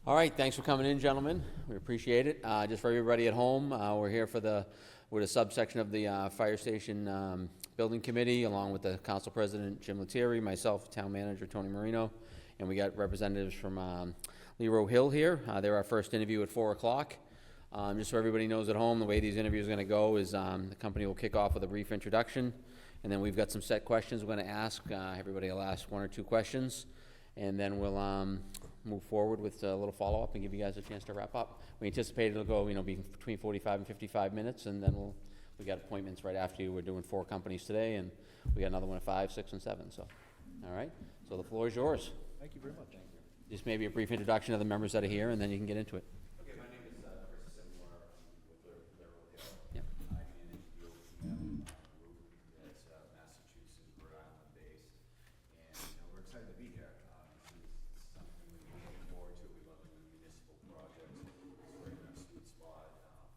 All right, thanks for coming in, gentlemen. We appreciate it. Just for everybody at home, we're here with a subsection of the Fire Station Building Committee, along with the Council President, Jim Lettieri, myself, Town Manager, Tony Marino, and we got representatives from Lero Hill here. They're our first interview at 4 o'clock. Just so everybody knows at home, the way these interviews are going to go is the company will kick off with a brief introduction, and then we've got some set questions we're going to ask. Everybody will ask one or two questions, and then we'll move forward with a little follow-up and give you guys a chance to wrap up. We anticipate it'll go, be between 45 and 55 minutes, and then we got appointments right after you. We're doing 4 companies today, and we got another one at 5, 6, and 7. So, all right. So the floor is yours. Thank you very much. Thank you. Just maybe a brief introduction of the members that are here, and then you can get into it. Okay, my name is Chris Simler with Lero Hill. Yep. I manage the OPM group that's Massachusetts, Rhode Island based, and we're excited to be here. This is something we've been looking forward to. We love doing municipal projects. It's right in our sweet spot,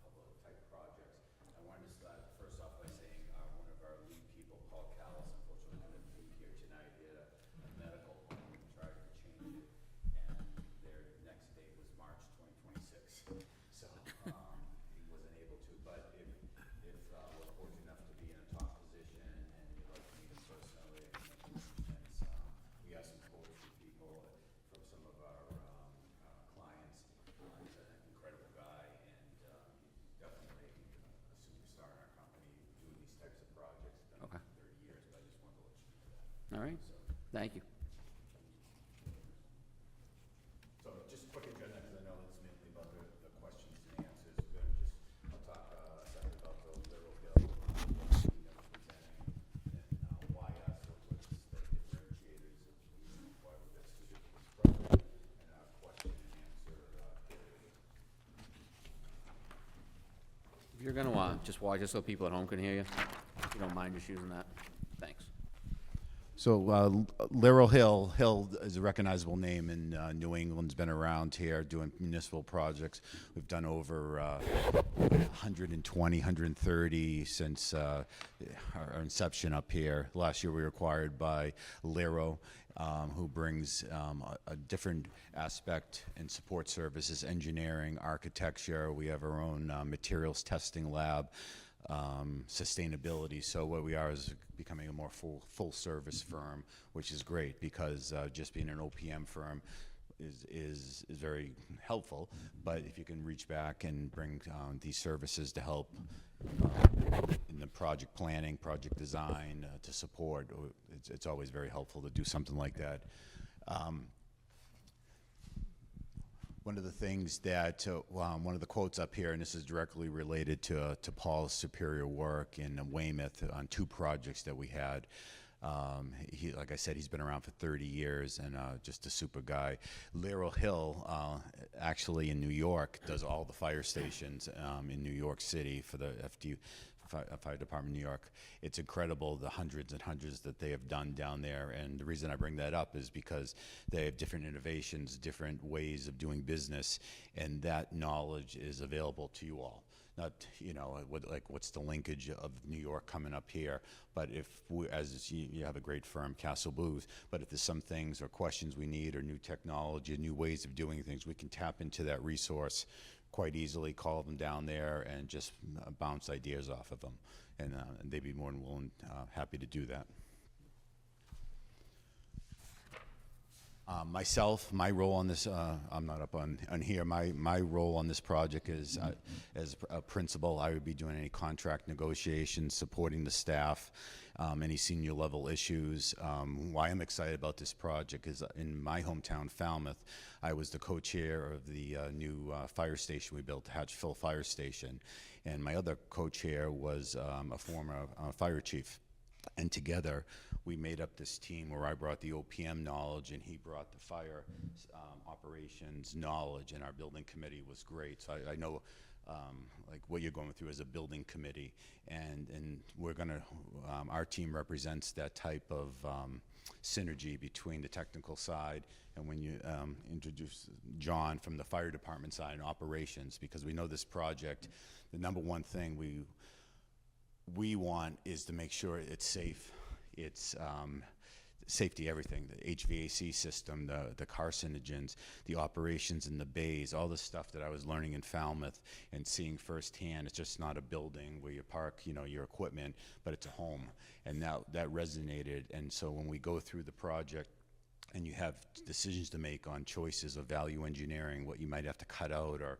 public type projects. I wanted to start first off by saying one of our lead people, Paul Callis, unfortunately couldn't be here tonight. He had a medical appointment. We tried to change it, and their next date was March 2026. So he wasn't able to. But if we're fortunate enough to be in a top position and you'd like to meet him personally, we have some quotes from people from some of our clients. He's an incredible guy and definitely a superstar in our company doing these types of projects. Been Okay. 30 years, but I just wanted to let you know that. All right. Thank you. So just a quick agenda, because I know it's mainly about the questions and answers. We're going to I'll talk a second about the Lero Hill, what we are presenting, and why us, what's the differentiators of why we're best suited for this project, and our question and answer period. If you're going to just watch it so people at home can hear you, if you don't mind just using that. Thanks. So Lero Hill is a recognizable name in New England's been around here doing municipal projects. We've done over 120, 130 since our inception up here. Last year we were acquired by Lero, who brings a different aspect and support services, engineering, architecture. We have our own materials testing lab. Sustainability. So what we are is becoming a more full service firm, which is great because just being an OPM firm is very helpful. But if you can reach back and bring these services to help in the project planning, project design, to support, it's always very helpful to do something like that. One of the things that, one of the quotes up here, and this is directly related to Paul's superior work in Weymouth on 2 projects that we had. He, like I said, he's been around for 30 years and just a super guy. Lero Hill, actually in New York, does all the fire stations in New York City for the Fire Department of New York. It's incredible the hundreds and hundreds that they have done down there, and the reason I bring that up is because they have different innovations, different ways of doing business, and that knowledge is available to you all. Not, what's the linkage of New York coming up here, but if as you have a great firm, Castle Booth, but if there's some things or questions we need or new technology, new ways of doing things, we can tap into that resource quite easily, call them down there and just bounce ideas off of them, and they'd be more than willing, happy to do that. Myself, my role on this, I'm not up on here, my role on this project is as a principal. I would be doing any contract negotiations, supporting the staff, any senior level issues. Why I'm excited about this project is in my hometown, Falmouth, I was the co-chair of the new fire station we built, the Hatchville Fire Station, and my other co-chair was a former fire chief. And together, we made up this team where I brought the OPM knowledge and he brought the fire operations knowledge, and our building committee was great. So I know like what you're going through as a building committee, and we're gonna, our team represents that type of synergy between the technical side and when you introduce John from the fire department side and operations, because we know this project, the number one thing we want is to make sure it's safe, it's safety, everything, the HVAC system, the carcinogens, the operations in the bays, all the stuff that I was learning in Falmouth and seeing firsthand. It's just not a building where you park, your equipment, but it's a home. And that resonated. And so when we go through the project, and you have decisions to make on choices of value engineering, what you might have to cut out or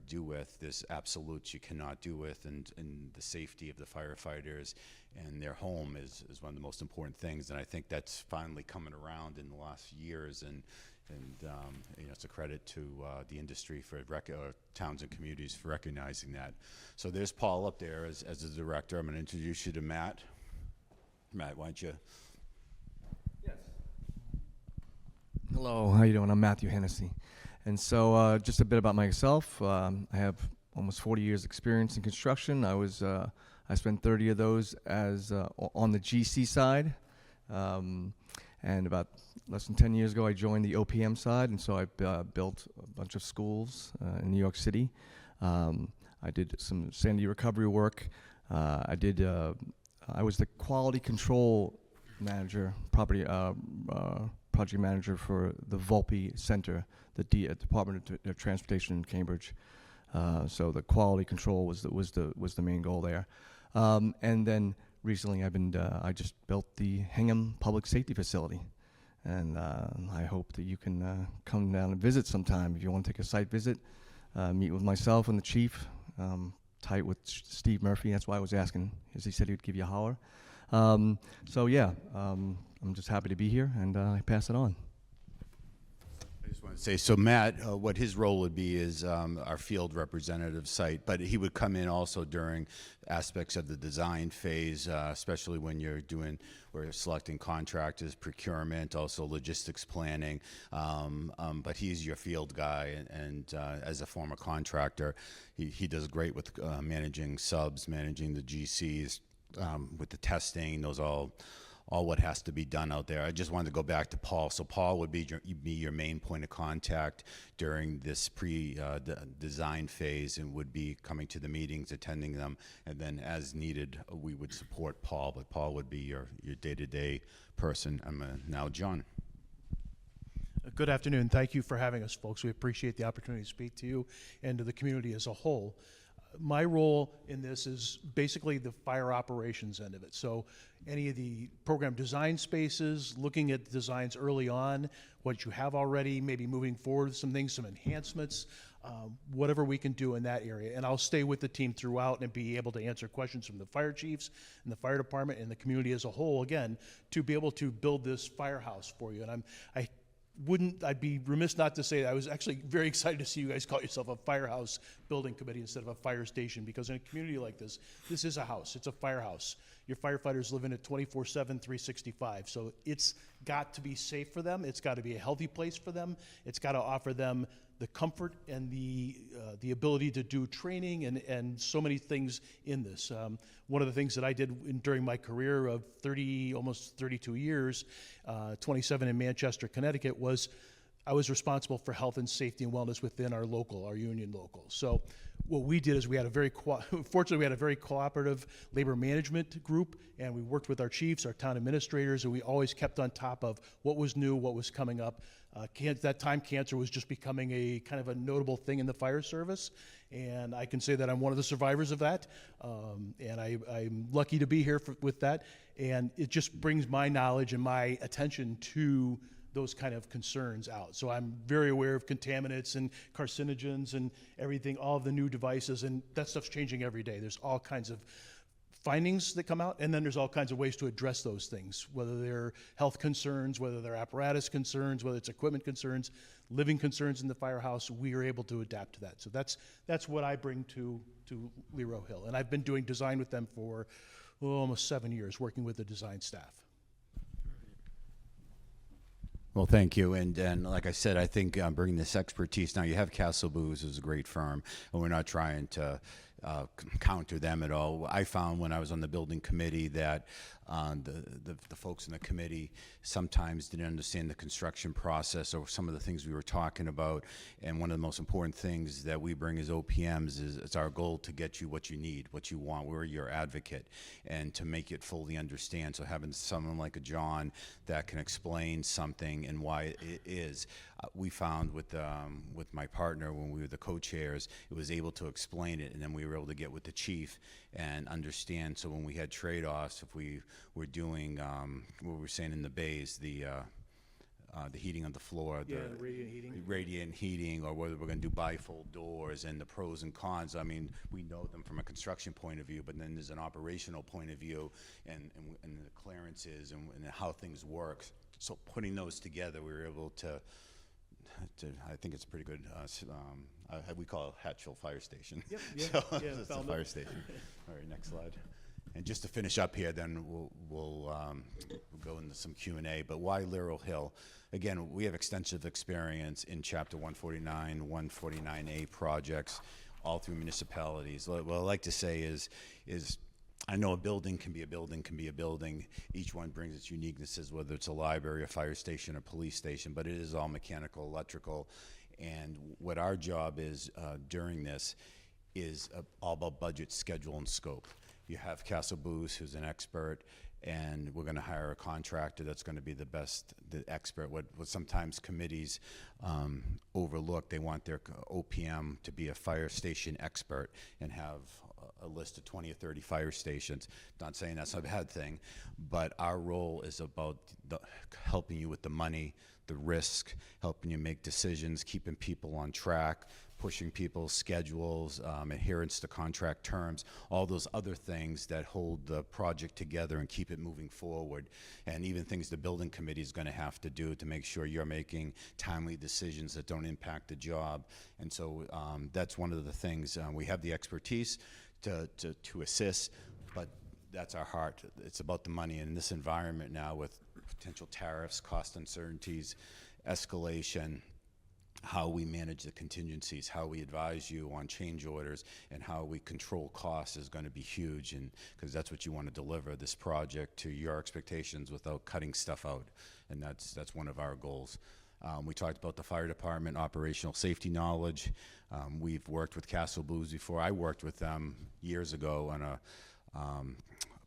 do with, there's absolutes you cannot do with, and the safety of the firefighters and their home is one of the most important things. And I think that's finally coming around in the last years, and it's a credit to the industry for towns and communities for recognizing that. So there's Paul up there as the director. I'm going to introduce you to Matt. Matt, why don't you? Hello, how you doing? I'm Matthew Hennessy. And so just a bit about myself. I have almost 40 years experience in construction. I spent 30 of those as on the GC side. And about less than 10 years ago, I joined the OPM side, and so I built a bunch of schools in New York City. I did some sandy recovery work. I was the quality control manager, project manager for the Volpe Center, the Department of Transportation in Cambridge. So the quality control was the main goal there. And then recently I just built the Hingham Public Safety Facility. And I hope that you can come down and visit sometime. If you want to take a site visit, meet with myself and the chief, tight with Steve Murphy. That's why I was asking, as he said he would give you a holler. I'm just happy to be here, and I pass it on. I just want to say, so Matt, what his role would be is our field representative site, but he would come in also during aspects of the design phase, especially when we're selecting contractors, procurement, also logistics planning. But he's your field guy, and as a former contractor, he does great with managing subs, managing the GCs, with the testing, those all what has to be done out there. I just wanted to go back to Paul. So Paul would be your main point of contact during this design phase, and would be coming to the meetings, attending them, and then as needed, we would support Paul, but Paul would be your day-to-day person. Now John. Good afternoon. Thank you for having us, folks. We appreciate the opportunity to speak to you and to the community as a whole. My role in this is basically the fire operations end of it. So any of the program design spaces, looking at designs early on, what you have already, maybe moving forward some things, some enhancements, whatever we can do in that area. And I'll stay with the team throughout and be able to answer questions from the fire chiefs and the fire department and the community as a whole, again, to be able to build this firehouse for you. And I'd be remiss not to say that I was actually very excited to see you guys call yourself a firehouse building committee instead of a fire station, because in a community like this is a house, it's a firehouse. Your firefighters live in it 24/7, 365. So it's got to be safe for them, it's got to be a healthy place for them, it's got to offer them the comfort and the ability to do training and so many things in this. One of the things that I did during my career of almost 32 years, 27 in Manchester, Connecticut, was I was responsible for health and safety and wellness within our union local. So what we did is we had fortunately we had a very cooperative labor management group, and we worked with our chiefs, our town administrators, and we always kept on top of what was new, what was coming up. That time cancer was just becoming a kind of a notable thing in the fire service, and I can say that I'm one of the survivors of that, and I'm lucky to be here with that, and it just brings my knowledge and my attention to those kind of concerns out. So I'm very aware of contaminants and carcinogens and everything, all of the new devices, and that stuff's changing every day. There's all kinds of findings that come out, and then there's all kinds of ways to address those things, whether they're health concerns, whether they're apparatus concerns, whether it's equipment concerns, living concerns in the firehouse. We are able to adapt to that. So that's what I bring to Lero Hill, and I've been doing design with them for almost 7 years, working with the design staff. Well, thank you, and like I said, I think bringing this expertise. Now, you have Castle Booze is a great firm, and we're not trying to counter them at all. I found when I was on the building committee that the folks in the committee sometimes didn't understand the construction process or some of the things we were talking about. And one of the most important things that we bring as OPMs is it's our goal to get you what you need, what you want. We're your advocate, and to make it fully understand. So having someone like a John that can explain something and why it is. We found with my partner when we were the co-chairs, it was able to explain it, and then we were able to get with the chief and understand. So when we had trade-offs, if we were doing what we were saying in the bays, the heating of the floor, Yeah, the radiant heating. or whether we're going to do bifold doors and the pros and cons. I mean, we know them from a construction point of view, but then there's an operational point of view and the clearances and how things work. So putting those together, we were able to I think it's pretty good. We call it Hatchville Fire Station. Yep, yeah, So yeah, it's a found fire it. station. All right, next slide. And just to finish up here, then we'll go into some Q&A. But why Laurel Hill? Again, we have extensive experience in Chapter 149, 149A projects, all through municipalities. What I like to say is I know a building can be a building can be a building. Each one brings its uniquenesses, whether it's a library, a fire station, a police station, but it is all mechanical, electrical. And what our job is during this is all about budget, schedule, and scope. You have Castle Booze, who's an expert, and we're going to hire a contractor that's going to be the expert. What sometimes committees overlook, they want their OPM to be a fire station expert and have a list of 20 or 30 fire stations. Not saying that's a bad thing, but our role is about helping you with the money, the risk, helping you make decisions, keeping people on track, pushing people's schedules, adherence to contract terms, all those other things that hold the project together and keep it moving forward, and even things the building committee is going to have to do to make sure you're making timely decisions that don't impact the job. And so that's one of the things. We have the expertise to assist, but that's our heart. It's about the money. And in this environment now with potential tariffs, cost uncertainties, escalation, how we manage the contingencies, how we advise you on change orders, and how we control costs is going to be huge, and because that's what you want to deliver this project to your expectations without cutting stuff out, and that's one of our goals. We talked about the fire department operational safety knowledge. We've worked with Castle Booze before. I worked with them years ago on a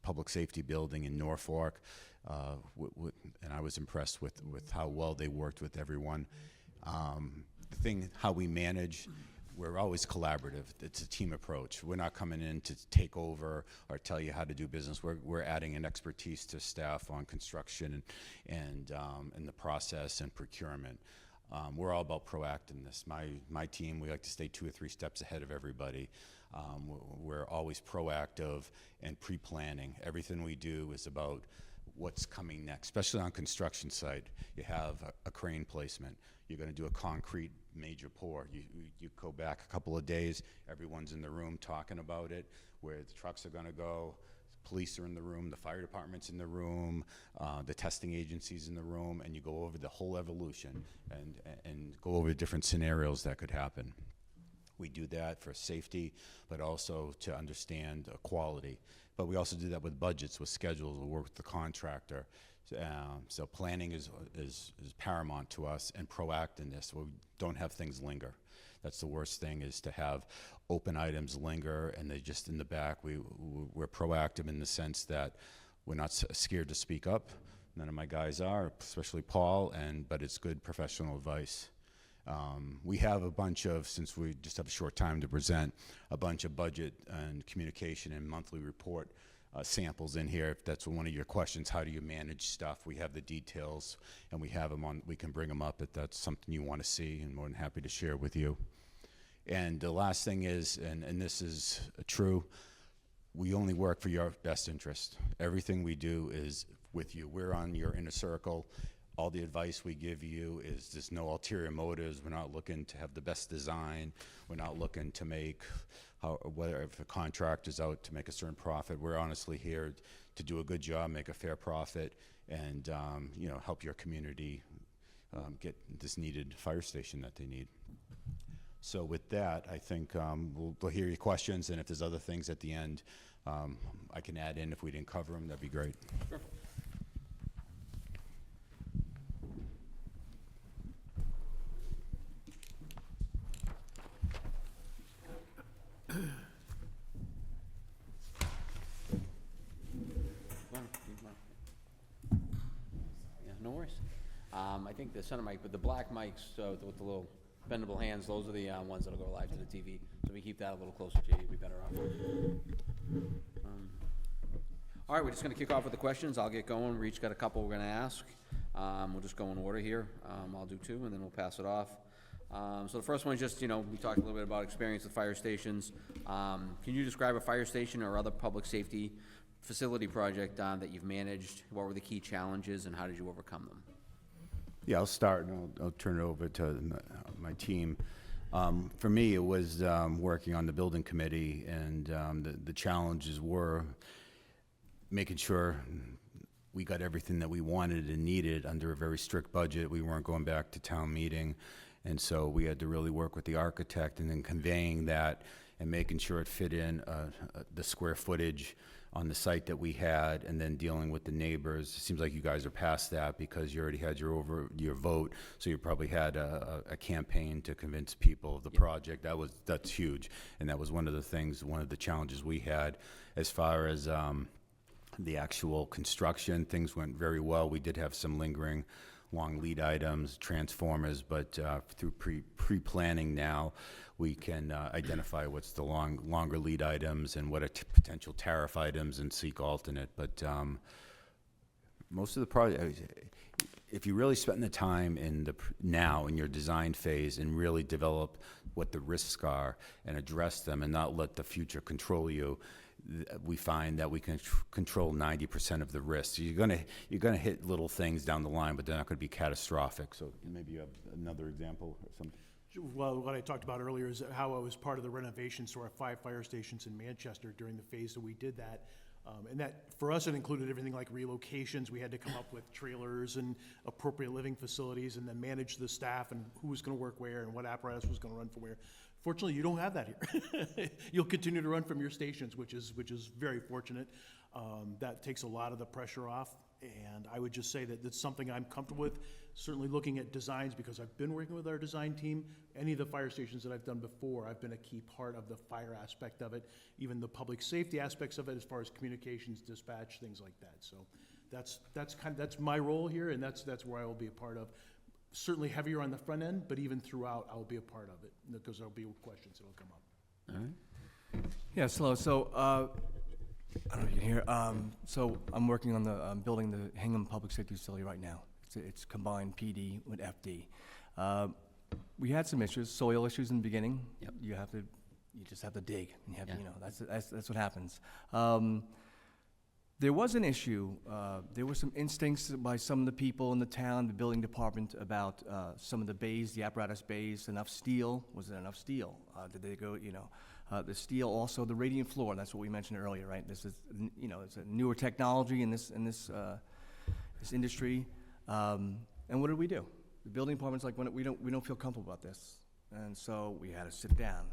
public safety building in Norfolk, and I was impressed with how well they worked with everyone. The thing, how we manage, we're always collaborative. It's a team approach. We're not coming in to take over or tell you how to do business. We're adding an expertise to staff on construction and the process and procurement. We're all about proactiveness. My team, we like to stay 2 or 3 steps ahead of everybody. We're always proactive and pre-planning. Everything we do is about what's coming next, especially on construction site. You have a crane placement. You're going to do a concrete major pour. You go back a couple of days, everyone's in the room talking about it, where the trucks are going to go. Police are in the room, the fire department's in the room, the testing agency's in the room, and you go over the whole evolution and go over different scenarios that could happen. We do that for safety, but also to understand quality. But we also do that with budgets, with schedules. We work with the contractor. So planning is paramount to us, and proactiveness. We don't have things linger. That's the worst thing, is to have open items linger and they just in the back. We're proactive in the sense that we're not scared to speak up. None of my guys are, especially Paul, but it's good professional advice. We have a bunch of, since we just have a short time to present, a bunch of budget and communication and monthly report samples in here. If that's one of your questions, how do you manage stuff? We have the details, and we have them on. We can bring them up if that's something you want to see, and more than happy to share with you. And the last thing is, and this is true, we only work for your best interest. Everything we do is with you. We're on your inner circle. All the advice we give you is there's no ulterior motives. We're not looking to have the best design. We're not looking to make, whether if a contractor's out to make a certain profit. We're honestly here to do a good job, make a fair profit, and help your community get this needed fire station that they need. So with that, I think we'll hear your questions, and if there's other things at the end, I can add in if we didn't cover them, that'd be great. Sure. Yeah, no worries. I think the center mic, but the black mics with the little bendable hands, those are the ones that'll go live to the TV. So if we keep that a little closer to you, you'd be better off. All right, we're just gonna kick off with the questions. I'll get going. We each got a couple we're gonna ask. We'll just go in order here. I'll do two, and then we'll pass it off. So the first one is just, we talked a little bit about experience with fire stations. Can you describe a fire station or other public safety facility project that you've managed? What were the key challenges, and how did you overcome them? Yeah, I'll start, and I'll turn it over to my team. For me, it was working on the building committee, and the challenges were making sure we got everything that we wanted and needed under a very strict budget. We weren't going back to town meeting, and so we had to really work with the architect and then conveying that and making sure it fit in the square footage on the site that we had, and then dealing with the neighbors. It seems like you guys are past that because you already had your vote, so you probably had a campaign to convince people of the project. That's huge, and that was one of the challenges we had. As far as the actual construction, things went very well. We did have some lingering long lead items, transformers, but through pre-planning now, we can identify what's the longer lead items and what are potential tariff items and seek alternate. But most of the project, if you really spend the time now in your design phase and really develop what the risks are and address them and not let the future control you, we find that we can control 90% of the risks. You're gonna hit little things down the line, but they're not gonna be catastrophic. So maybe you have another example or something. Well, what I talked about earlier is how I was part of the renovations to our 5 fire stations in Manchester during the phase that we did that. And that, for us, it included everything like relocations. We had to come up with trailers and appropriate living facilities, and then manage the staff and who was gonna work where and what apparatus was gonna run from where. Fortunately, you don't have that here. You'll continue to run from your stations, which is very fortunate. That takes a lot of the pressure off, and I would just say that that's something I'm comfortable with. Certainly looking at designs, because I've been working with our design team. Any of the fire stations that I've done before, I've been a key part of the fire aspect of it, even the public safety aspects of it, as far as communications, dispatch, things like that. So that's my role here, and that's where I will be a part of. Certainly heavier on the front end, but even throughout, I'll be a part of it, because there'll be questions that'll come up. All right. Yeah, so I don't know if you can hear. So I'm working on the building the Hingham Public Safety Facility right now. It's combined PD with FD. We had some issues, soil issues in the beginning. Yep. You just have to dig. And you have to, that's what happens. There was an issue. There were some instincts by some of the people in the town, the building department, about some of the bays, the apparatus bays, enough steel. Was there enough steel? Did they go, the steel, also the radiant floor, that's what we mentioned earlier, right? This is, it's a newer technology in this industry. And what did we do? The building department's like, we don't feel comfortable about this. And so we had to sit down.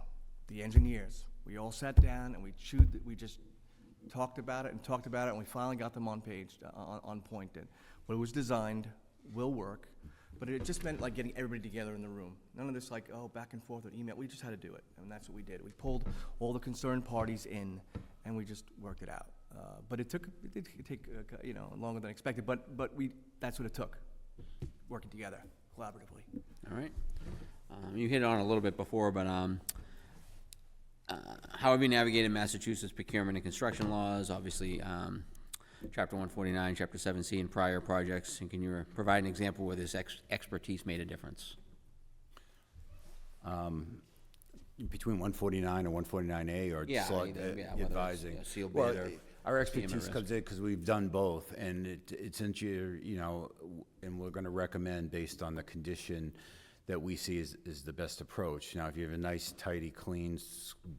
The engineers, we all sat down and we just talked about it, and we finally got them on point that what was designed will work, but it just meant like getting everybody together in the room. None of this like, back and forth or email. We just had to do it, and that's what we did. We pulled all the concerned parties in, and we just worked it out. But it did take longer than expected, but that's what it took, working together collaboratively. All right. You hit on it a little bit before, but how have you navigated Massachusetts procurement and construction laws? Obviously, Chapter 149, Chapter 7C, and prior projects. And can you provide an example where this expertise made a difference? Between 149 and 149A, or advising. Sealed Well, bid or our expertise CMRS. comes in because we've done both, and since and we're going to recommend based on the condition that we see is the best approach. Now, if you have a nice, tidy, clean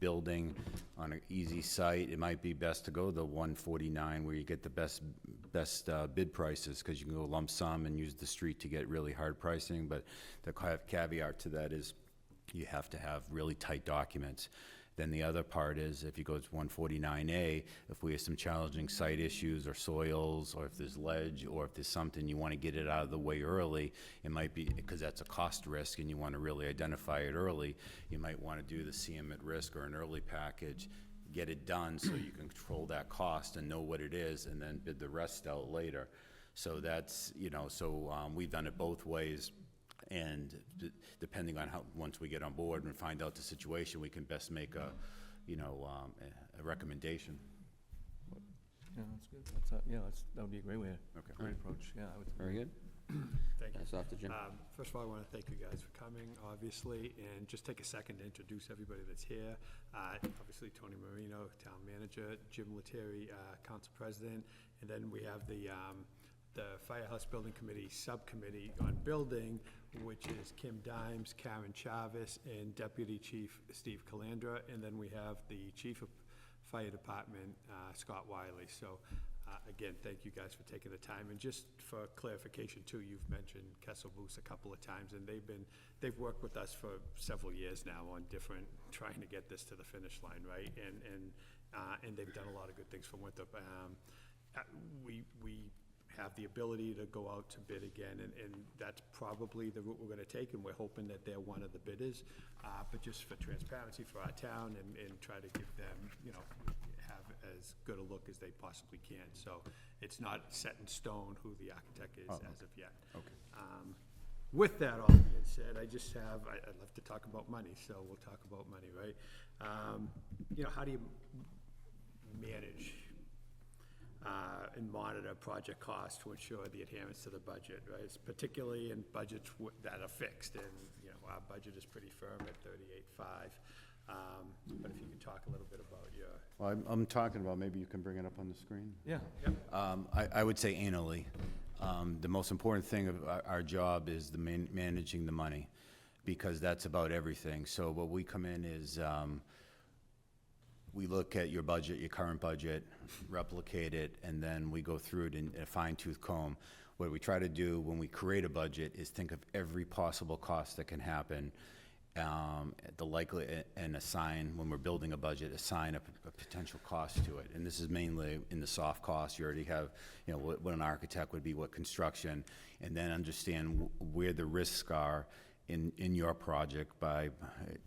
building on an easy site, it might be best to go the 149 where you get the best bid prices, because you can go lump sum and use the street to get really hard pricing. But the caveat to that is you have to have really tight documents. Then the other part is, if you go to 149A, if we have some challenging site issues or soils, or if there's ledge, or if there's something you want to get it out of the way early, it might be, because that's a cost risk and you want to really identify it early, you might want to do the CM at risk or an early package, get it done so you can control that cost and know what it is, and then bid the rest out later. So that's, we've done it both ways. And depending on how, once we get on board and find out the situation, we can best make a recommendation. Yeah, that's good. That would be a great way, Okay. great approach. Yeah, I would. Very good. Thank you. Pass off to Jim. First of all, I want to thank you guys for coming, obviously, and just take a second to introduce everybody that's here. Obviously, Tony Marino, Town Manager, Jim Lettieri, Council President, and then we have the Firehouse Building Committee Subcommittee on Building, which is Kim Dimes, Karen Chavez, and Deputy Chief Steve Calandra, and then we have the Chief of Fire Department, Scott Wiley. So, again, thank you guys for taking the time. And just for clarification too, you've mentioned Kessel Booth a couple of times, and they've worked with us for several years now on trying to get this to the finish line, right? And they've done a lot of good things for Winthrop. We have the ability to go out to bid again, and that's probably the route we're gonna take, and we're hoping that they're one of the bidders. But just for transparency for our town and try to give them, have as good a look as they possibly can. So it's not set in stone who the architect is as of yet. Okay. With that all being said, I'd love to talk about money, so we'll talk about money, right? How do you manage and monitor project costs to ensure the adherence to the budget, right? It's particularly in budgets that are fixed, and our budget is pretty firm at 38.5. But if you could talk a little bit about your. Well, I'm talking about, maybe you can bring it up on the screen. Yeah. I would say annually. The most important thing of our job is managing the money, because that's about everything. So what we come in is, we look at your budget, your current budget, replicate it, and then we go through it in a fine-tooth comb. What we try to do when we create a budget is think of every possible cost that can happen, and assign, when we're building a budget, assign a potential cost to it. And this is mainly in the soft costs. You already have, what an architect would be, what construction, and then understand where the risks are in your project by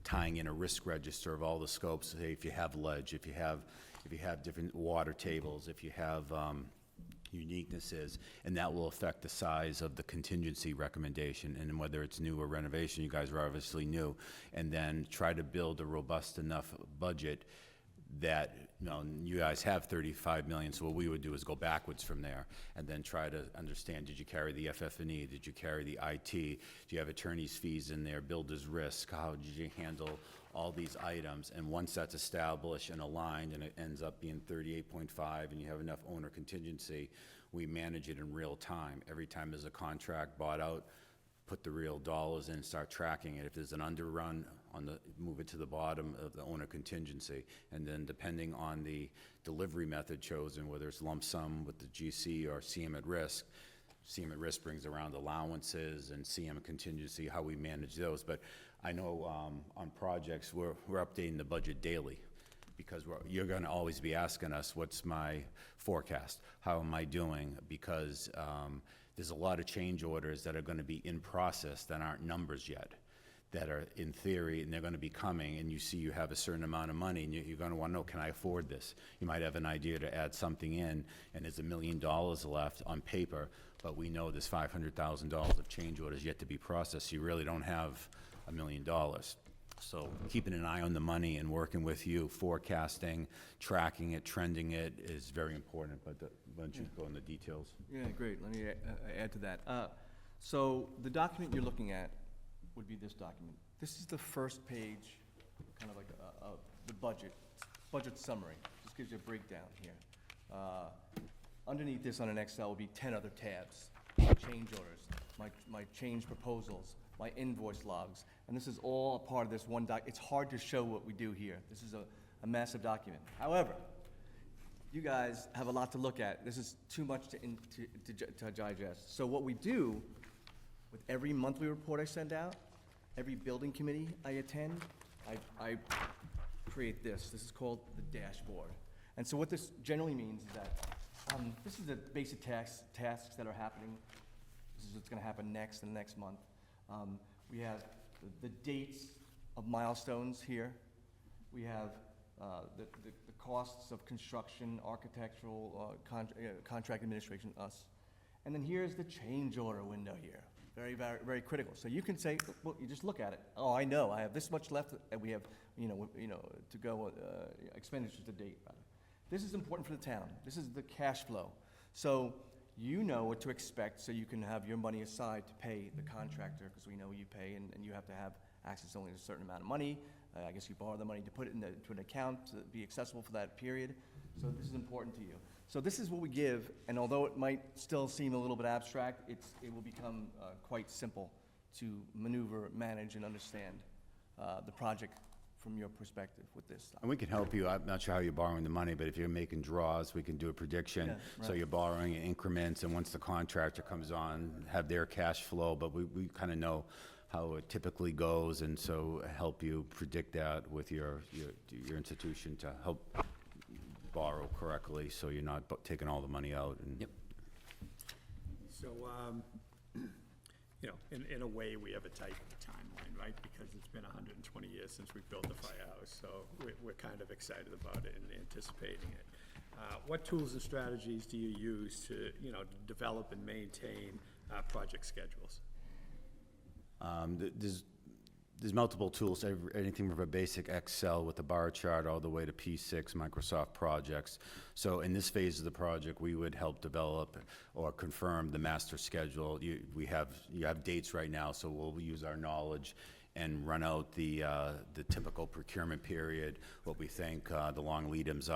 tying in a risk register of all the scopes. Say if you have ledge, if you have different water tables, if you have uniquenesses, and that will affect the size of the contingency recommendation. And whether it's new or renovation, you guys are obviously new, and then try to build a robust enough budget that, you guys have 35 million, so what we would do is go backwards from there, and then try to understand, did you carry the FF&E, did you carry the IT, do you have attorney's fees in there, builder's risk, how did you handle all these items? And once that's established and aligned, and it ends up being 38.5, and you have enough owner contingency, we manage it in real time. Every time there's a contract bought out, put the real dollars in, start tracking it. If there's an underrun, move it to the bottom of the owner contingency. And then depending on the delivery method chosen, whether it's lump sum with the GC or CM at risk brings around allowances, and CM contingency, how we manage those. But I know on projects, we're updating the budget daily, because you're gonna always be asking us, what's my forecast? How am I doing? Because there's a lot of change orders that are gonna be in process that aren't numbers yet, that are in theory, and they're gonna be coming, and you have a certain amount of money, and you're gonna wanna know, can I afford this? You might have an idea to add something in, and there's $1 million left on paper, but we know there's $500,000 of change orders yet to be processed, so you really don't have $1 million. So keeping an eye on the money and working with you, forecasting, tracking it, trending it is very important, but why don't you go into the details? Yeah, great. Let me add to that. So the document you're looking at would be this document. This is the first page, kind of like the budget summary. Just gives you a breakdown here. Underneath this on an Excel will be 10 other tabs. My change orders, my change proposals, my invoice logs, and this is all a part of this one doc. It's hard to show what we do here. This is a massive document. However, you guys have a lot to look at. This is too much to digest. So what we do with every monthly report I send out every building committee I attend, I create this. This is called the dashboard. And so what this generally means is that this is the basic tasks that are happening. This is what's going to happen next in the next month. We have the dates of milestones here. We have the costs of construction, architectural, contract administration, us. And then here's the change order window here. Very, very, very critical. So you can say, well, you just look at it. Oh, I know, I have this much left, and we have, to go, expenditures to date, rather. This is important for the town. This is the cash flow. So you know what to expect, so you can have your money aside to pay the contractor, because we know you pay, and you have to have access only to a certain amount of money. I guess you borrow the money to put it into an account to be accessible for that period. So this is important to you. So this is what we give, and although it might still seem a little bit abstract, it will become quite simple to maneuver, manage, and understand the project from your perspective with this stuff. And we can help you. I'm not sure how you're borrowing the money, but if you're making draws, we can do a prediction. Yeah, So right. you're borrowing in increments, and once the contractor comes on, have their cash flow, but we kind of know how it typically goes, and so help you predict that with your institution to help borrow correctly, so you're not taking all the money out. And Yep. So, in a way, we have a tight timeline, right? Because it's been 120 years since we built the firehouse, so we're kind of excited about it and anticipating it. What tools and strategies do you use to, develop and maintain project schedules? There's multiple tools, anything from a basic Excel with a bar chart all the way to P6 Microsoft projects. So in this phase of the project, we would help develop or confirm the master schedule. You have dates right now, so we'll use our knowledge and run out the typical procurement period, what we think the long lead items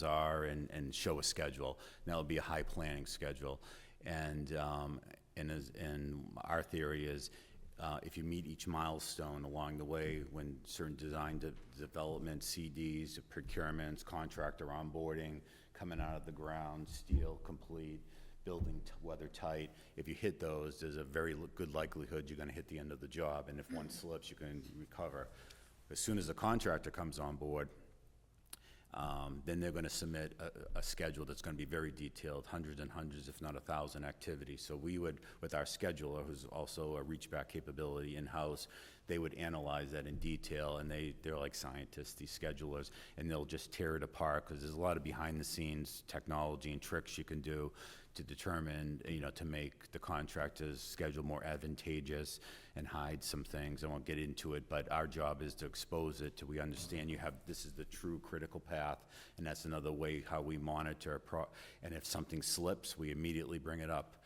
are, and show a schedule. And that'll be a high planning schedule. And our theory is, if you meet each milestone along the way, when certain design development, CDs, procurements, contractor onboarding, coming out of the ground, steel complete, building weather tight, if you hit those, there's a very good likelihood you're gonna hit the end of the job, and if one slips, you can recover. As soon as the contractor comes on board, then they're going to submit a schedule that's going to be very detailed, hundreds and hundreds, if not 1,000 activities. So we would, with our scheduler, who's also a reach-back capability in-house, they would analyze that in detail, and they're like scientists, these schedulers, and they'll just tear it apart, because there's a lot of behind-the-scenes technology and tricks you can do to determine, to make the contractor's schedule more advantageous and hide some things. I won't get into it, but our job is to expose it till we understand this is the true critical path, and that's another way how we monitor. And if something slips, we immediately bring it up,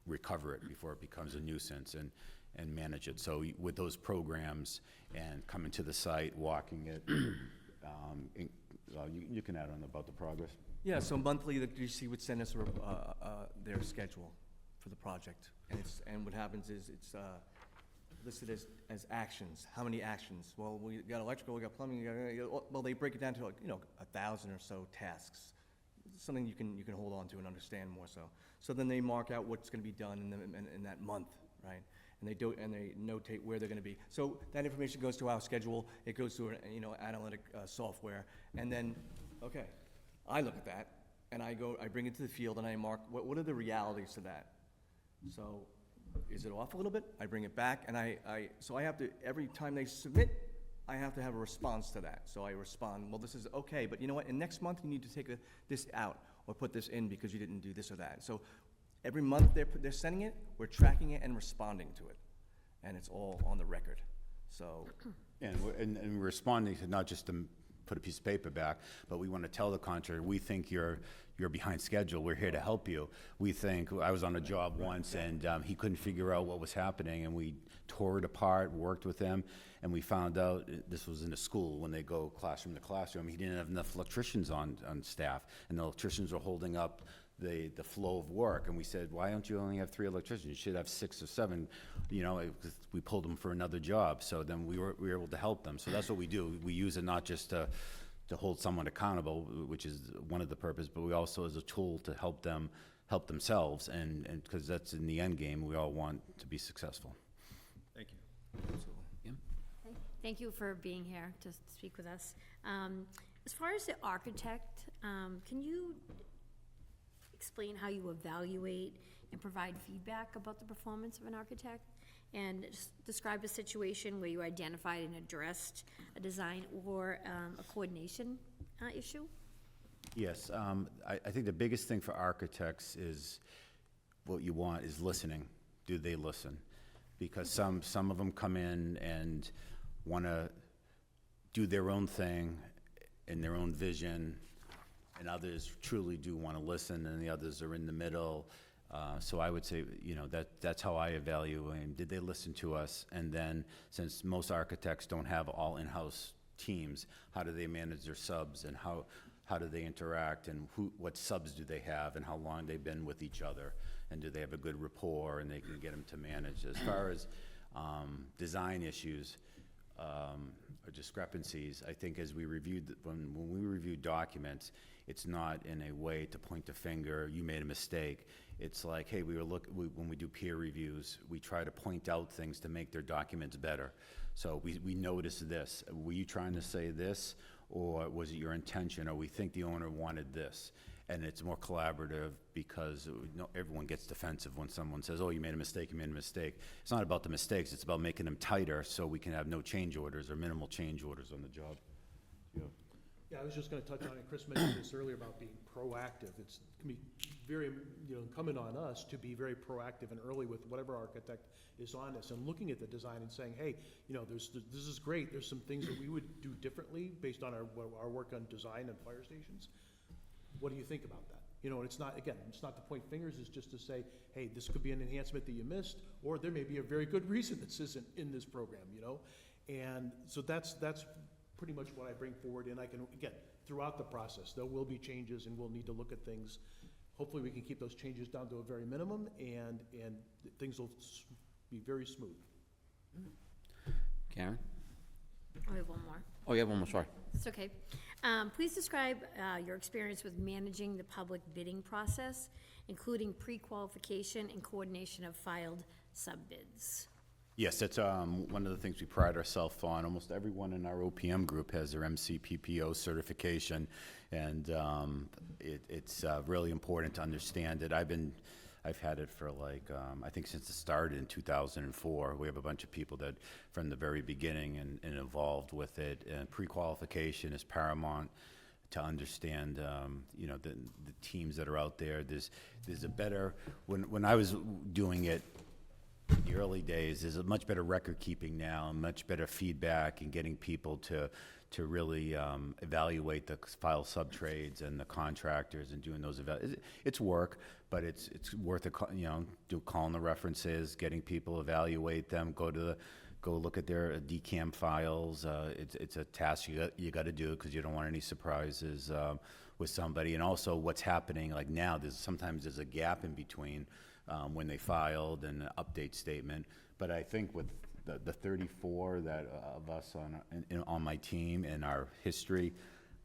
recover it before it becomes a nuisance, and manage it. So with those programs and coming to the site, walking it, you can add on about the progress. Yeah, so monthly, the GC would send us their schedule for the project. And what happens is it's listed as actions. How many actions? Well, we got electrical, we got plumbing, well, they break it down to 1,000 or so tasks. Something you can hold on to and understand more so. So then they mark out what's gonna be done in that month, right? And they notate where they're gonna be. So that information goes to our schedule, it goes to analytic software, and then, okay, I look at that, and I bring it to the field, and I mark, what are the realities to that? So, is it off a little bit? I bring it back, and so I have to, every time they submit, I have to have a response to that. So I respond, well, this is okay, but you know what, in next month, you need to take this out, or put this in because you didn't do this or that. So every month they're sending it, we're tracking it and responding to it, and it's all on the record, so. And we're responding to not just to put a piece of paper back, but we want to tell the contractor, we think you're behind schedule, we're here to help you. We think, I was on a job once, and he couldn't figure out what was happening, and we tore it apart, worked with him, and we found out, this was in a school, when they go classroom to classroom, he didn't have enough electricians on staff, and the electricians were holding up the flow of work, and we said, why don't you only have 3 electricians? You should have 6 or 7, we pulled them for another job, so then we were able to help them. So that's what we do. We use it not just to hold someone accountable, which is one of the purposes, but we also as a tool to help them help themselves, and because that's in the end game, we all want to be successful. Thank you. Kim? Thank you for being here to speak with us. As far as the architect, can you explain how you evaluate and provide feedback about the performance of an architect? And just describe a situation where you identified and addressed a design or a coordination issue? Yes, I think the biggest thing for architects is what you want is listening. Do they listen? Because some of them come in and want to do their own thing in their own vision, and others truly do want to listen, and the others are in the middle. So I would say, you know, that's how I evaluate. Did they listen to us? And then, since most architects don't have all in-house teams, how do they manage their subs, and how do they interact, and what subs do they have, and how long they've been with each other, and do they have a good rapport, and they can get them to manage. As far as design issues or discrepancies, I think as we reviewed, when we review documents, it's not in a way to point a finger, you made a mistake. It's like, hey, when we do peer reviews, we try to point out things to make their documents better. So we noticed this. Were you trying to say this, or was it your intention, or we think the owner wanted this? And it's more collaborative because everyone gets defensive when someone says, oh, you made a mistake, you made a mistake. It's not about the mistakes, it's about making them tighter so we can have no change orders or minimal change orders on the job. Yeah. Yeah, I was just gonna touch on it. Chris mentioned this earlier about being proactive. It can be very, incumbent on us to be very proactive and early with whatever architect is on this, and looking at the design and saying, hey, this is great. There's some things that we would do differently based on our work on design and fire stations. What do you think about that? And it's not to point fingers, it's just to say, hey, this could be an enhancement that you missed, or there may be a very good reason this isn't in this program, And so that's pretty much what I bring forward, and I can, again, throughout the process, there will be changes, and we'll need to look at things. Hopefully we can keep those changes down to a very minimum, and things will be very smooth. Karen? I have one more. Oh, you have one more, sorry. It's okay. Please describe your experience with managing the public bidding process, including pre-qualification and coordination of filed sub-bids. Yes, that's one of the things we pride ourselves on. Almost everyone in our OPM group has their MCPPO certification, and it's really important to understand it. I've had it for I think since it started in 2004. We have a bunch of people that from the very beginning and involved with it. And pre-qualification is paramount to understand, the teams that are out there. There's a better, when I was doing it, in the early days, there's a much better record keeping now, and much better feedback, and getting people to really evaluate the file sub-trades and the contractors and doing those it's work, but it's worth it, calling the references, getting people evaluate them, go look at their DCAM files. It's a task you got to do, because you don't want any surprises with somebody. And also what's happening like now, sometimes there's a gap in between when they filed and the update statement. But I think with the 34 of us on my team and our history,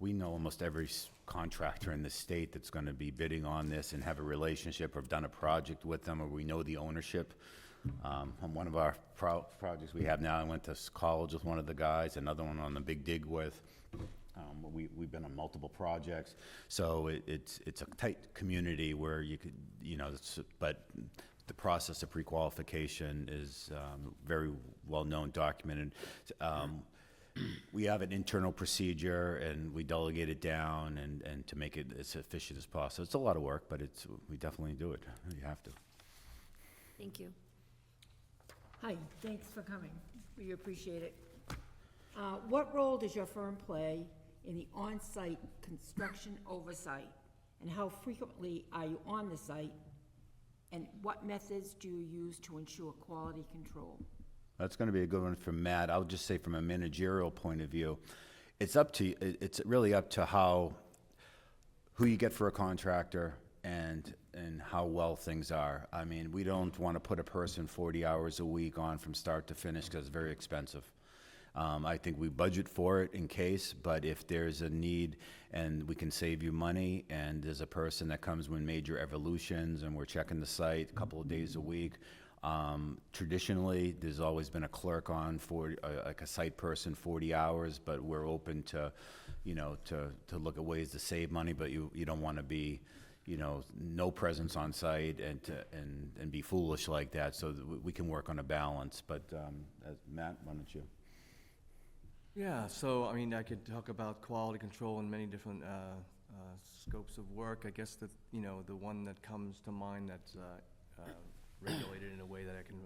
we know almost every contractor in the state that's going to be bidding on this, and have a relationship or have done a project with them, or we know the ownership. On one of our projects we have now, I went to college with one of the guys, another one on the Big Dig with. We've been on multiple projects, so it's a tight community where you could, but the process of pre-qualification is very well known, documented. We have an internal procedure, and we delegate it down and to make it as efficient as possible. It's a lot of work, but we definitely do it. You have to. Thank you. Hi, thanks for coming. We appreciate it. What role does your firm play in the on-site construction oversight? And how frequently are you on the site? And what methods do you use to ensure quality control? That's going to be a good one from Matt. I'll just say from a managerial point of view, it's really up to who you get for a contractor and how well things are. I mean, we don't want to put a person 40 hours a week on from start to finish, because it's very expensive. I think we budget for it in case, but if there's a need and we can save you money, and there's a person that comes with major evolutions and we're checking the site a couple of days a week, Traditionally, there's always been a clerk on for, like a site person, 40 hours, but we're open to, you know, to look at ways to save money, but you don't want to be, you know, no presence on site and be foolish like that, so that we can work on a balance. But Matt, why don't you? Yeah, so, I mean, I could talk about quality control in many different scopes of work. I guess that, you know, the one that comes to mind that's regulated in a way that I can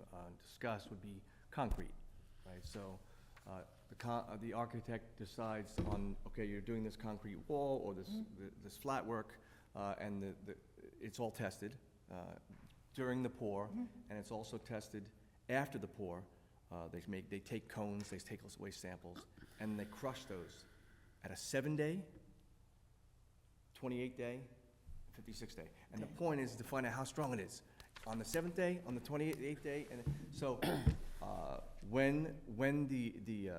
discuss would be concrete, right? So the architect decides on, okay, you're doing this concrete wall or this flat work, and it's all tested during the pour, and it's also tested after the pour. They take cones, they take away samples, and they crush those at a 7-day, 28-day, 56-day. And the point is to find out how strong it is. On the 7th day, on the 28th day, and so when the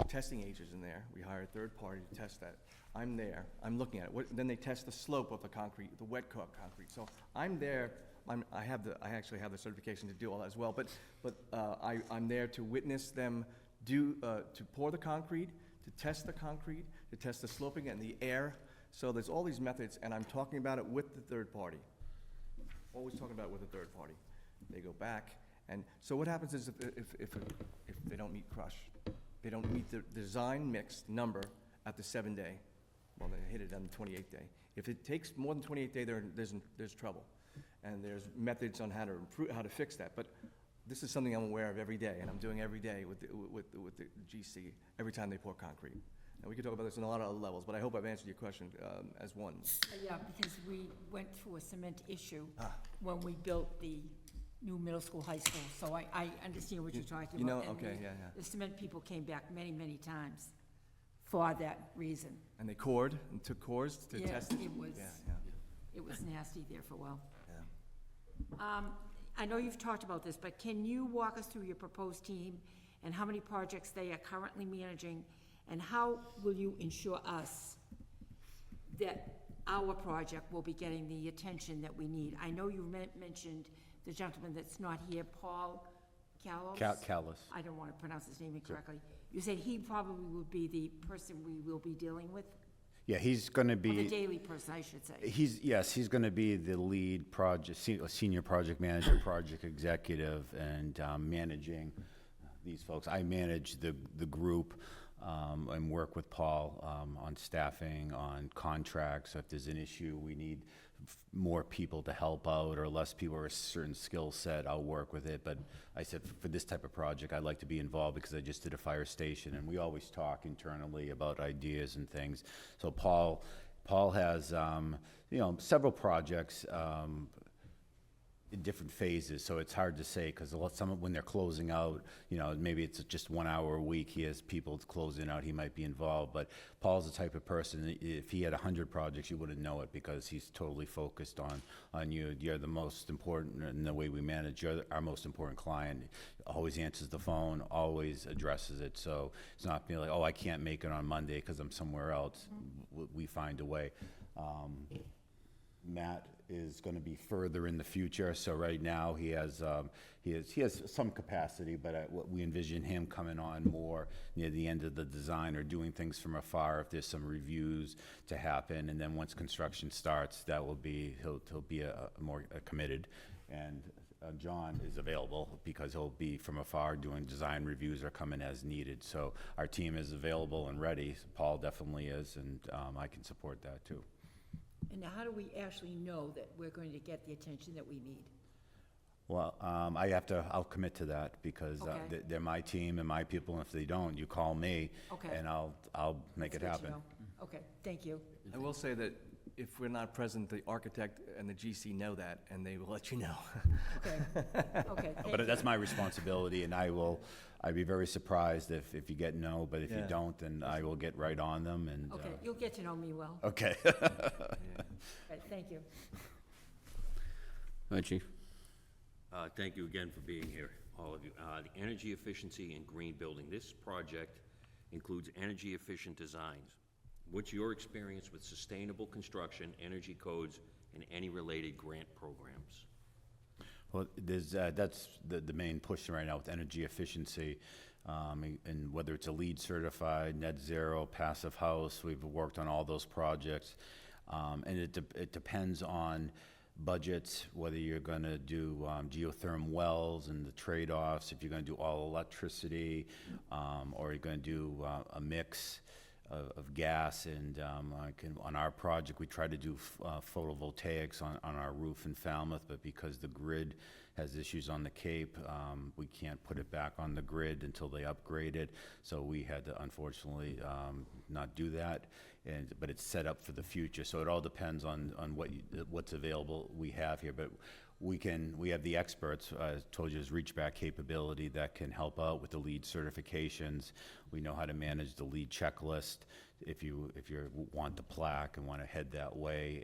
testing agent's in there, we hire a third party to test that. I'm there, I'm looking at it. Then they test the slope of the concrete, the wet cut concrete. So I'm there. I actually have the certification to do all that as well. But I'm there to witness them to pour the concrete, to test the concrete, to test the sloping and the air. So there's all these methods, and I'm talking about it with the third party. Always talking about it with a third party. They go back, and so what happens is if they don't meet crush, they don't meet the design mix number at the 7-day, well, they hit it on the 28th day. If it takes more than 28th day, there's trouble, and there's methods on how to improve, how to fix that. But this is something I'm aware of every day, and I'm doing every day with the GC every time they pour concrete. And we could talk about this on a lot of other levels, but I hope I've answered your question as one. Yeah, because we went through a cement issue when we built the new middle school, high school, so I understand what you're talking about. You know, and okay, yeah. The cement people came back many, many times for that reason. And they cored and took cores to test it? It was, Yeah. it was nasty there for a while. Yeah. I know you've talked about this, but can you walk us through your proposed team and how many projects they are currently managing, and how will you ensure us that our project will be getting the attention that we need? I know you mentioned the gentleman that's not here, Paul Callos? Callis. I don't want to pronounce his name incorrectly. You said he probably would be the person we will be dealing with? Yeah, he's going to Or the be, daily person, I should say. he's going to be the lead senior project manager, project executive, and managing these folks. I manage the group and work with Paul on staffing, on contracts. If there's an issue, we need more people to help out, or less people or a certain skill set, I'll work with it. But I said for this type of project, I'd like to be involved because I just did a fire station, and we always talk internally about ideas and things. So Paul has several projects in different phases, so it's hard to say, because when they're closing out, maybe it's just 1 hour a week, he has people closing out, he might be involved. But Paul's the type of person, if he had 100 projects, you wouldn't know it, because he's totally focused on you. You're the most important in the way we manage. You're our most important client. Always answers the phone, always addresses it. So it's not being like, oh, I can't make it on Monday because I'm somewhere else. We find a way. Matt is going to be further in the future, so right now he has some capacity, but we envision him coming on more near the end of the design, or doing things from afar if there's some reviews to happen. And then once construction starts, he'll be more committed. And John is available because he'll be from afar doing design reviews or coming as needed. So our team is available and ready. Paul definitely is, and I can support that too. And how do we actually know that we're going to get the attention that we need? Well, I'll commit to that, because Okay. they're my team and my people, and if they don't, you call me, Okay. and I'll make it That's good to happen. know. Okay, thank you. I will say that if we're not present, the architect and the GC know that, and they will let you know. Okay, okay, thank But you. that's my responsibility, and I'd be very surprised if you get no, but if you Yeah. don't, then I will get right on them, and. Okay, you'll get to know me well. Okay. Right, thank you. Go ahead, Chief. Thank you again for being here, all of you. The energy efficiency and green building. This project includes energy efficient designs. What's your experience with sustainable construction, energy codes, and any related grant programs? Well, there's, that's the main push right now with energy efficiency. And whether it's a LEED certified, net zero, passive house, we've worked on all those projects. And it depends on budgets, whether you're gonna do geothermal wells and the trade-offs, if you're gonna do all electricity, or you're gonna do a mix of gas. And on our project, we try to do photovoltaics on our roof in Falmouth, but because the grid has issues on the Cape, we can't put it back on the grid until they upgrade it. So we had to unfortunately not do that. But it's set up for the future. So it all depends on what's available we have here. But we have the experts, I told you, there's reach back capability that can help out with the LEED certifications. We know how to manage the LEED checklist if you want the plaque and want to head that way.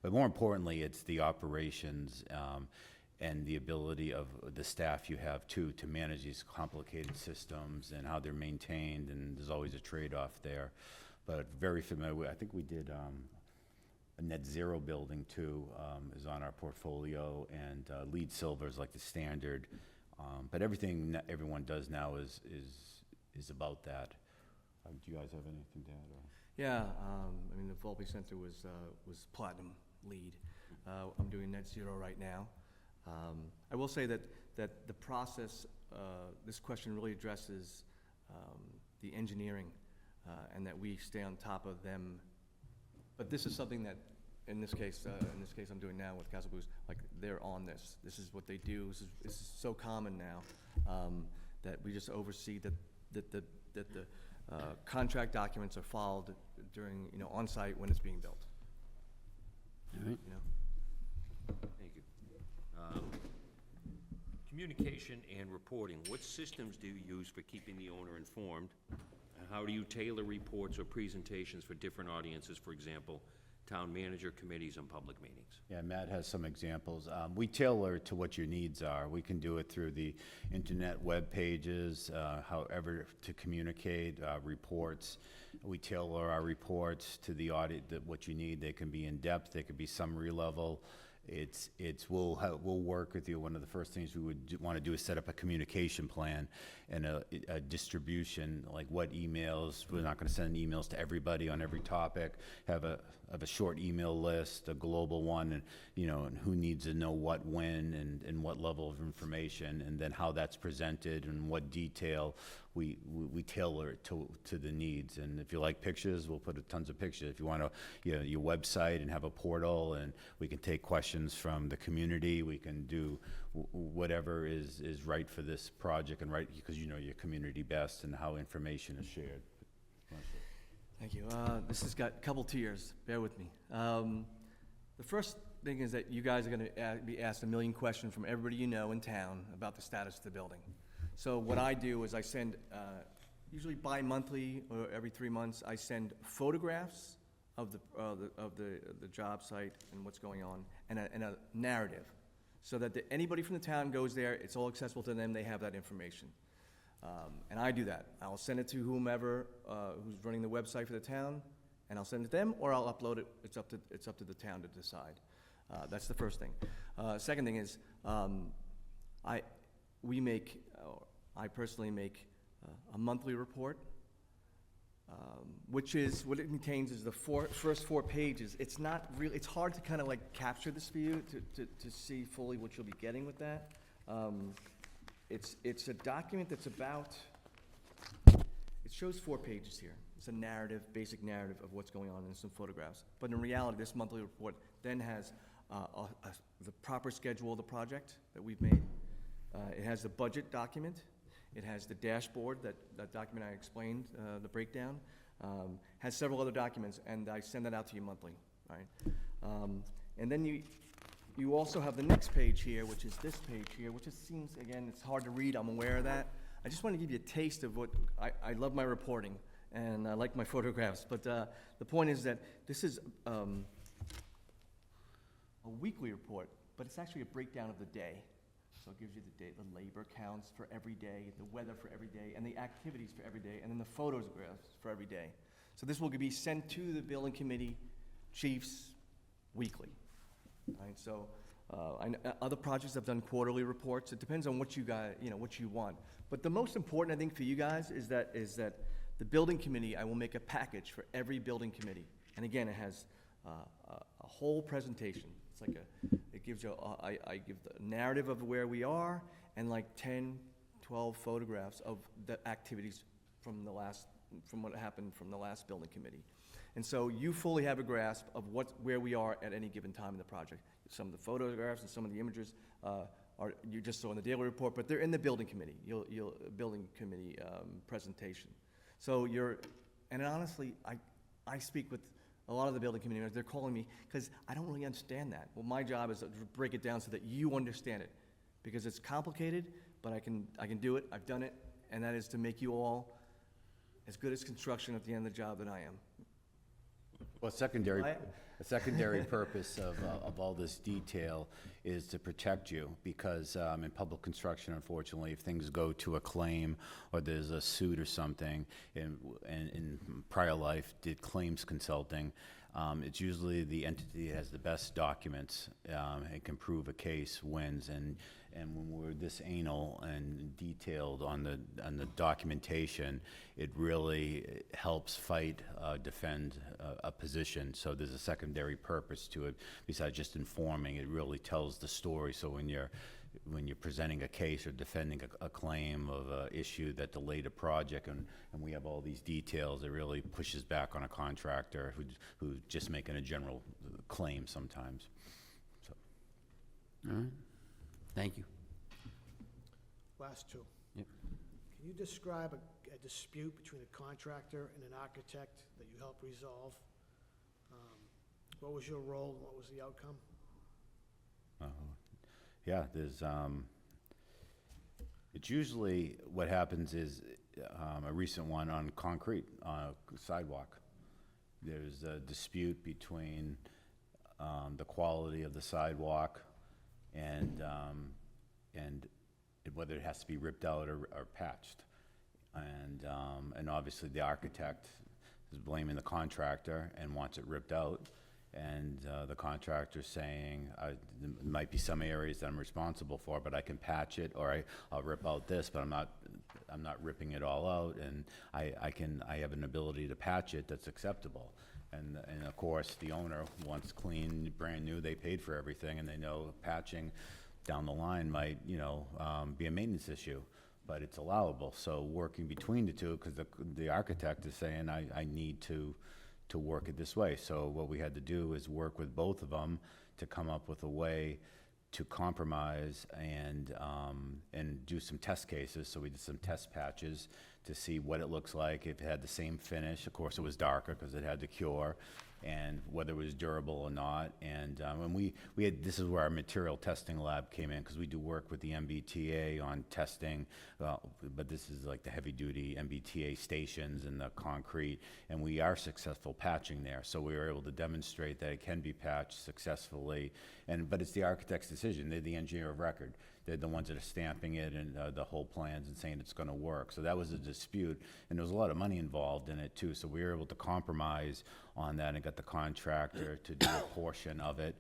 But more importantly, it's the operations and the ability of the staff you have too to manage these complicated systems and how they're maintained, and there's always a trade-off there. But very familiar with, I think we did a net zero building too, is on our portfolio, and LEED silver is like the standard. But everything everyone does now is about that. Do you guys have anything to add? Yeah, I mean, the Volpe Center was platinum LEED. I'm doing net zero right now. I will say that the process, this question really addresses the engineering, and that we stay on top of them. But this is something that, in this case I'm doing now with Castle Blues, like they're on this. This is what they do. This is so common now that we just oversee that the contract documents are followed during, on site when it's being built. All right. Thank you. Communication and reporting. What systems do you use for keeping the owner informed? How do you tailor reports or presentations for different audiences, for example, town manager, committees, and public meetings? Yeah, Matt has some examples. We tailor to what your needs are. We can do it through the internet web pages, however to communicate, reports. We tailor our reports to the what you need. They can be in depth, they could be summary level. We'll work with you. One of the first things we would want to do is set up a communication plan and a distribution, like what emails. We're not going to send emails to everybody on every topic. Have a short email list, a global one, and who needs to know what, when, and what level of information, and then how that's presented and what detail. We tailor it to the needs. And if you like pictures, we'll put tons of pictures. If you want to, your website and have a portal, and we can take questions from the community. We can do whatever is right for this project, and right because you know your community best and how information is shared. Thank you. This has got a couple tiers. Bear with me. The first thing is that you guys are going to be asked a million questions from everybody you know in town about the status of the building. So what I do is I send, usually bi-monthly or every 3 months, I send photographs of the job site and what's going on, and a narrative, so that anybody from the town goes there, it's all accessible to them, they have that information. And I do that. I'll send it to whomever who's running the website for the town, and I'll send it to them, or I'll upload it. It's up to the town to decide. That's the first thing. Second thing is, I personally make a monthly report, which is, what it contains is the first 4 pages. It's not really, it's hard to kind of like capture this for you to see fully what you'll be getting with that. It's a document that's about, it shows 4 pages here. It's a narrative, basic narrative of what's going on, and some photographs. But in reality, this monthly report then has the proper schedule of the project that we've made. It has the budget document. It has the dashboard, that document I explained, the breakdown. Has several other documents, and I send that out to you monthly, right? And then you also have the next page here, which is this page here, which just seems, again, it's hard to read, I'm aware of that. I just want to give you a taste of what, I love my reporting, and I like my photographs, but the point is that this is a weekly report, but it's actually a breakdown of the day. So it gives you the labor counts for every day, the weather for every day, and the activities for every day, and then the photographs for every day. So this will be sent to the building committee chiefs weekly. Right? So Other projects have done quarterly reports. It depends on what you guys, what you want. But the most important, I think, for you guys is that the building committee, I will make a package for every building committee. And again, it has a whole presentation. It's like it gives you, I give the narrative of where we are and like 10, 12 photographs of the activities from what happened from the last building committee. And so you fully have a grasp of where we are at any given time in the project. Some of the photographs and some of the images you just saw in the daily report, but they're in the building committee, building committee presentation. So and honestly, I speak with a lot of the building committee members. They're calling me because I don't really understand that. Well, my job is to break it down so that you understand it, because it's complicated, but I can do it. I've done it, and that is to make you all as good as construction at the end of the job that I am. Well, a secondary purpose of all this detail is to protect you, because in public construction, unfortunately, if things go to a claim or there's a suit or something, and in prior life did claims consulting, it's usually the entity that has the best documents and can prove a case wins. And when we're this anal and detailed on the documentation, it really helps fight, defend a position. So there's a secondary purpose to it besides just informing. It really tells the story. So when you're presenting a case or defending a claim of an issue that delayed a project, and we have all these details, it really pushes back on a contractor who's just making a general claim sometimes. So. All right. Thank you. Last two. Yep. Can you describe a dispute between a contractor and an architect that you helped resolve? What was your role and what was the outcome? Yeah, there's, it's usually, what happens is, a recent one on concrete, sidewalk. There's a dispute between, the quality of the sidewalk and whether it has to be ripped out or patched. And obviously the architect is blaming the contractor and wants it ripped out. And the contractor's saying, there might be some areas that I'm responsible for, but I can patch it, or I'll rip out this, but I'm not ripping it all out, and I have an ability to patch it that's acceptable. And of course, the owner wants clean, brand new, they paid for everything, and they know patching down the line might, be a maintenance issue, but it's allowable. So working between the two, because the architect is saying, I need to work it this way. So what we had to do is work with both of them to come up with a way to compromise and do some test cases. So we did some test patches to see what it looks like if it had the same finish. Of course, it was darker because it had to cure, and whether it was durable or not. And we had, this is where our material testing lab came in, because we do work with the MBTA on testing, but this is like the heavy duty MBTA stations and the concrete, and we are successful patching there. So we were able to demonstrate that it can be patched successfully, but it's the architect's decision. They're the engineer of record. They're the ones that are stamping it and the whole plans and saying it's going to work. So that was a dispute, and there was a lot of money involved in it too. So we were able to compromise on that and got the contractor to do a portion of it.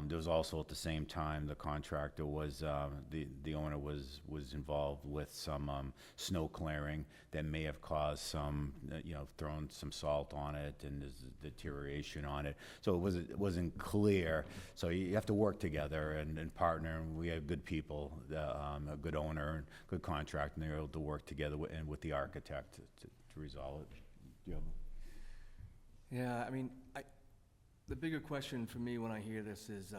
There was also at the same time the contractor was the owner was involved with some snow clearing that may have caused some thrown some salt on it, and there's deterioration on it. So it wasn't clear. So you have to work together and partner. And we have good people, a good owner, and good contractor, and they're able to work together with the architect to resolve it. Do you have? Yeah, I mean, the bigger question for me when I hear this is,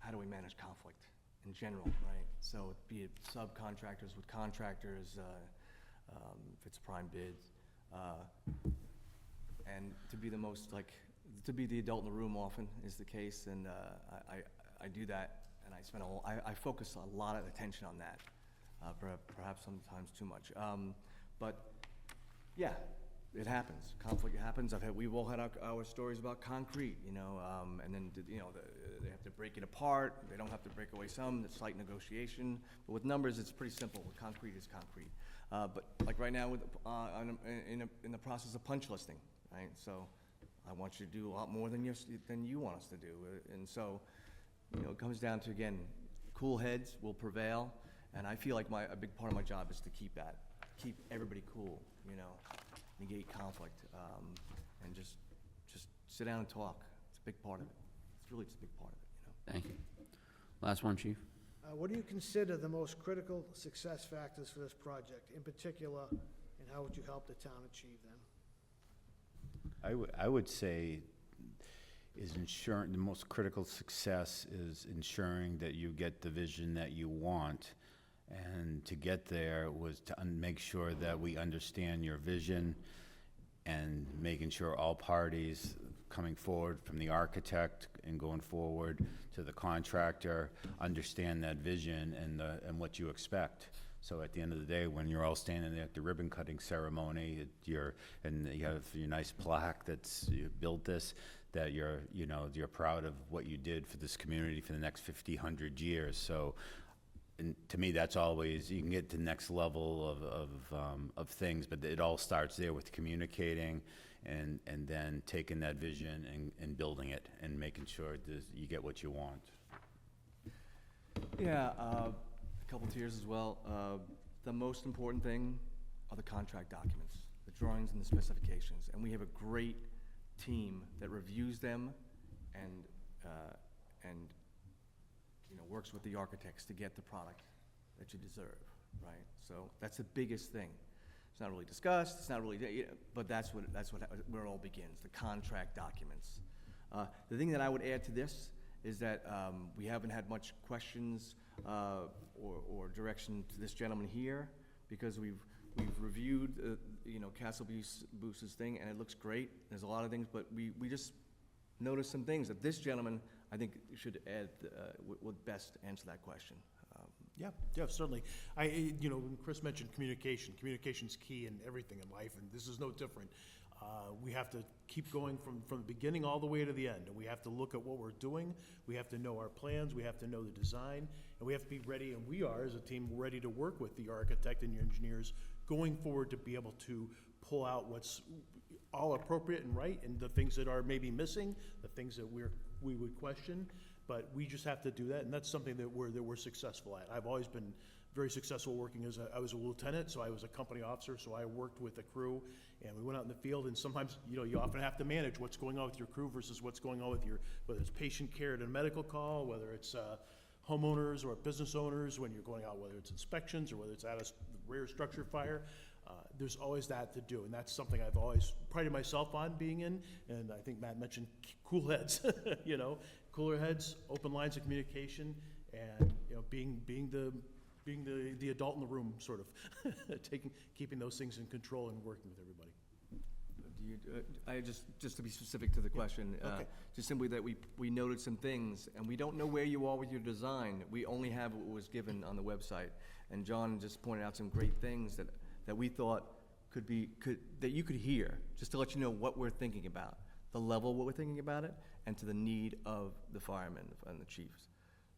how do we manage conflict in general, right? So be it subcontractors with contractors, if it's prime bids, and to be to be the adult in the room often is the case, and I do that, and I focus a lot of attention on that, perhaps sometimes too much. But yeah, it happens. Conflict happens. We've all had our stories about concrete, and then they have to break it apart. They don't have to break away some. It's slight negotiation. But with numbers, it's pretty simple. Concrete is concrete. But like right now, in the process of punch listing, right? So I want you to do a lot more than you want us to do. And so, it comes down to, again, cool heads will prevail, and I feel like a big part of my job is to keep everybody cool, negate conflict, and just sit down and talk. It's a big part of it. It's really just a big part of it, Thank you. Last one, Chief. What do you consider the most critical success factors for this project in particular, and how would you help the town achieve them? I would say is ensuring, the most critical success is ensuring that you get the vision that you want. And to get there was to make sure that we understand your vision and making sure all parties coming forward, from the architect and going forward to the contractor, understand that vision and what you expect. So at the end of the day, when you're all standing there at the ribbon cutting ceremony, and you have your nice plaque that's, you built this, that you're proud of what you did for this community for the next 50, 100 years. So, and to me, that's always, you can get to the next level of things, but it all starts there with communicating and then taking that vision and building it and making sure that you get what you want. Yeah, a couple tiers as well. The most important thing are the contract documents, the drawings and the specifications. And we have a great team that reviews them and works with the architects to get the product that you deserve, right? So that's the biggest thing. It's not really discussed, it's not really, but that's where it all begins, the contract documents. The thing that I would add to this is that we haven't had much questions or direction to this gentleman here, because we've reviewed Castle Boose's thing, and it looks great. There's a lot of things, but we just noticed some things that this gentleman, I think, should add, would best answer that question. Yeah, certainly. When Chris mentioned communication's key in everything in life, and this is no different. We have to keep going from the beginning all the way to the end, and we have to look at what we're doing. We have to know our plans, we have to know the design, and we have to be ready, and we are, as a team, ready to work with the architect and your engineers going forward to be able to pull out what's all appropriate and right, and the things that are maybe missing, the things that we would question. But we just have to do that, and that's something that we're successful at. I've always been very successful working I was a lieutenant, so I was a company officer, so I worked with the crew, and we went out in the field, and sometimes, you often have to manage what's going on with your crew versus what's going on with whether it's patient care at a medical call, whether it's homeowners or business owners, when you're going out, whether it's inspections or whether it's at a rare structure fire. There's always that to do, and that's something I've always prided myself on being in, and I think Matt mentioned cool heads, cooler heads, open lines of communication, and, being the adult in the room, sort of, keeping those things in control and working with everybody. Just to be specific to the question, Okay. just simply that we noted some things, and we don't know where you are with your design. We only have what was given on the website, and John just pointed out some great things that we thought that you could hear, just to let you know what we're thinking about, the level what we're thinking about it, and to the need of the firemen and the chiefs.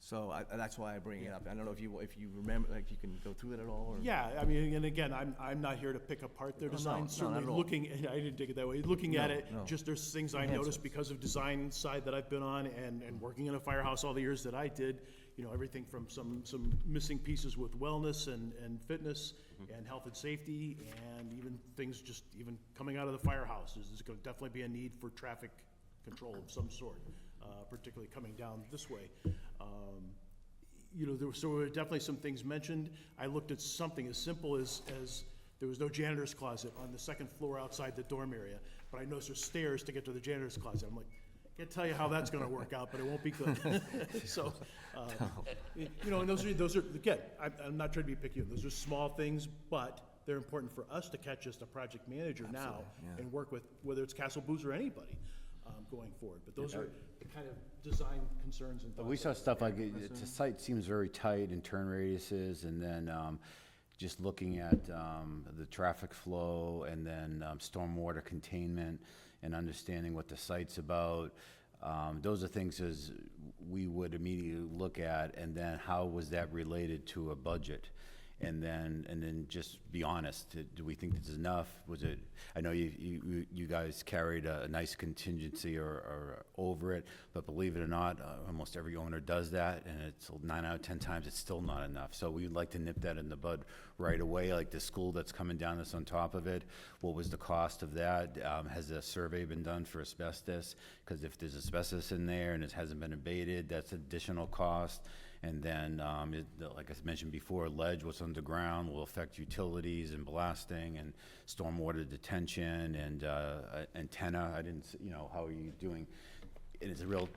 So that's why I bring it up. I don't know if you remember, like, you can go through it at all, or? Yeah, I mean, and again, I'm not here to pick apart their No, design. not Certainly at all. looking, and I didn't take it that way, looking at it, No. just there's things I Enhancements. noticed because of design side that I've been on and working in a firehouse all the years that I did, everything from some missing pieces with wellness and fitness and health and safety, and even things just even coming out of the firehouse. There's going to definitely be a need for traffic control of some sort, particularly coming down this way. There were definitely some things mentioned. I looked at something as simple as there was no janitor's closet on the second floor outside the dorm area, but I noticed there's stairs to get to the janitor's closet. I'm like, I can't tell you how that's gonna work out, but it won't be good. So, and those are, again, I'm not trying to be picky, those are small things, but they're important for us to catch as the project manager now Absolutely, yeah. and work with, whether it's Castle Booze or anybody, going forward. But those are the kind of design concerns and thoughts. But we saw stuff like, the site seems very tight in turn radiuses, and then just looking at the traffic flow, and then stormwater containment, and understanding what the site's about. Those are things as we would immediately look at, and then how was that related to a budget? And then just be honest, do we think this is enough? Was it, I know you guys carried a nice contingency or over it, but believe it or not, almost every owner does that, and it's 9 out of 10 times it's still not enough. So we'd like to nip that in the bud right away, like the school that's coming down that's on top of it. What was the cost of that? Has a survey been done for asbestos? Because if there's asbestos in there and it hasn't been abated, that's additional cost. And then, like I mentioned before, ledge, what's underground will affect utilities and blasting and stormwater detention and antenna. I didn't, how are you doing? And it's a real,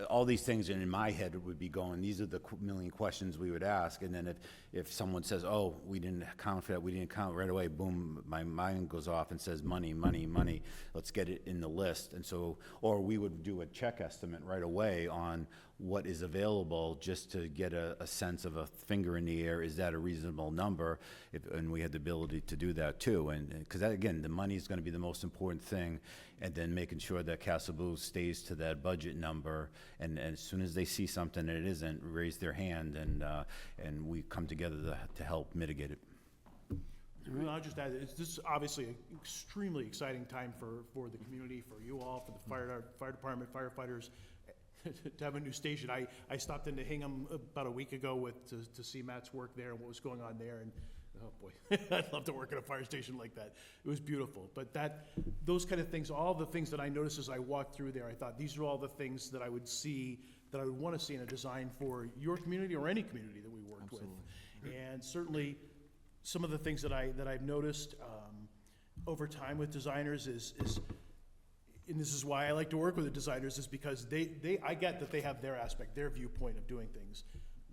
all these things in my head would be going, these are the million questions we would ask. And then if someone says, oh, we didn't account for that, we didn't count right away, boom, my mind goes off and says money, money, money. Let's get it in the list. And so, or we would do a check estimate right away on what is available just to get a sense of a finger in the air. Is that a reasonable number? And we had the ability to do that too. And because again, the money is going to be the most important thing. And then making sure that Castle Blues stays to that budget number. And as soon as they see something that it isn't, raise their hand and we come together to help mitigate it. Well, I'll just add, this is obviously an extremely exciting time for the community, for you all, for the fire department, firefighters, to have a new station. I stopped into Hingham about a week ago to see Matt's work there and what was going on there, and oh boy, I'd love to work at a fire station like that. It was beautiful. But those kind of things, all the things that I noticed as I walked through there, I thought these are all the things that I would see, that I would want to see in a design for your community or any community that we worked with. And certainly, some of the things that I've noticed over time with designers is, and this is why I like to work with the designers, is because I get that they have their aspect, their viewpoint of doing things.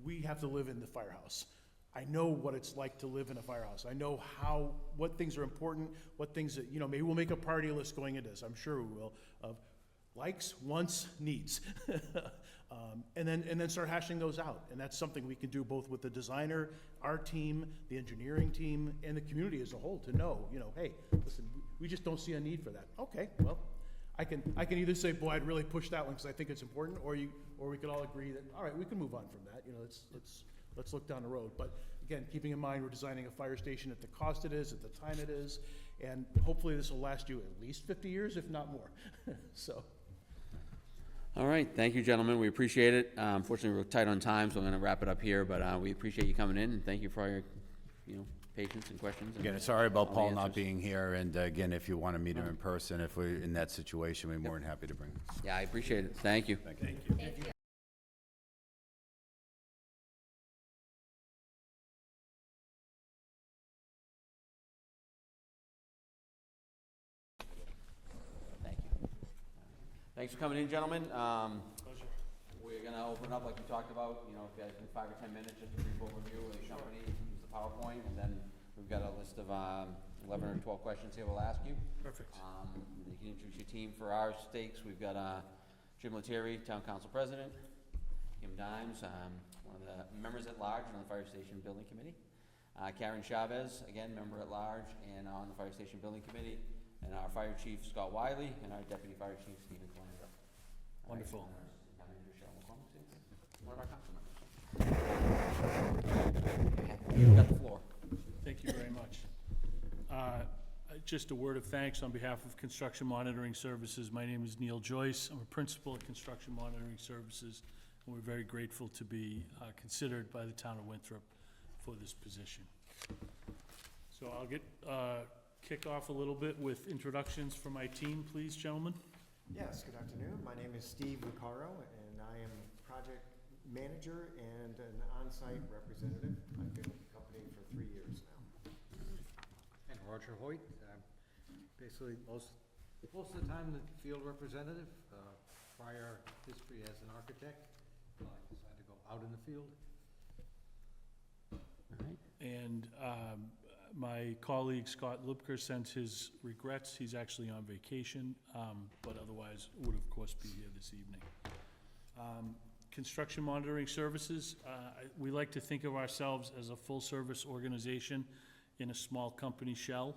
We have to live in the firehouse. I know what it's like to live in a firehouse. I know what things are important, what things that, maybe we'll make a priority list going into this, I'm sure we will, of likes, wants, needs. And then start hashing those out. And that's something we can do both with the designer, our team, the engineering team, and the community as a whole to know, hey, listen, we just don't see a need for that. Okay, well, I can either say, boy, I'd really push that one because I think it's important, or we could all agree that, all right, we can move on from that. Let's look down the road. But again, keeping in mind we're designing a fire station at the cost it is, at the time it is, and hopefully this will last you at least 50 years, if not more. So. All right, thank you, gentlemen, we appreciate it. Unfortunately, we're tight on time, so I'm gonna wrap it up here, but we appreciate you coming in, and thank you for all your, patience and questions. Again, sorry about all the Paul not answers. being here, and again, if you want to meet him in person, if we're in that situation, we're more than happy to bring him. Yeah, I appreciate it, thank you. Thank you. Thank you. Thank you. Thanks for coming in, gentlemen. We're gonna open up like we talked about, if you guys need 5 or 10 minutes, just a brief overview of the company, use the PowerPoint, and then we've got a list of 11 or 12 questions here we'll ask you. Perfect. You can introduce your team. For our stakes, we've got Jim Lettieri, Town Council President, Kim Dimes, one of the members at large on the Fire Station Building Committee, Karen Chavez, again, member at large and on the Fire Station Building Committee, and our Fire Chief, Scott Wiley, and our Deputy Fire Chief, Stephen Calandra. Wonderful. One of our council members. You've got the floor. Thank you very much. Just a word of thanks on behalf of Construction Monitoring Services. My name is Neil Joyce. I'm a principal at Construction Monitoring Services, and we're very grateful to be considered by the town of Winthrop for this position. So I'll kick off a little bit with introductions for my team, please, gentlemen. Yes, good afternoon. My name is Steve Lucaro, and I am project manager and an on-site representative. I've been with the company for 3 years now. And Roger Hoyt, basically most of the time the field representative, prior history as an architect, I decided to go out in the field. All right. And my colleague Scott Lubker sends his regrets. He's actually on vacation, but otherwise would of course be here this evening. Construction Monitoring Services, we like to think of ourselves as a full-service organization in a small company shell.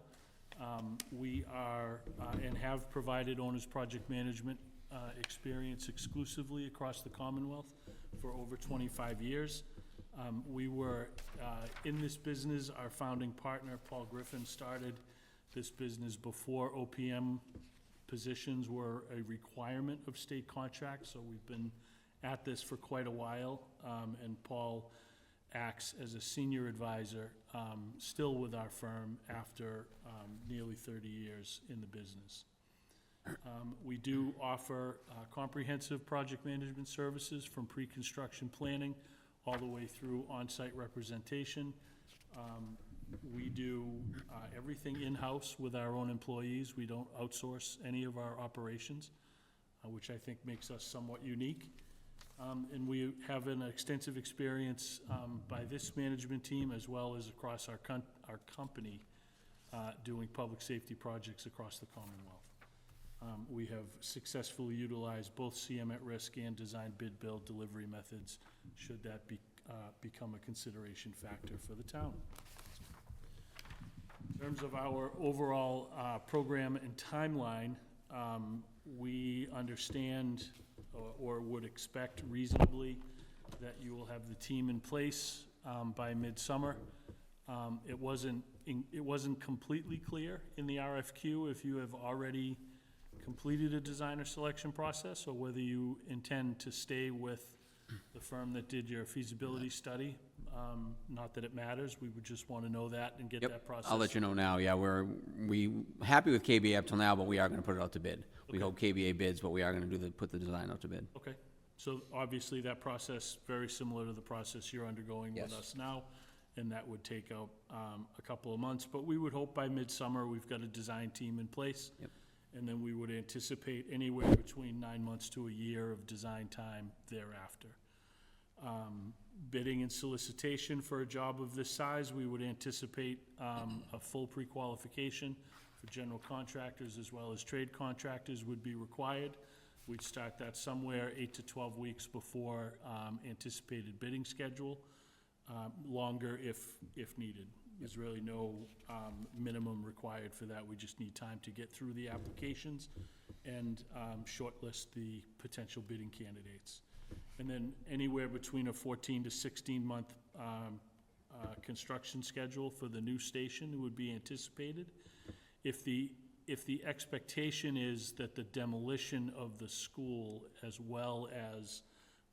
We are and have provided owner's project management experience exclusively across the Commonwealth for over 25 years. We were in this business, our founding partner, Paul Griffin, started this business before OPM positions were a requirement of state contracts, so we've been at this for quite a while, and Paul acts as a senior advisor, still with our firm after nearly 30 years in the business. We do offer comprehensive project management services from pre-construction planning all the way through on-site representation. We do everything in-house with our own employees. We don't outsource any of our operations, which I think makes us somewhat unique. And we have an extensive experience by this management team as well as across our company doing public safety projects across the Commonwealth. We have successfully utilized both CM at risk and design bid build delivery methods should that become a consideration factor for the town. In terms of our overall program and timeline, we understand or would expect reasonably that you will have the team in place by midsummer. It wasn't completely clear in the RFQ if you have already completed a designer selection process or whether you intend to stay with the firm that did your feasibility study. Not that it matters, we would just want to know that and get that process. I'll let you know now, yeah, we happy with KBA up till now, but we are gonna put it out to bid. We hope KBA bids, but we are gonna put the design out to bid. Okay, so obviously that process, very similar to the process you're undergoing with Yes. us now, and that would take out a couple of months, but we would hope by midsummer, we've got a design team in place. Yep. And then we would anticipate anywhere between 9 months to a year of design time thereafter. Bidding and solicitation for a job of this size, we would anticipate a full pre-qualification for general contractors as well as trade contractors would be required. We'd start that somewhere 8 to 12 weeks before anticipated bidding schedule, longer if needed. There's really no minimum required for that. We just need time to get through the applications and shortlist the potential bidding candidates. And then anywhere between a 14 to 16-month construction schedule for the new station would be anticipated. If the expectation is that the demolition of the school as well as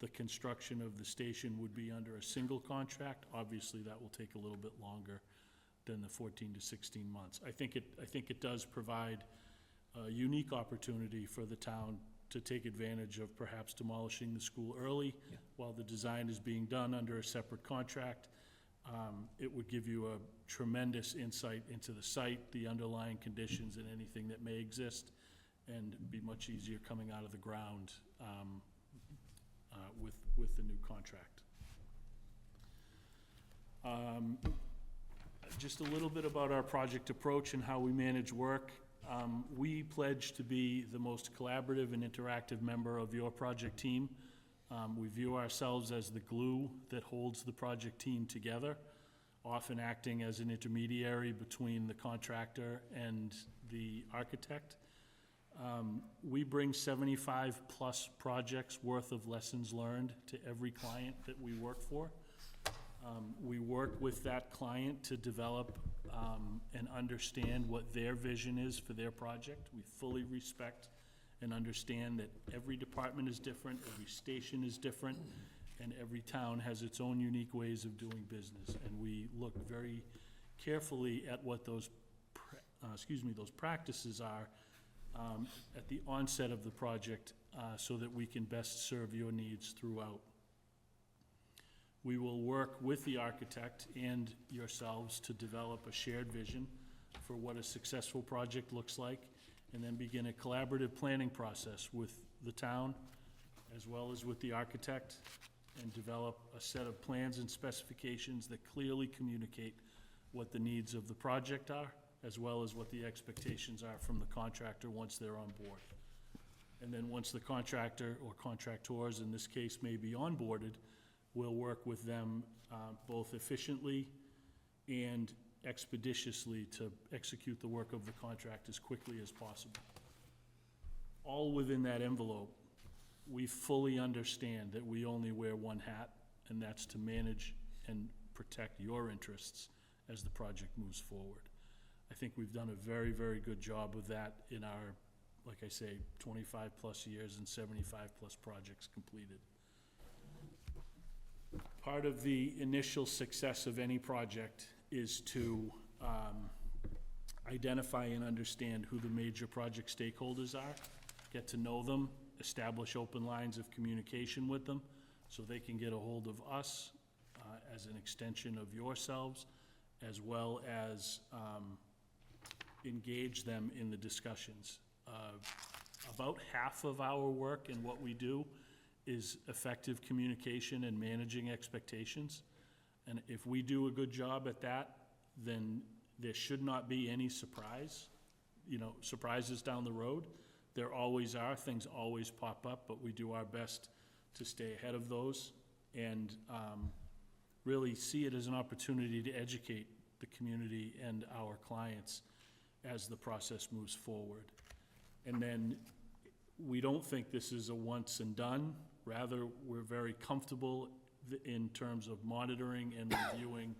the construction of the station would be under a single contract, obviously that will take a little bit longer than the 14 to 16 months. I think it does provide a unique opportunity for the town to take advantage of perhaps demolishing the school early while the design is being done under a separate contract. It would give you a tremendous insight into the site, the underlying conditions, and anything that may exist, and be much easier coming out of the ground with the new contract. Just a little bit about our project approach and how we manage work. We pledge to be the most collaborative and interactive member of your project team. We view ourselves as the glue that holds the project team together, often acting as an intermediary between the contractor and the architect. We bring 75-plus projects worth of lessons learned to every client that we work for. We work with that client to develop and understand what their vision is for their project. We fully respect and understand that every department is different, every station is different, and every town has its own unique ways of doing business. And we look very carefully at what those practices are at the onset of the project so that we can best serve your needs throughout. We will work with the architect and yourselves to develop a shared vision for what a successful project looks like, and then begin a collaborative planning process with the town as well as with the architect, and develop a set of plans and specifications that clearly communicate what the needs of the project are, as well as what the expectations are from the contractor once they're on board. And then once the contractor or contractors, in this case, may be onboarded, we'll work with them both efficiently and expeditiously to execute the work of the contract as quickly as possible. All within that envelope, we fully understand that we only wear one hat, and that's to manage and protect your interests as the project moves forward. I think we've done a very, very good job of that in our, like I say, 25-plus years and 75-plus projects completed. Part of the initial success of any project is to identify and understand who the major project stakeholders are, get to know them, establish open lines of communication with them, so they can get a hold of us as an extension of yourselves, as well as engage them in the discussions. About half of our work and what we do is effective communication and managing expectations. And if we do a good job at that, then there should not be any surprises down the road. There always are, things always pop up, but we do our best to stay ahead of those and really see it as an opportunity to educate the community and our clients as the process moves forward. And then we don't think this is a once and done. Rather, we're very comfortable in terms of monitoring and reviewing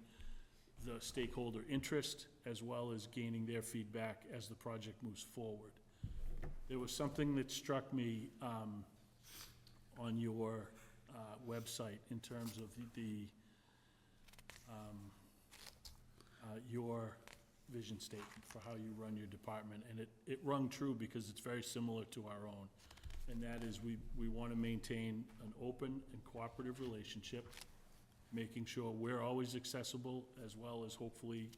the stakeholder interest, as well as gaining their feedback as the project moves forward. There was something that struck me on your website in terms of your vision statement for how you run your department, and it rung true because it's very similar to our own. And that is we want to maintain an open and cooperative relationship, making sure we're always accessible, as well as hopefully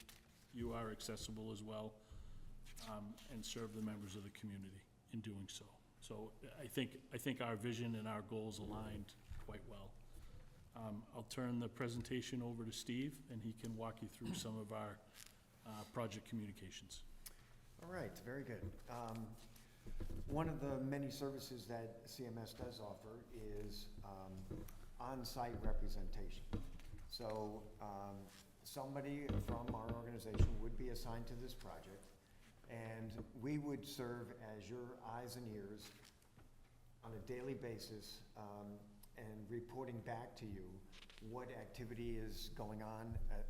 you are accessible as well, and serve the members of the community in doing so. So I think our vision and our goals aligned quite well. I'll turn the presentation over to Steve, and he can walk you through some of our project communications. All right, very good. One of the many services that CMS does offer is on-site representation. So somebody from our organization would be assigned to this project, and we would serve as your eyes and ears on a daily basis, and reporting back to you what activity is going on at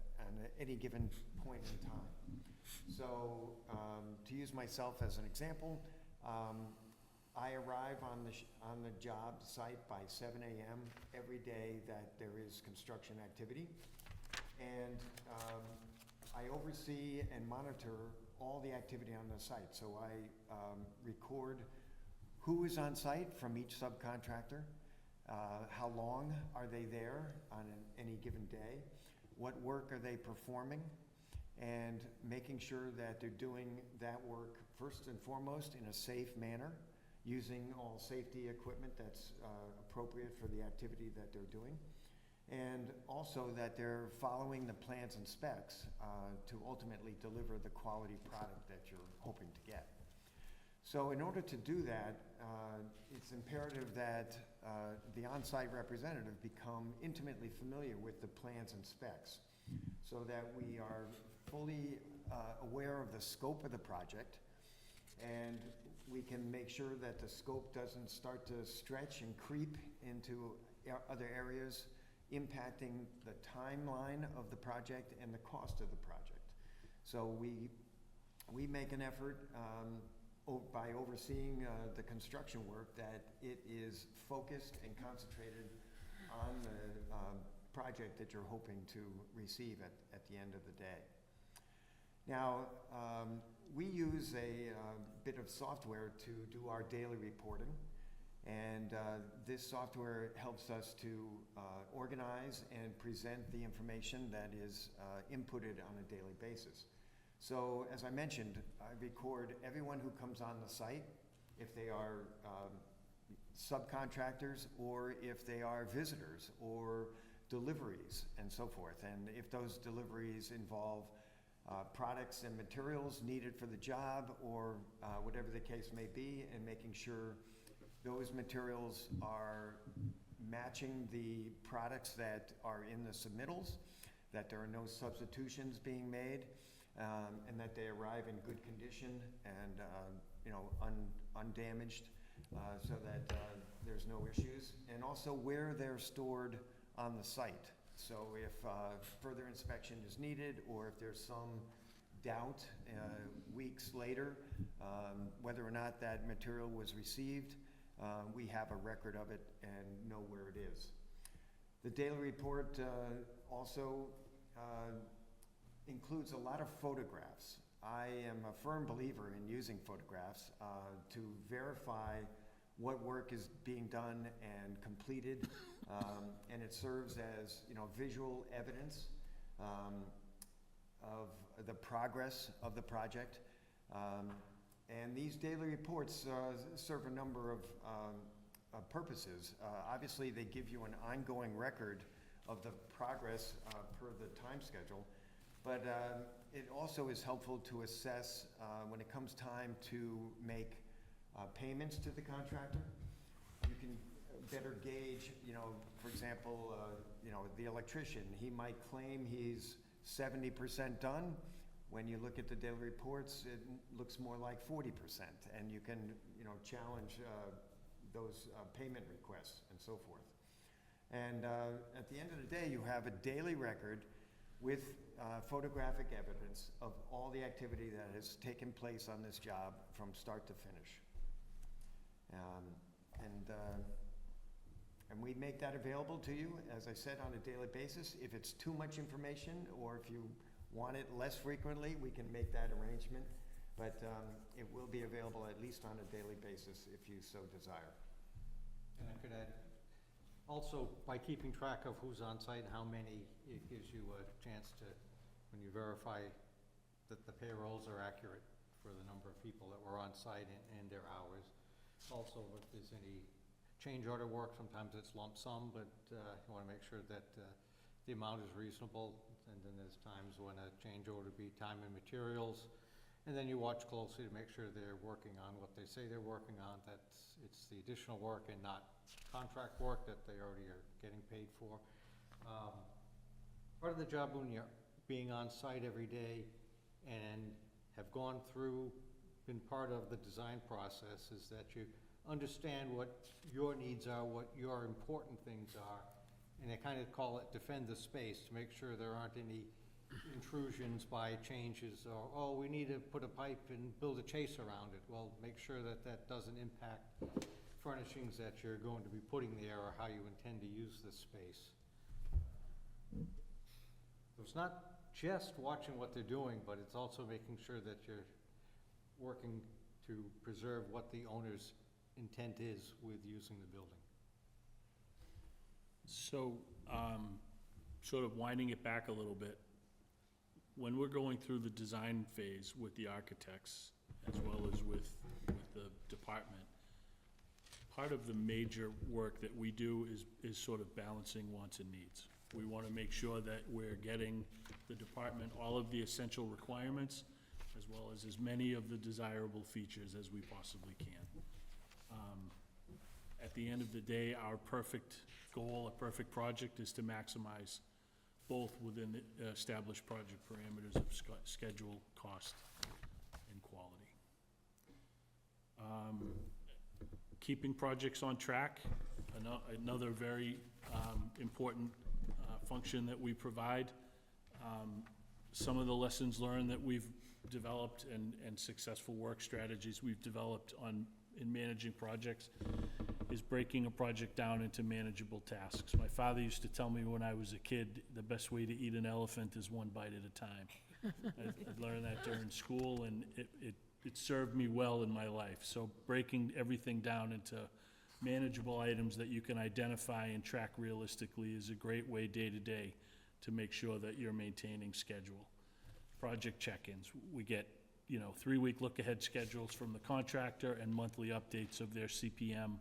any given point in time. So to use myself as an example, I arrive on the job site by 7 a.m. every day that there is construction activity, and I oversee and monitor all the activity on the site. So I record who is on site from each subcontractor, how long are they there on any given day, what work are they performing, and making sure that they're doing that work first and foremost in a safe manner, using all safety equipment that's appropriate for the activity that they're doing, and also that they're following the plans and specs to ultimately deliver the quality product that you're hoping to get. So in order to do that, it's imperative that the on-site representative become intimately familiar with the plans and specs, so that we are fully aware of the scope of the project, and we can make sure that the scope doesn't start to stretch and creep into other areas, impacting the timeline of the project and the cost of the project. So we make an effort by overseeing the construction work that it is focused and concentrated on the project that you're hoping to receive at the end of the day. Now, we use a bit of software to do our daily reporting, and this software helps us to organize and present the information that is inputted on a daily basis. So, as I mentioned, I record everyone who comes on the site, if they are subcontractors or if they are visitors or deliveries and so forth. And if those deliveries involve products and materials needed for the job, or whatever the case may be, and making sure those materials are matching the products that are in the submittals, that there are no substitutions being made, and that they arrive in good condition and undamaged, so that there's no issues, and also where they're stored on the site. So if further inspection is needed, or if there's some doubt weeks later whether or not that material was received, we have a record of it and know where it is. The daily report also includes a lot of photographs. I am a firm believer in using photographs to verify what work is being done and completed, and it serves as, visual evidence of the progress of the project. And these daily reports serve a number of purposes. Obviously, they give you an ongoing record of the progress per the time schedule, but it also is helpful to assess when it comes time to make payments to the contractor. You can better gauge, for example, the electrician, he might claim he's 70% done. When you look at the daily reports, it looks more like 40%, and you can, challenge those payment requests and so forth. And at the end of the day, you have a daily record with photographic evidence of all the activity that has taken place on this job from start to finish. And we make that available to you, as I said, on a daily basis. If it's too much information, or if you want it less frequently, we can make that arrangement. But it will be available at least on a daily basis if you so desire. And I could add, also, by keeping track of who's on site and how many, it gives you a chance to, when you verify that the payrolls are accurate for the number of people that were on site and their hours. Also, if there's any change order work, sometimes it's lump sum, but you want to make sure that the amount is reasonable. And then there's times when a change order be time and materials. And then you watch closely to make sure they're working on what they say they're working on, that it's the additional work and not contract work that they already are getting paid for. Part of the job when you're being on site every day and have gone through, been part of the design process, is that you understand what your needs are, what your important things are, and I kind of call it defend the space to make sure there aren't any intrusions by changes, or, oh, we need to put a pipe and build a chase around it. Well, make sure that that doesn't impact furnishings that you're going to be putting there or how you intend to use this space. So it's not just watching what they're doing, but it's also making sure that you're working to preserve what the owner's intent is with using the building. So, sort of winding it back a little bit, when we're going through the design phase with the architects, as well as with the department, part of the major work that we do is sort of balancing wants and needs. We want to make sure that we're getting the department all of the essential requirements, as well as many of the desirable features as we possibly can. At the end of the day, our perfect goal, a perfect project, is to maximize both within the established project parameters of schedule, cost, and quality. Keeping projects on track, another very important function that we provide. Some of the lessons learned that we've developed and successful work strategies we've developed in managing projects is breaking a project down into manageable tasks. My father used to tell me when I was a kid, the best way to eat an elephant is one bite at a time. I learned that during school, and it served me well in my life. So breaking everything down into manageable items that you can identify and track realistically is a great way day to day to make sure that you're maintaining schedule. Project check-ins, we get 3-week look-ahead schedules from the contractor and monthly updates of their CPM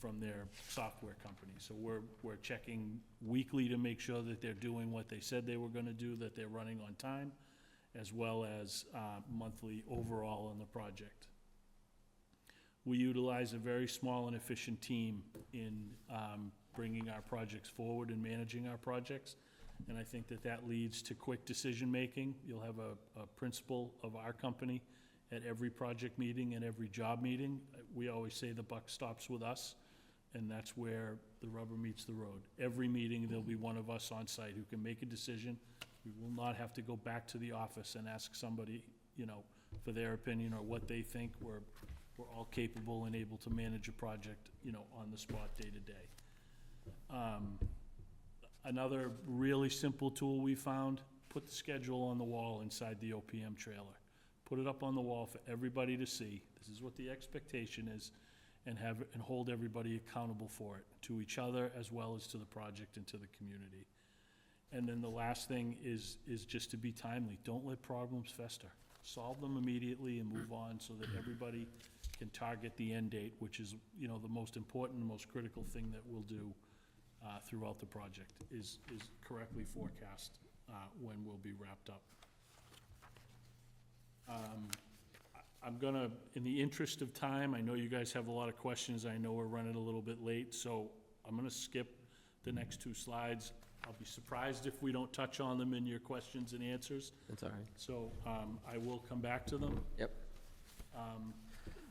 from their software company. So we're checking weekly to make sure that they're doing what they said they were gonna do, that they're running on time, as well as monthly overall on the project. We utilize a very small and efficient team in bringing our projects forward and managing our projects. And I think that leads to quick decision-making. You'll have a principal of our company at every project meeting and every job meeting. We always say the buck stops with us. and that's where the rubber meets the road. Every meeting, there'll be one of us on site who can make a decision. We will not have to go back to the office and ask somebody, you know, for their opinion or what they think. We're all capable and able to manage a project, you know, on the spot, day to day. Another really simple tool we found, put the schedule on the wall inside the OPM trailer. Put it up on the wall for everybody to see. This is what the expectation is, and hold everybody accountable for it, to each other as well as to the project and to the community. And then the last thing is just to be timely. Don't let problems fester. Solve them immediately and move on so that everybody can target the end date, which is, you know, the most important, the most critical thing that we'll do throughout the project, is correctly forecast when we'll be wrapped up. I'm gonna, in the interest of time, I know you guys have a lot of questions, I know we're running a little bit late, so I'm gonna skip the next two slides. I'll be surprised if we don't touch on them in your questions and answers. That's all right. So, I will come back to them. Yep.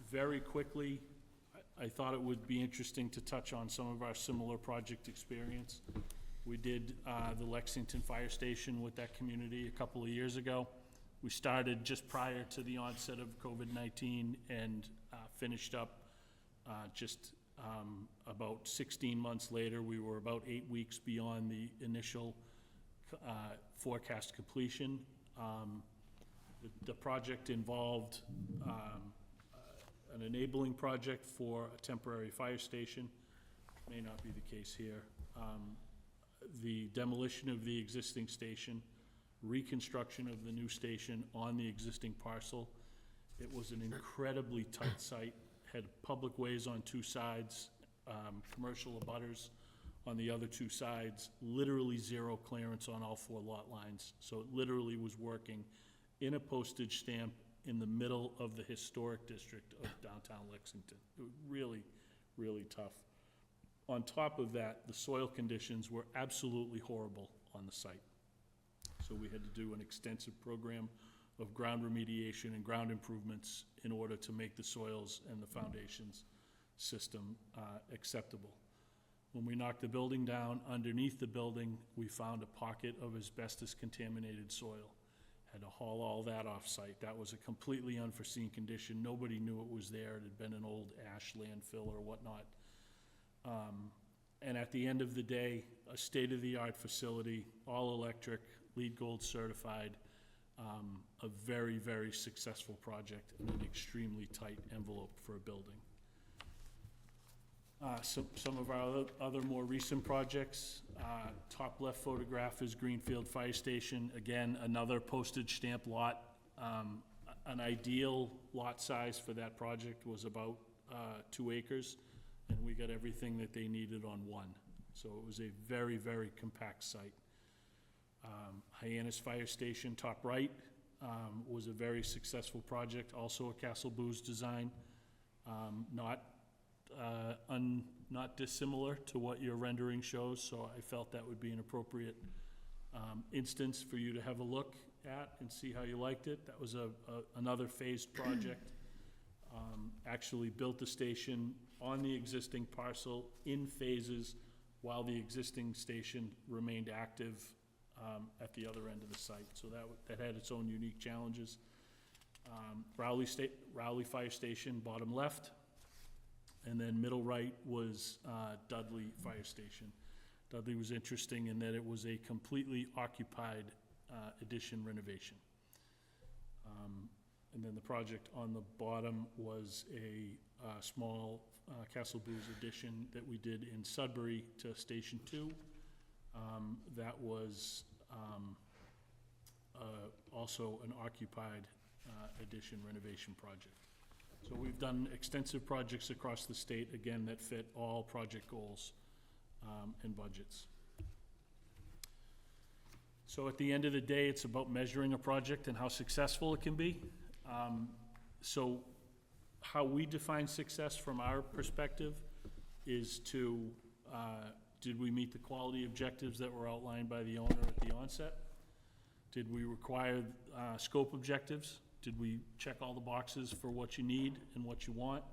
Very quickly, I thought it would be interesting to touch on some of our similar project experience. We did the Lexington Fire Station with that community a couple of years ago. We started just prior to the onset of COVID-19 and finished up just about 16 months later. We were about 8 weeks beyond the initial forecast completion. The project involved an enabling project for a temporary fire station. May not be the case here. The demolition of the existing station, reconstruction of the new station on the existing parcel. It was an incredibly tight site, had public ways on two sides, commercial abutters on the other two sides, literally zero clearance on all 4 lot lines. So it literally was working in a postage stamp in the middle of the historic district of downtown Lexington. It was really, really tough. On top of that, the soil conditions were absolutely horrible on the site. So we had to do an extensive program of ground remediation and ground improvements in order to make the soils and the foundations system acceptable. When we knocked the building down, underneath the building, we found a pocket of asbestos-contaminated soil. Had to haul all that off-site. That was a completely unforeseen condition. Nobody knew it was there. It had been an old ash landfill or whatnot. And at the end of the day, a state-of-the-art facility, all electric, LEED Gold certified, a very, very successful project in an extremely tight envelope for a building. Some of our other more recent projects, top left photograph is Greenfield Fire Station. Again, another postage stamp lot. An ideal lot size for that project was about 2 acres, and we got everything that they needed on 1. So it was a very, very compact site. Hyannis Fire Station, top right, was a very successful project, also a Castle Booze design. Not dissimilar to what your rendering shows, so I felt that would be an appropriate instance for you to have a look at and see how you liked it. That was another phased project. Actually built the station on the existing parcel in phases while the existing station remained active at the other end of the site. So that had its own unique challenges. Rowley Fire Station, bottom left. And then middle right was Dudley Fire Station. Dudley was interesting in that it was a completely occupied addition renovation. And then the project on the bottom was a small Castle Booze addition that we did in Sudbury to Station 2. That was also an occupied addition renovation project. So we've done extensive projects across the state, again, that fit all project goals and budgets. So at the end of the day, it's about measuring a project and how successful it can be. So how we define success from our perspective is to, did we meet the quality objectives that were outlined by the owner at the onset? Did we require scope objectives? Did we check all the boxes for what you need and what you want?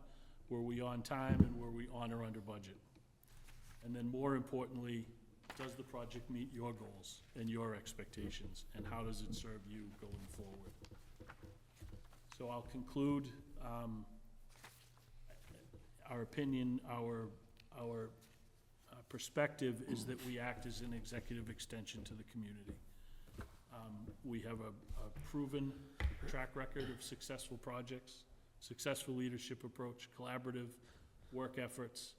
Were we on time and were we on or under budget? And then more importantly, does the project meet your goals and your expectations? And how does it serve you going forward? So I'll conclude, our opinion, our perspective is that we act as an executive extension to the community. We have a proven track record of successful projects, successful leadership approach, collaborative work efforts.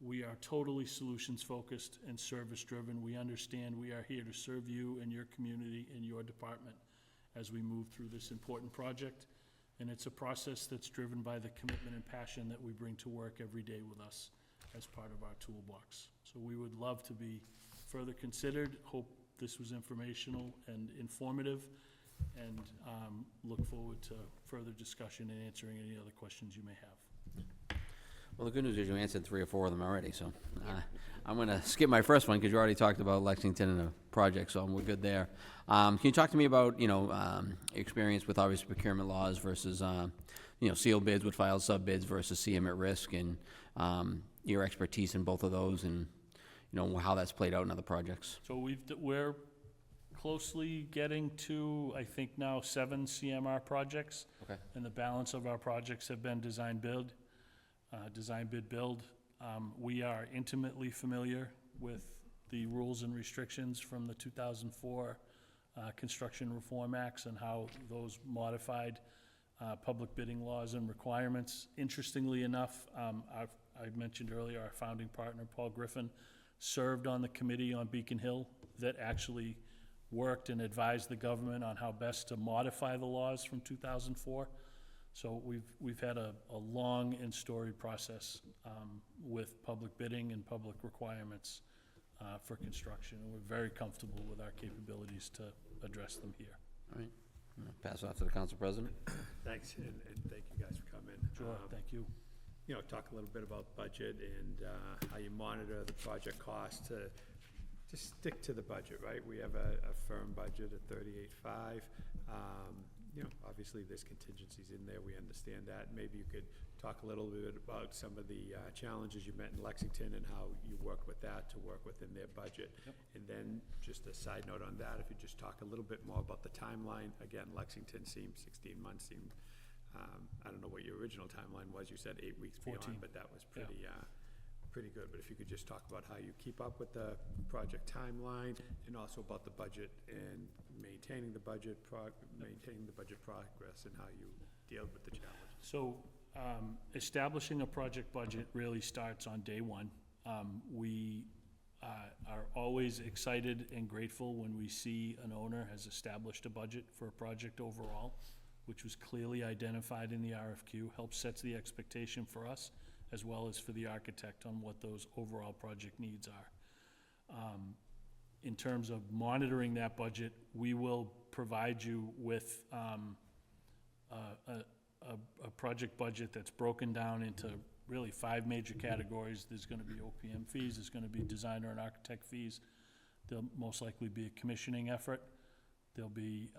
We are totally solutions-focused and service-driven. We understand we are here to serve you and your community and your department as we move through this important project. And it's a process that's driven by the commitment and passion that we bring to work every day with us as part of our toolbox. So we would love to be further considered. Hope this was informational and informative, and look forward to further discussion and answering any other questions you may have. Well, the good news is you answered 3 or 4 of them already, so I'm going to skip my first one because you already talked about Lexington and the project, so we're good there. Can you talk to me about, experience with obviously procurement laws versus, sealed bids with filed sub bids versus CM at risk, and your expertise in both of those, and how that's played out in other projects? So we're closely getting to, I think now, 7 CMR projects. Okay. And the balance of our projects have been design bid build. We are intimately familiar with the rules and restrictions from the 2004 Construction Reform Acts and how those modified public bidding laws and requirements. Interestingly enough, I mentioned earlier, our founding partner, Paul Griffin, served on the committee on Beacon Hill that actually worked and advised the government on how best to modify the laws from 2004. So we've had a long and storied process with public bidding and public requirements for construction, and we're very comfortable with our capabilities to address them here. All right. I'm gonna pass it off to the council president. Thanks, and thank you guys for coming. Sure, thank you. Talk a little bit about budget and how you monitor the project costs to just stick to the budget, right? We have a firm budget at 38.5. Obviously there's contingencies in there, we understand that. Maybe you could talk a little bit about some of the challenges you met in Lexington and how you worked with that to work within their budget. Yep. And then just a side note on that, if you just talk a little bit more about the timeline. Again, Lexington seemed 16 months, I don't know what your original timeline was. You said 8 weeks 14. beyond, but that was pretty good. But if you could just talk about how you keep up with the project timeline, and also about the budget and maintaining the budget progress, and how you deal with the challenges. So establishing a project budget really starts on day one. We are always excited and grateful when we see an owner has established a budget for a project overall, which was clearly identified in the RFQ, helps sets the expectation for us as well as for the architect on what those overall project needs are. In terms of monitoring that budget, we will provide you with a project budget that's broken down into really 5 major categories. There's going to be OPM fees, there's going to be designer and architect fees, there'll most likely be a commissioning effort, there'll be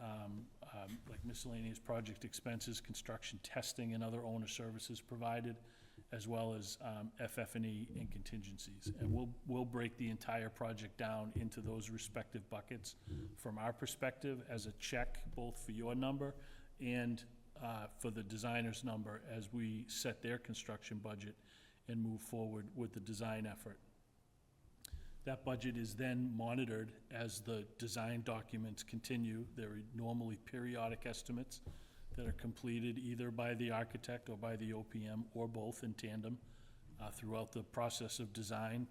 like miscellaneous project expenses, construction testing, and other owner services provided, as well as FF&E and contingencies. And we'll break the entire project down into those respective buckets from our perspective as a check, both for your number and for the designer's number, as we set their construction budget and move forward with the design effort. That budget is then monitored as the design documents continue. There are normally periodic estimates that are completed either by the architect or by the OPM, or both in tandem throughout the process of design.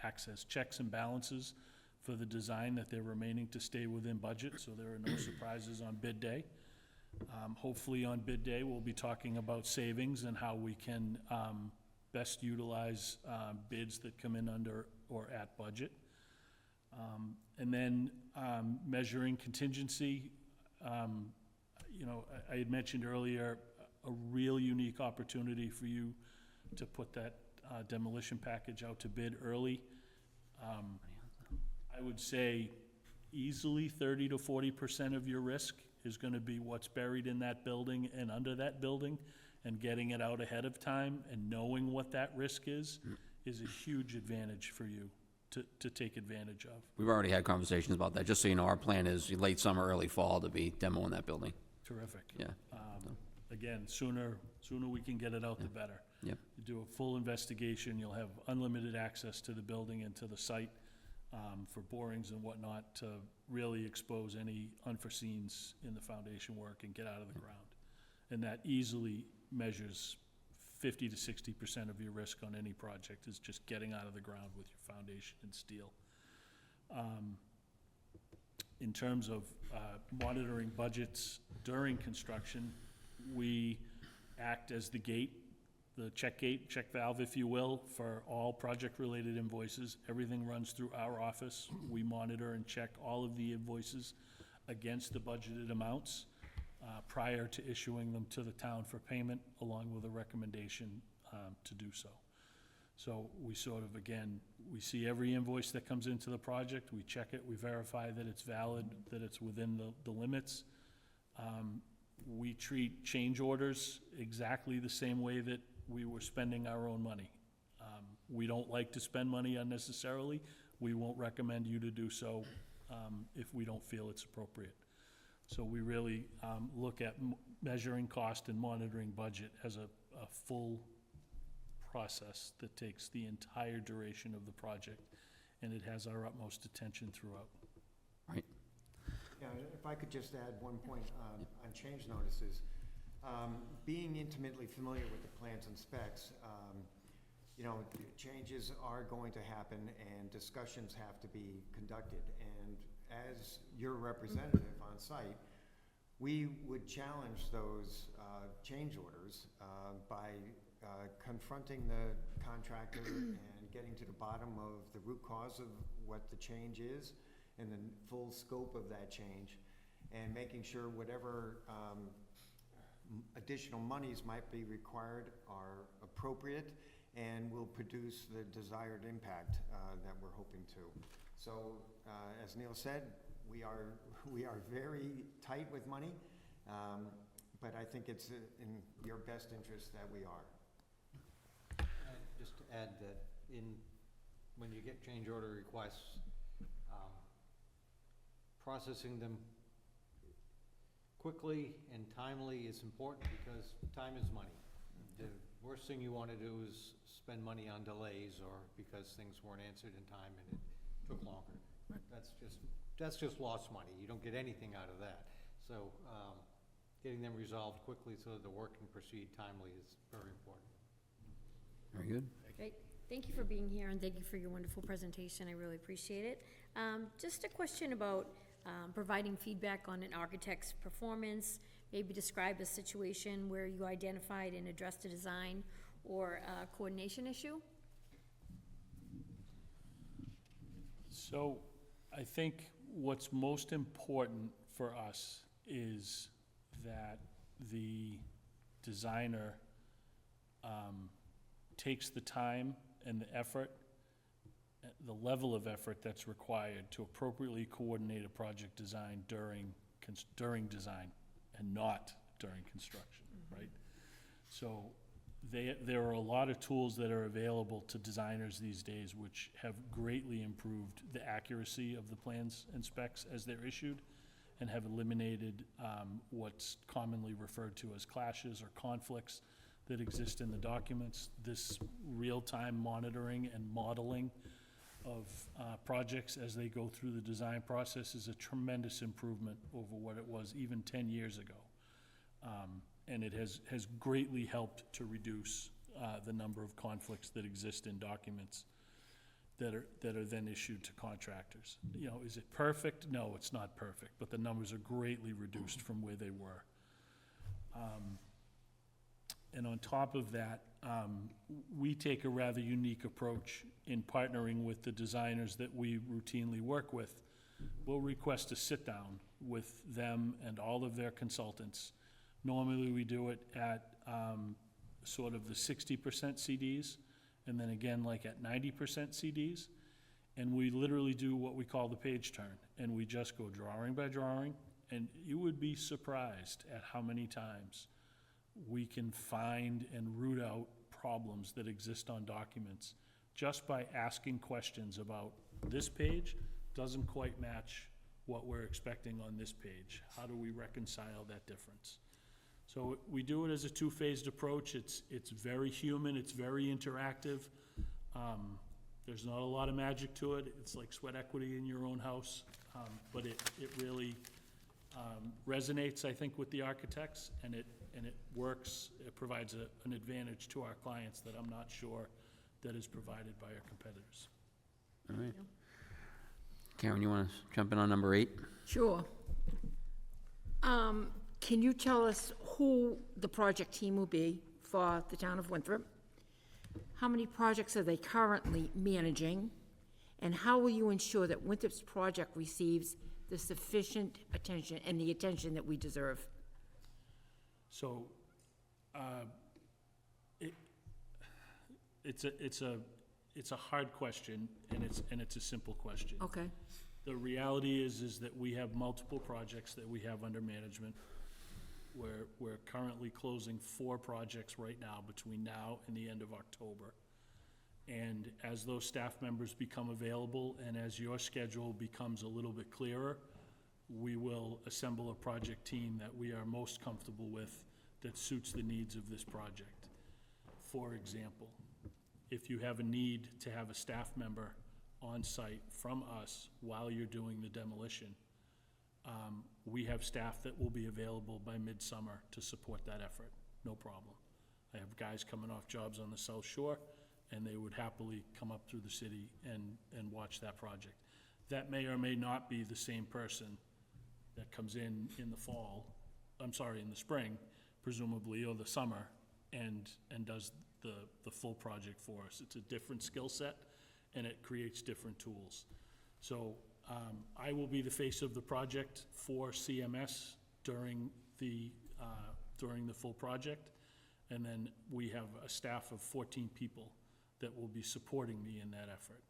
Access checks and balances for the design that they're remaining to stay within budget, so there are no surprises on bid day. Hopefully on bid day, we'll be talking about savings and how we can best utilize bids that come in under or at budget. And then measuring contingency. I had mentioned earlier a real unique opportunity for you to put that demolition package out to bid early. I would say easily 30 to 40% of your risk is going to be what's buried in that building and under that building, and getting it out ahead of time and knowing what that risk is is a huge advantage for you to take advantage of. We've already had conversations about that. Just so you know, our plan is late summer, early fall to be demoing that building. Terrific. Yeah. Again, sooner we can get it out, the better. Yep. You do a full investigation, you'll have unlimited access to the building and to the site for borings and whatnot to really expose any unforeseens in the foundation work and get out of the ground. And that easily measures 50 to 60% of your risk on any project is just getting out of the ground with your foundation and steel. In terms of monitoring budgets during construction, we act as the gate, the check valve, if you will, for all project-related invoices. Everything runs through our office. We monitor and check all of the invoices against the budgeted amounts prior to issuing them to the town for payment, along with a recommendation to do so. So we sort of, again, we see every invoice that comes into the project, we check it, we verify that it's valid, that it's within the limits. We treat change orders exactly the same way that we were spending our own money. We don't like to spend money unnecessarily. We won't recommend you to do so if we don't feel it's appropriate. So we really look at measuring cost and monitoring budget as a full process that takes the entire duration of the project, and it has our utmost attention throughout. Right. Yeah, if I could just add one point on change notices. Being intimately familiar with the plans and specs, you know, changes are going to happen and discussions have to be conducted. And as your representative on site, we would challenge those change orders by confronting the contractor and getting to the bottom of the root cause of what the change is and the full scope of that change, and making sure whatever additional monies might be required are appropriate and will produce the desired impact that we're hoping to. So, as Neil said, we are very tight with money, but I think it's in your best interest that we are. And just to add that when you get change order requests, processing them quickly and timely is important because time is money. The worst thing you want to do is spend money on delays or because things weren't answered in time and it took longer. That's just lost money. You don't get anything out of that. So getting them resolved quickly so that the work can proceed timely is very important. Very good. Great. Thank you for being here, and thank you for your wonderful presentation. I really appreciate it. Just a question about providing feedback on an architect's performance. Maybe describe a situation where you identified and addressed a design or a coordination issue. So I think what's most important for us is that the designer takes the time and the effort, the level of effort that's required to appropriately coordinate a project design during design and not during construction, right? So there are a lot of tools that are available to designers these days which have greatly improved the accuracy of the plans and specs as they're issued and have eliminated what's commonly referred to as clashes or conflicts that exist in the documents. This real-time monitoring and modeling of projects as they go through the design process is a tremendous improvement over what it was even 10 years ago. And it has greatly helped to reduce the number of conflicts that exist in documents that are then issued to contractors. You know, is it perfect? No, it's not perfect, but the numbers are greatly reduced from where they were. And on top of that, we take a rather unique approach in partnering with the designers that we routinely work with. We'll request a sit-down with them and all of their consultants. Normally, we do it at sort of the 60% CDs, and then again, like at 90% CDs. And we literally do what we call the page turn, and we just go drawing by drawing, and you would be surprised at how many times we can find and root out problems that exist on documents just by asking questions about this page doesn't quite match what we're expecting on this page. How do we reconcile that difference? So we do it as a two-phased approach. It's very human, it's very interactive. There's not a lot of magic to it. It's like sweat equity in your own house, but it really resonates, I think, with the architects, and it works. It provides an advantage to our clients that I'm not sure that is provided by our competitors. All right. Karen, you want to jump in on number 8? Sure. Can you tell us who the project team will be for the town of Winthrop? How many projects are they currently managing? And how will you ensure that Winthrop's project receives the sufficient attention and the attention that we deserve? So, it's a hard question, and it's a simple question. Okay. The reality is that we have multiple projects that we have under management. We're currently closing 4 projects right now between now and the end of October. And as those staff members become available and as your schedule becomes a little bit clearer, we will assemble a project team that we are most comfortable with that suits the needs of this project. For example, if you have a need to have a staff member on site from us while you're doing the demolition, we have staff that will be available by midsummer to support that effort, no problem. I have guys coming off jobs on the South Shore, and they would happily come up through the city and watch that project. That may or may not be the same person that comes in the fall, in the spring, presumably, or the summer, and does the full project for us. It's a different skill set, and it creates different tools. So I will be the face of the project for CMS during the full project, and then we have a staff of 14 people that will be supporting me in that effort.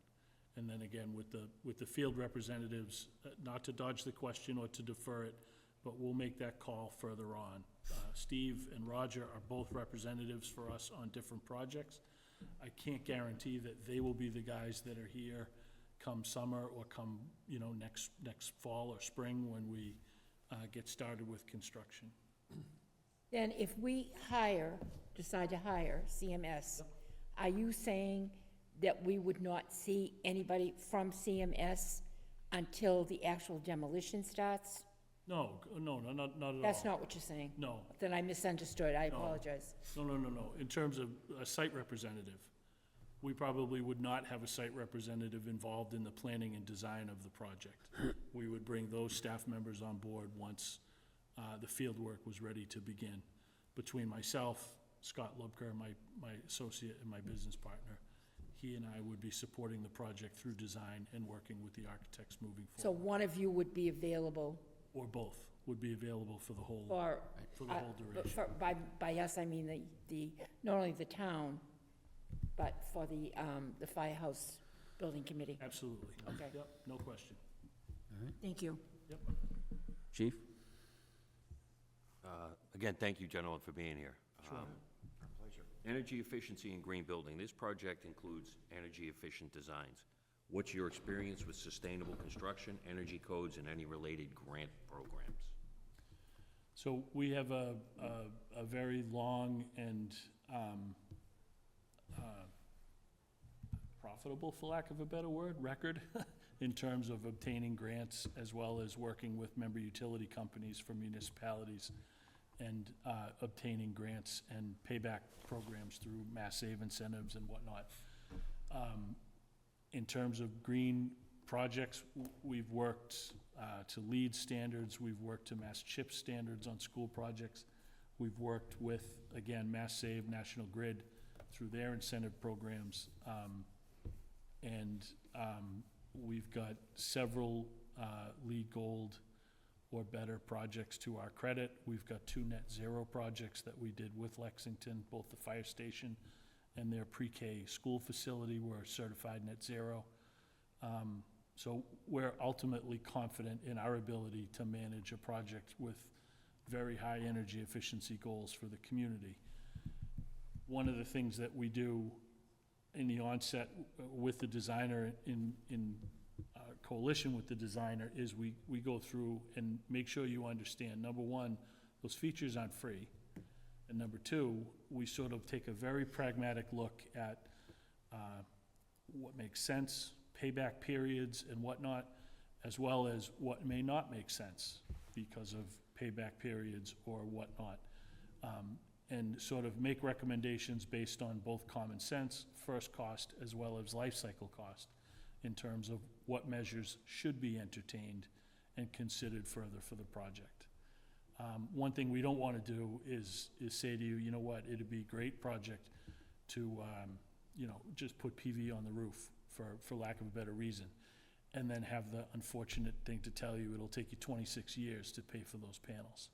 And then again, with the field representatives, not to dodge the question or to defer it, but we'll make that call further on. Steve and Roger are both representatives for us on different projects. I can't guarantee that they will be the guys that are here come summer or come, next fall or spring when we get started with construction. Then if we decide to hire CMS, are you saying that we would not see anybody from CMS until the actual demolition starts? No, not at all. That's not what you're saying? No. Then I misunderstood, I apologize. No. In terms of a site representative, we probably would not have a site representative involved in the planning and design of the project. We would bring those staff members on board once the field work was ready to begin. Between myself, Scott Lubker, my associate and my business partner, he and I would be supporting the project through design and working with the architects moving So forward. one of you would be available Or both would be available for the whole for, duration. by us, I mean the not only the town, but for the firehouse building committee. Absolutely. Okay. Yep, no question. Thank you. Yep. Chief? Again, thank you, gentlemen, for being here. Our pleasure. Energy efficiency and green building. This project includes energy-efficient designs. What's your experience with sustainable construction, energy codes, and any related grant programs? So we have a very long and profitable, for lack of a better word, record in terms of obtaining grants as well as working with member utility companies for municipalities and obtaining grants and payback programs through mass save incentives and whatnot. In terms of green projects, we've worked to LEED standards, we've worked to Mass CHIP standards on school projects. We've worked with, again, Mass Save, National Grid through their incentive programs. We've got several LEED Gold or better projects to our credit. We've got 2 net zero projects that we did with Lexington, both the fire station and their pre-K school facility were certified net zero. So we're ultimately confident in our ability to manage a project with very high energy efficiency goals for the community. One of the things that we do in the onset with the designer, in coalition with the designer, is we go through and make sure you understand, number one, those features aren't free. And number two, we sort of take a very pragmatic look at what makes sense, payback periods and whatnot, as well as what may not make sense because of payback periods or whatnot. And sort of make recommendations based on both common sense, first cost, as well as life cycle cost, in terms of what measures should be entertained and considered further for the project. One thing we don't want to do is say to you, you know what, it'd be a great project to, just put PV on the roof, for lack of a better reason, and then have the unfortunate thing to tell you, it'll take you 26 years to pay for those panels,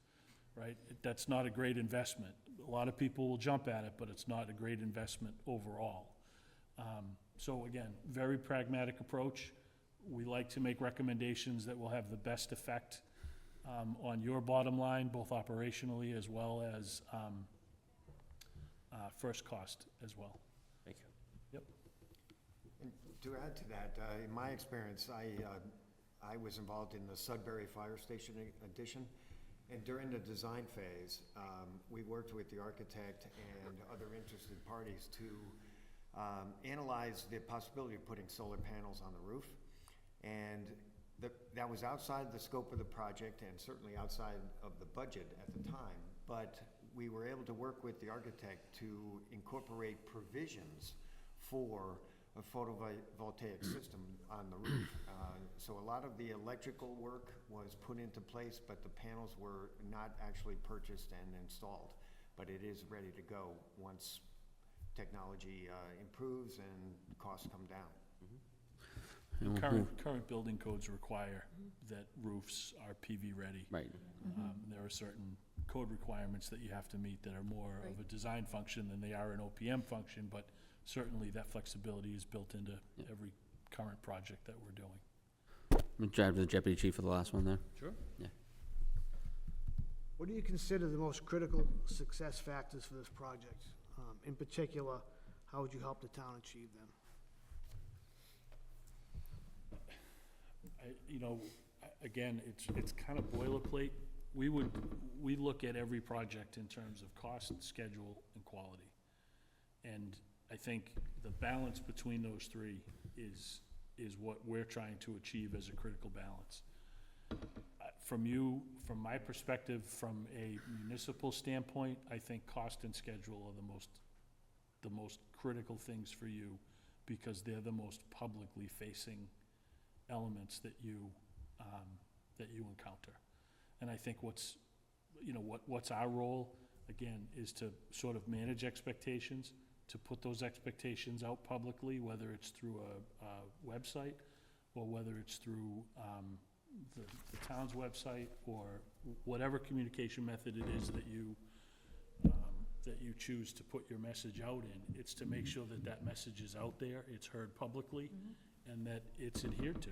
right? That's not a great investment. A lot of people will jump at it, but it's not a great investment overall. So again, very pragmatic approach. We like to make recommendations that will have the best effect on your bottom line, both operationally as well as first cost as well. Thank you. Yep. And to add to that, in my experience, I was involved in the Sudbury Fire Station addition, and during the design phase, we worked with the architect and other interested parties to analyze the possibility of putting solar panels on the roof. And that was outside the scope of the project and certainly outside of the budget at the time, but we were able to work with the architect to incorporate provisions for a photovoltaic system on the roof. So a lot of the electrical work was put into place, but the panels were not actually purchased and installed. But it is ready to go once technology improves and costs come down. Current building codes require that roofs are PV ready. Right. There are certain code requirements that you have to meet that are more of a design function than they are an OPM function, but certainly that flexibility is built into every current project that we're doing. I'm gonna drive to the deputy chief for the last one there. Sure. Yeah. What do you consider the most critical success factors for this project? In particular, how would you help the town achieve them? Again, it's kind of boilerplate. We look at every project in terms of cost, schedule, and quality. And I think the balance between those three is what we're trying to achieve as a critical balance. From my perspective, from a municipal standpoint, I think cost and schedule are the most critical things for you, because they're the most publicly facing elements that you encounter. And I think what's our role, again, is to sort of manage expectations, to put those expectations out publicly, whether it's through a website or whether it's through the town's website, or whatever communication method it is that you choose to put your message out in. It's to make sure that that message is out there, it's heard publicly, and that it's adhered to,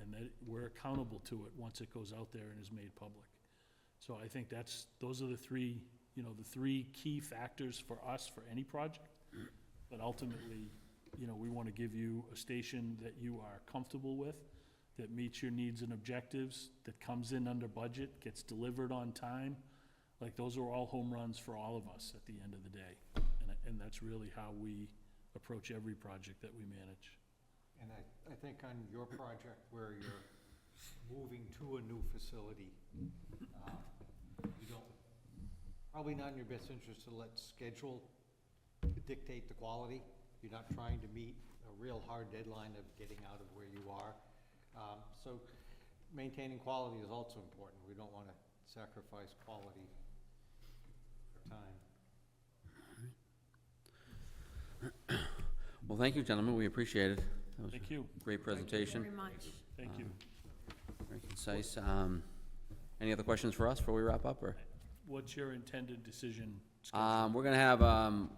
and that we're accountable to it once it goes out there and is made public. So I think those are the three key factors for us for any project. But ultimately, we want to give you a station that you are comfortable with, that meets your needs and objectives, that comes in under budget, gets delivered on time. Like, those are all home runs for all of us at the end of the day. And that's really how we approach every project that we manage. And I think on your project where you're moving to a new facility, you don't, probably not in your best interest to let schedule dictate the quality. You're not trying to meet a real hard deadline of getting out of where you are. So maintaining quality is also important. We don't want to sacrifice quality for time. Well, thank you, gentlemen, we appreciate it. That was Thank you. a great presentation. Very much. Thank you. Very concise. Any other questions for us before we wrap up, or? What's your intended decision schedule? We're gonna have a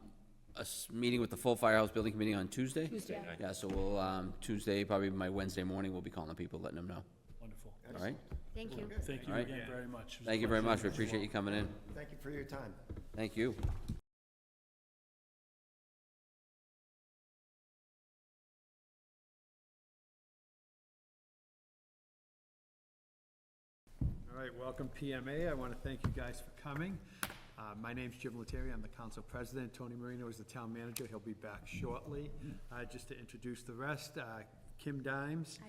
meeting with the full Firehouse Building Committee on Tuesday. Tuesday. Yeah, so we'll, Tuesday, probably my Wednesday morning, we'll be calling the people, letting them know. Wonderful. All right? Thank you. Thank you All right. again very much. It was a Thank you very pleasure. much. We appreciate you coming in. Thank you for your time. Thank you. All right, welcome PMA. I want to thank you guys for coming. My name's Jim Lettieri. I'm the council president. Tony Marino is the town manager. He'll be back shortly. Just to introduce the rest, Kim Dimes,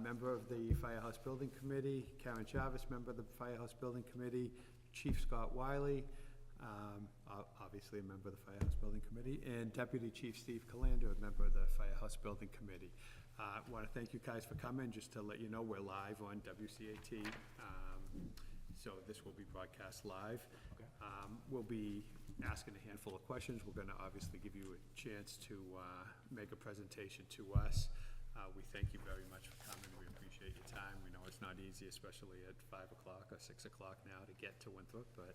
member of the Firehouse Building Committee, Karen Chavez, member of the Firehouse Building Committee, Chief Scott Wiley, obviously a member of the Firehouse Building Committee, and Deputy Chief Steve Calander, a member of the Firehouse Building Committee. I want to thank you guys for coming. Just to let you know, we're live on WCAT, so this will be broadcast live. We'll be asking a handful of questions. We're going to obviously give you a chance to make a presentation to us. We thank you very much for coming. We appreciate your time. We know it's not easy, especially at 5 o'clock or 6 o'clock now to get to Winthrop, but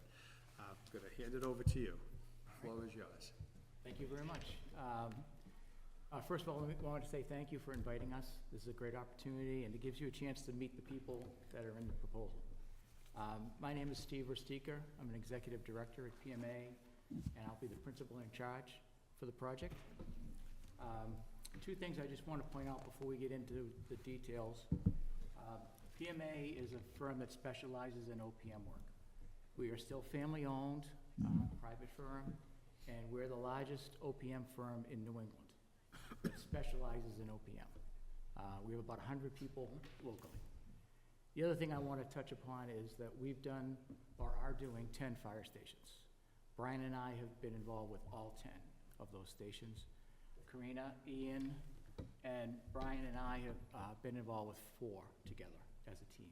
I'm going to hand it over to you. The floor is yours. Thank you very much. First of all, I wanted to say thank you for inviting us. This is a great opportunity, and it gives you a chance to meet the people that are in the proposal. My name is Steve Versteker. I'm an executive director at PMA, and I'll be the principal in charge for the project. Two things I just want to point out before we get into the details. PMA is a firm that specializes in OPM work. We are still family-owned, private firm, and we're the largest OPM firm in New England that specializes in OPM. We have about 100 people locally. The other thing I want to touch upon is that we've done, or are doing, 10 fire stations. Brian and I have been involved with all 10 of those stations. Karina, Ian, and Brian and I have been involved with 4 together as a team.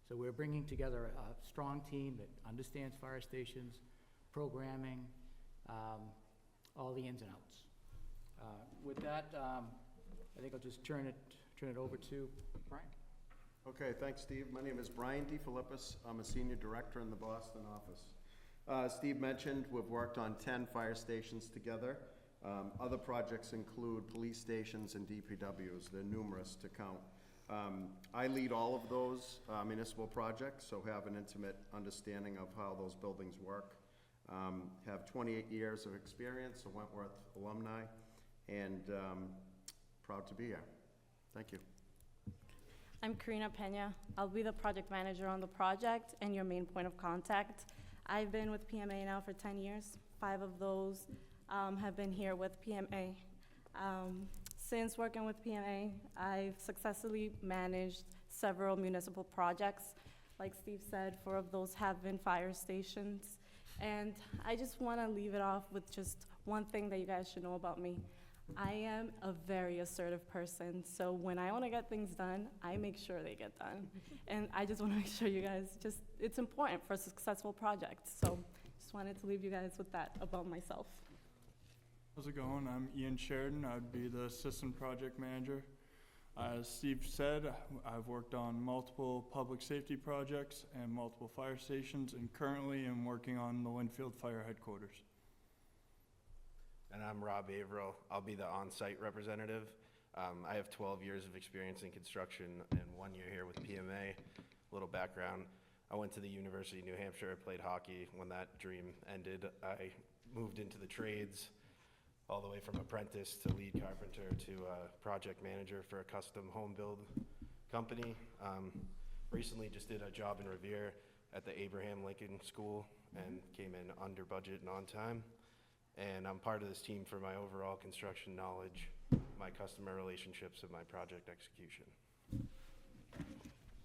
So we're bringing together a strong team that understands fire stations, programming, all the ins and outs. With that, I think I'll just turn it over to Brian. Okay, thanks, Steve. My name is Brian DeFilippis. I'm a senior director in the Boston office. Steve mentioned we've worked on 10 fire stations together. Other projects include police stations and DPWs. They're numerous to count. I lead all of those municipal projects, so have an intimate understanding of how those buildings work. Have 28 years of experience, a Wentworth alumni, and proud to be here. Thank you. I'm Karina Pena. I'll be the project manager on the project and your main point of contact. I've been with PMA now for 10 years. 5 of those have been here with PMA. Since working with PMA, I've successfully managed several municipal projects. Like Steve said, 4 of those have been fire stations. And I just want to leave it off with just one thing that you guys should know about me. I am a very assertive person, so when I want to get things done, I make sure they get done. And I just want to make sure you guys it's important for a successful project. So just wanted to leave you guys with that about myself. How's it going? I'm Ian Sheridan. I'd be the assistant project manager. As Steve said, I've worked on multiple public safety projects and multiple fire stations, and currently am working on the Winfield Fire Headquarters. And I'm Rob Averill. I'll be the on-site representative. I have 12 years of experience in construction and 1 year here with PMA. A little background, I went to the University of New Hampshire. I played hockey. When that dream ended, I moved into the trades, all the way from apprentice to lead carpenter to project manager for a custom home build company. Recently just did a job in Revere at the Abraham Lincoln School and came in under budget and on time. And I'm part of this team for my overall construction knowledge, my customer relationships, and my project execution.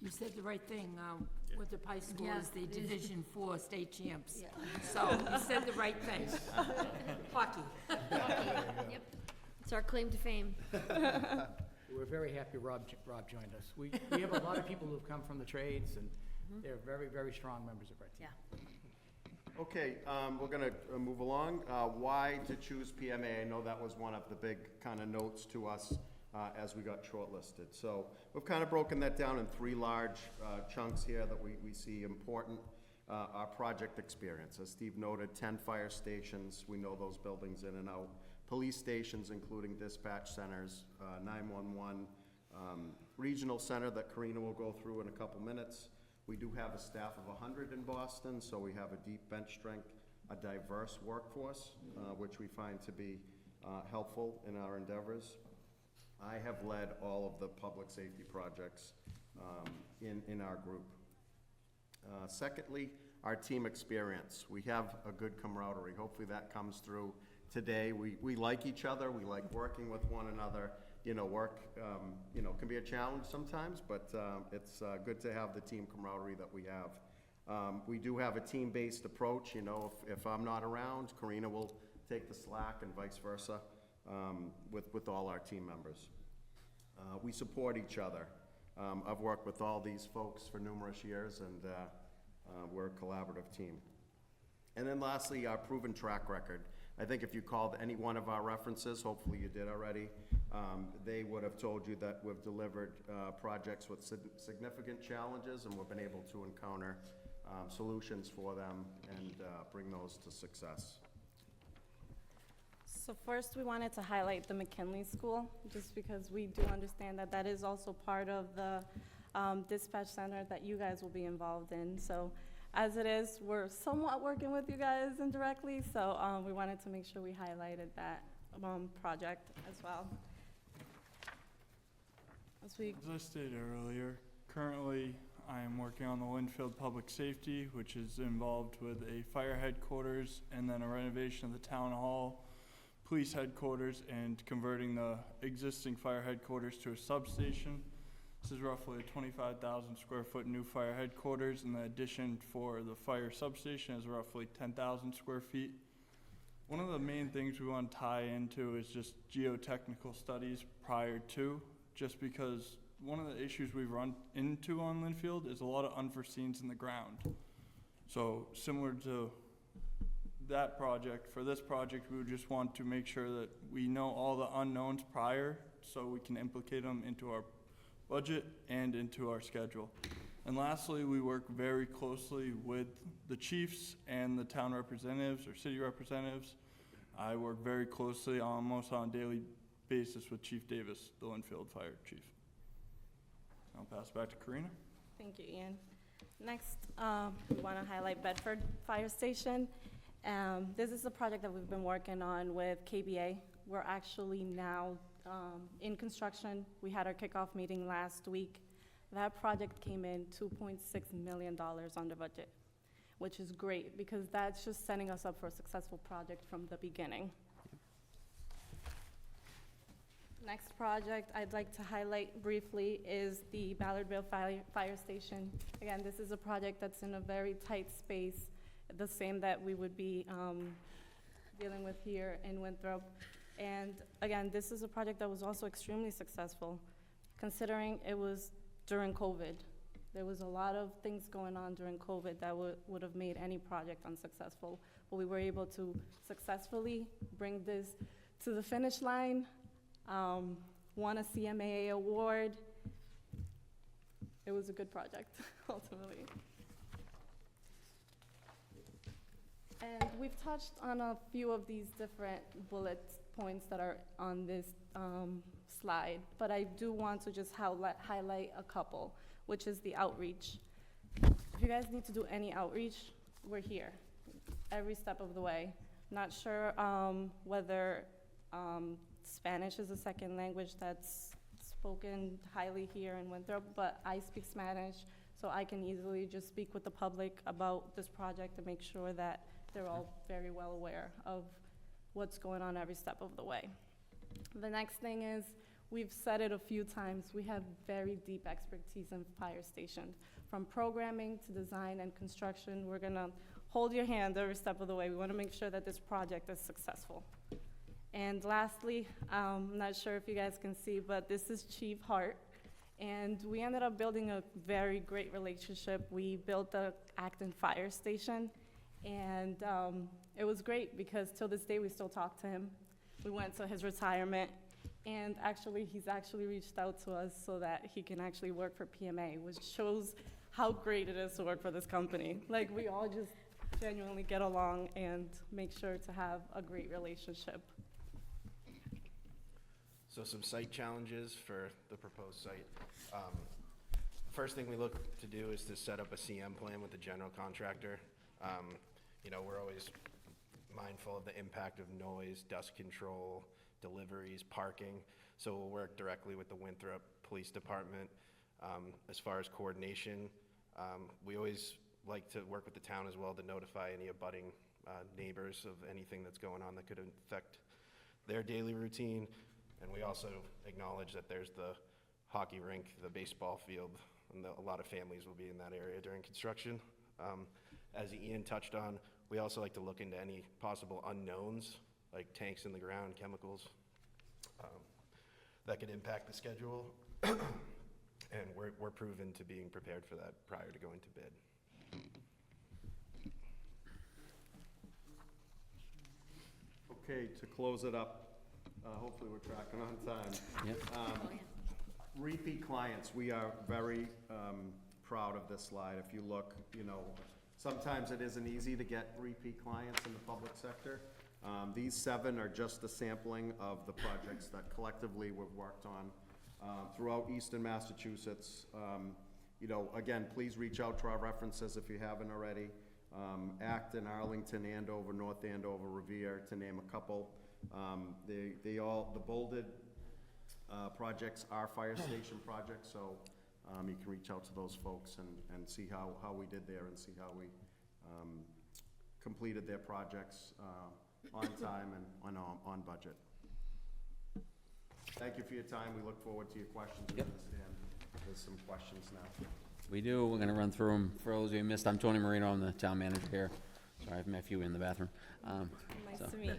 You said the right thing. Winthrop High School is the Division IV state champs. Yeah. So you said the right thing. Hockey. Yep, it's our claim to fame. We're very happy Rob joined us. We have a lot of people who've come from the trades, and they're very, very strong members of our team. Yeah. Okay, we're going to move along. Why to choose PMA? I know that was one of the big kind of notes to us as we got shortlisted. So we've kind of broken that down in 3 large chunks here that we see important. Our project experience. As Steve noted, 10 fire stations. We know those buildings in and out. Police stations, including dispatch centers, 911, regional center that Karina will go through in a couple minutes. We do have a staff of 100 in Boston, so we have a deep bench strength, a diverse workforce, which we find to be helpful in our endeavors. I have led all of the public safety projects in our group. Secondly, our team experience. We have a good camaraderie. Hopefully that comes through today. We like each other. We like working with one another. Work, can be a challenge sometimes, but it's good to have the team camaraderie that we have. We do have a team-based approach. If I'm not around, Karina will take the slack and vice versa with all our team members. We support each other. I've worked with all these folks for numerous years, and we're a collaborative team. And then lastly, our proven track record. I think if you called any one of our references, hopefully you did already, they would have told you that we've delivered projects with significant challenges, and we've been able to encounter solutions for them and bring those to success. So first, we wanted to highlight the McKinley School, just because we do understand that that is also part of the dispatch center that you guys will be involved in. So as it is, we're somewhat working with you guys indirectly, so we wanted to make sure we highlighted that project as well. As I stated earlier, currently I am working on the Winthrop Public Safety, which is involved with a fire headquarters and then a renovation of the town hall, police headquarters, and converting the existing fire headquarters to a substation. This is roughly a 25,000 square foot new fire headquarters, and the addition for the fire substation is roughly 10,000 square feet. One of the main things we want to tie into is just geotechnical studies prior to, just because one of the issues we've run into on Linfield is a lot of unforeseens in the ground. So similar to that project, for this project, we would just want to make sure that we know all the unknowns prior so we can implicate them into our budget and into our schedule. And lastly, we work very closely with the chiefs and the town representatives or city representatives. I work very closely, almost on a daily basis, with Chief Davis, the Linfield Fire Chief. I'll pass it back to Karina. Thank you, Ian. Next, we want to highlight Bedford Fire Station. This is a project that we've been working on with KBA. We're actually now in construction. We had our kickoff meeting last week. That project came in $2.6 million under budget, which is great because that's just setting us up for a successful project from the beginning. Next project I'd like to highlight briefly is the Ballardville Fire Station. Again, this is a project that's in a very tight space, the same that we would be dealing with here in Winthrop. And again, this is a project that was also extremely successful, considering it was during COVID. There was a lot of things going on during COVID that would have made any project unsuccessful, but we were able to successfully bring this to the finish line, won a CMAA award. It was a good project, ultimately. And we've touched on a few of these different bullet points that are on this slide, but I do want to just highlight a couple, which is the outreach. If you guys need to do any outreach, we're here every step of the way. Not sure whether Spanish is a second language that's spoken highly here in Winthrop, but I speak Spanish, so I can easily just speak with the public about this project and make sure that they're all very well aware of what's going on every step of the way. The next thing is, we've said it a few times, we have very deep expertise in fire stations. From programming to design and construction, we're gonna hold your hand every step of the way. We wanna make sure that this project is successful. And lastly, I'm not sure if you guys can see, but this is Chief Hart. And we ended up building a very great relationship. We built the Acton Fire Station, and it was great because till this day we still talk to him. We went to his retirement, and actually he's actually reached out to us so that he can actually work for PMA, which shows how great it is to work for this company. Like, we all just genuinely get along and make sure to have a great relationship. So some site challenges for the proposed site. First thing we look to do is to set up a CM plan with the general contractor. We're always mindful of the impact of noise, dust control, deliveries, parking. So we'll work directly with the Winthrop Police Department. As far as coordination, we always like to work with the town as well to notify any abutting neighbors of anything that's going on that could affect their daily routine. And we also acknowledge that there's the hockey rink, the baseball field, and a lot of families will be in that area during construction. As Ian touched on, we also like to look into any possible unknowns, like tanks in the ground, chemicals, that could impact the schedule. And we're proven to being prepared for that prior to going to bid. Okay, to close it up, hopefully we're tracking on time. Yep. Repeat clients, we are very proud of this slide. If you look, sometimes it isn't easy to get repeat clients in the public sector. These 7 are just a sampling of the projects that collectively we've worked on throughout Eastern Massachusetts. Again, please reach out to our references if you haven't already. Acton, Arlington, Andover, North Andover, Revere, to name a couple. The bolded projects are fire station projects, so you can reach out to those folks and see how we did there and see how we completed their projects on time and on budget. Thank you for your time. We look forward to your questions. We understand there's some questions now. We do. We're going to run through them. For those of you who missed, I'm Tony Marino. I'm the town manager here. Sorry, I've met you in the bathroom. Nice to meet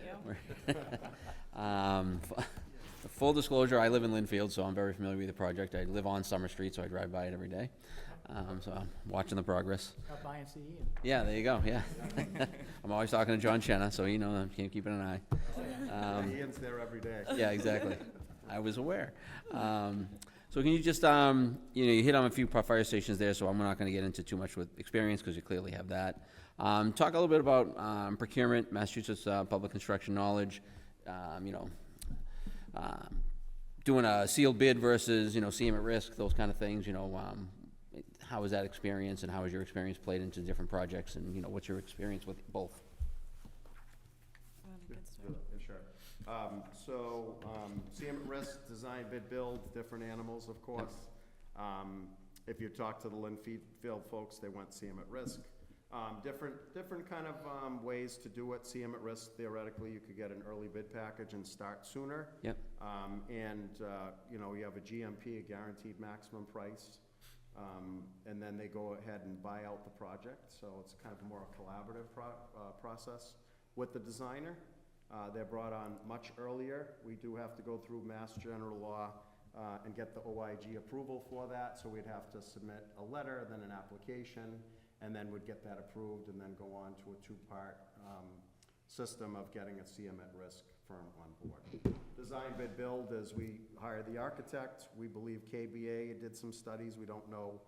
you. Full disclosure, I live in Linfield, so I'm very familiar with the project. I live on Summer Street, so I drive by it every day. So I'm watching the progress. Stop by and see Ian. Yeah, there you go, yeah. I'm always talking to John Chenna, so you know I'm keeping an eye. Ian's there every day. Yeah, exactly. I was aware. So can you just, you hit on a few fire stations there, so I'm not going to get into too much with experience because you clearly have that. Talk a little bit about procurement, Massachusetts public construction knowledge, doing a sealed bid versus, CM at risk, those kind of things, how was that experience and how has your experience played into different projects and, what's your experience with both? Sure. CM at risk, design, bid, build, different animals, of course. If you talk to the Linfield folks, they went CM at risk. Different kind of ways to do it. CM at risk, theoretically, you could get an early bid package and start sooner. Yep. You have a GMP, a guaranteed maximum price. And then they go ahead and buy out the project. So it's kind of more a collaborative process with the designer. They're brought on much earlier. We do have to go through Mass General Law and get the OIG approval for that. So we'd have to submit a letter, then an application, and then we'd get that approved and then go on to a 2-part system of getting a CM at risk firm on board. Design, bid, build is we hire the architect. We believe KBA did some studies. We don't know.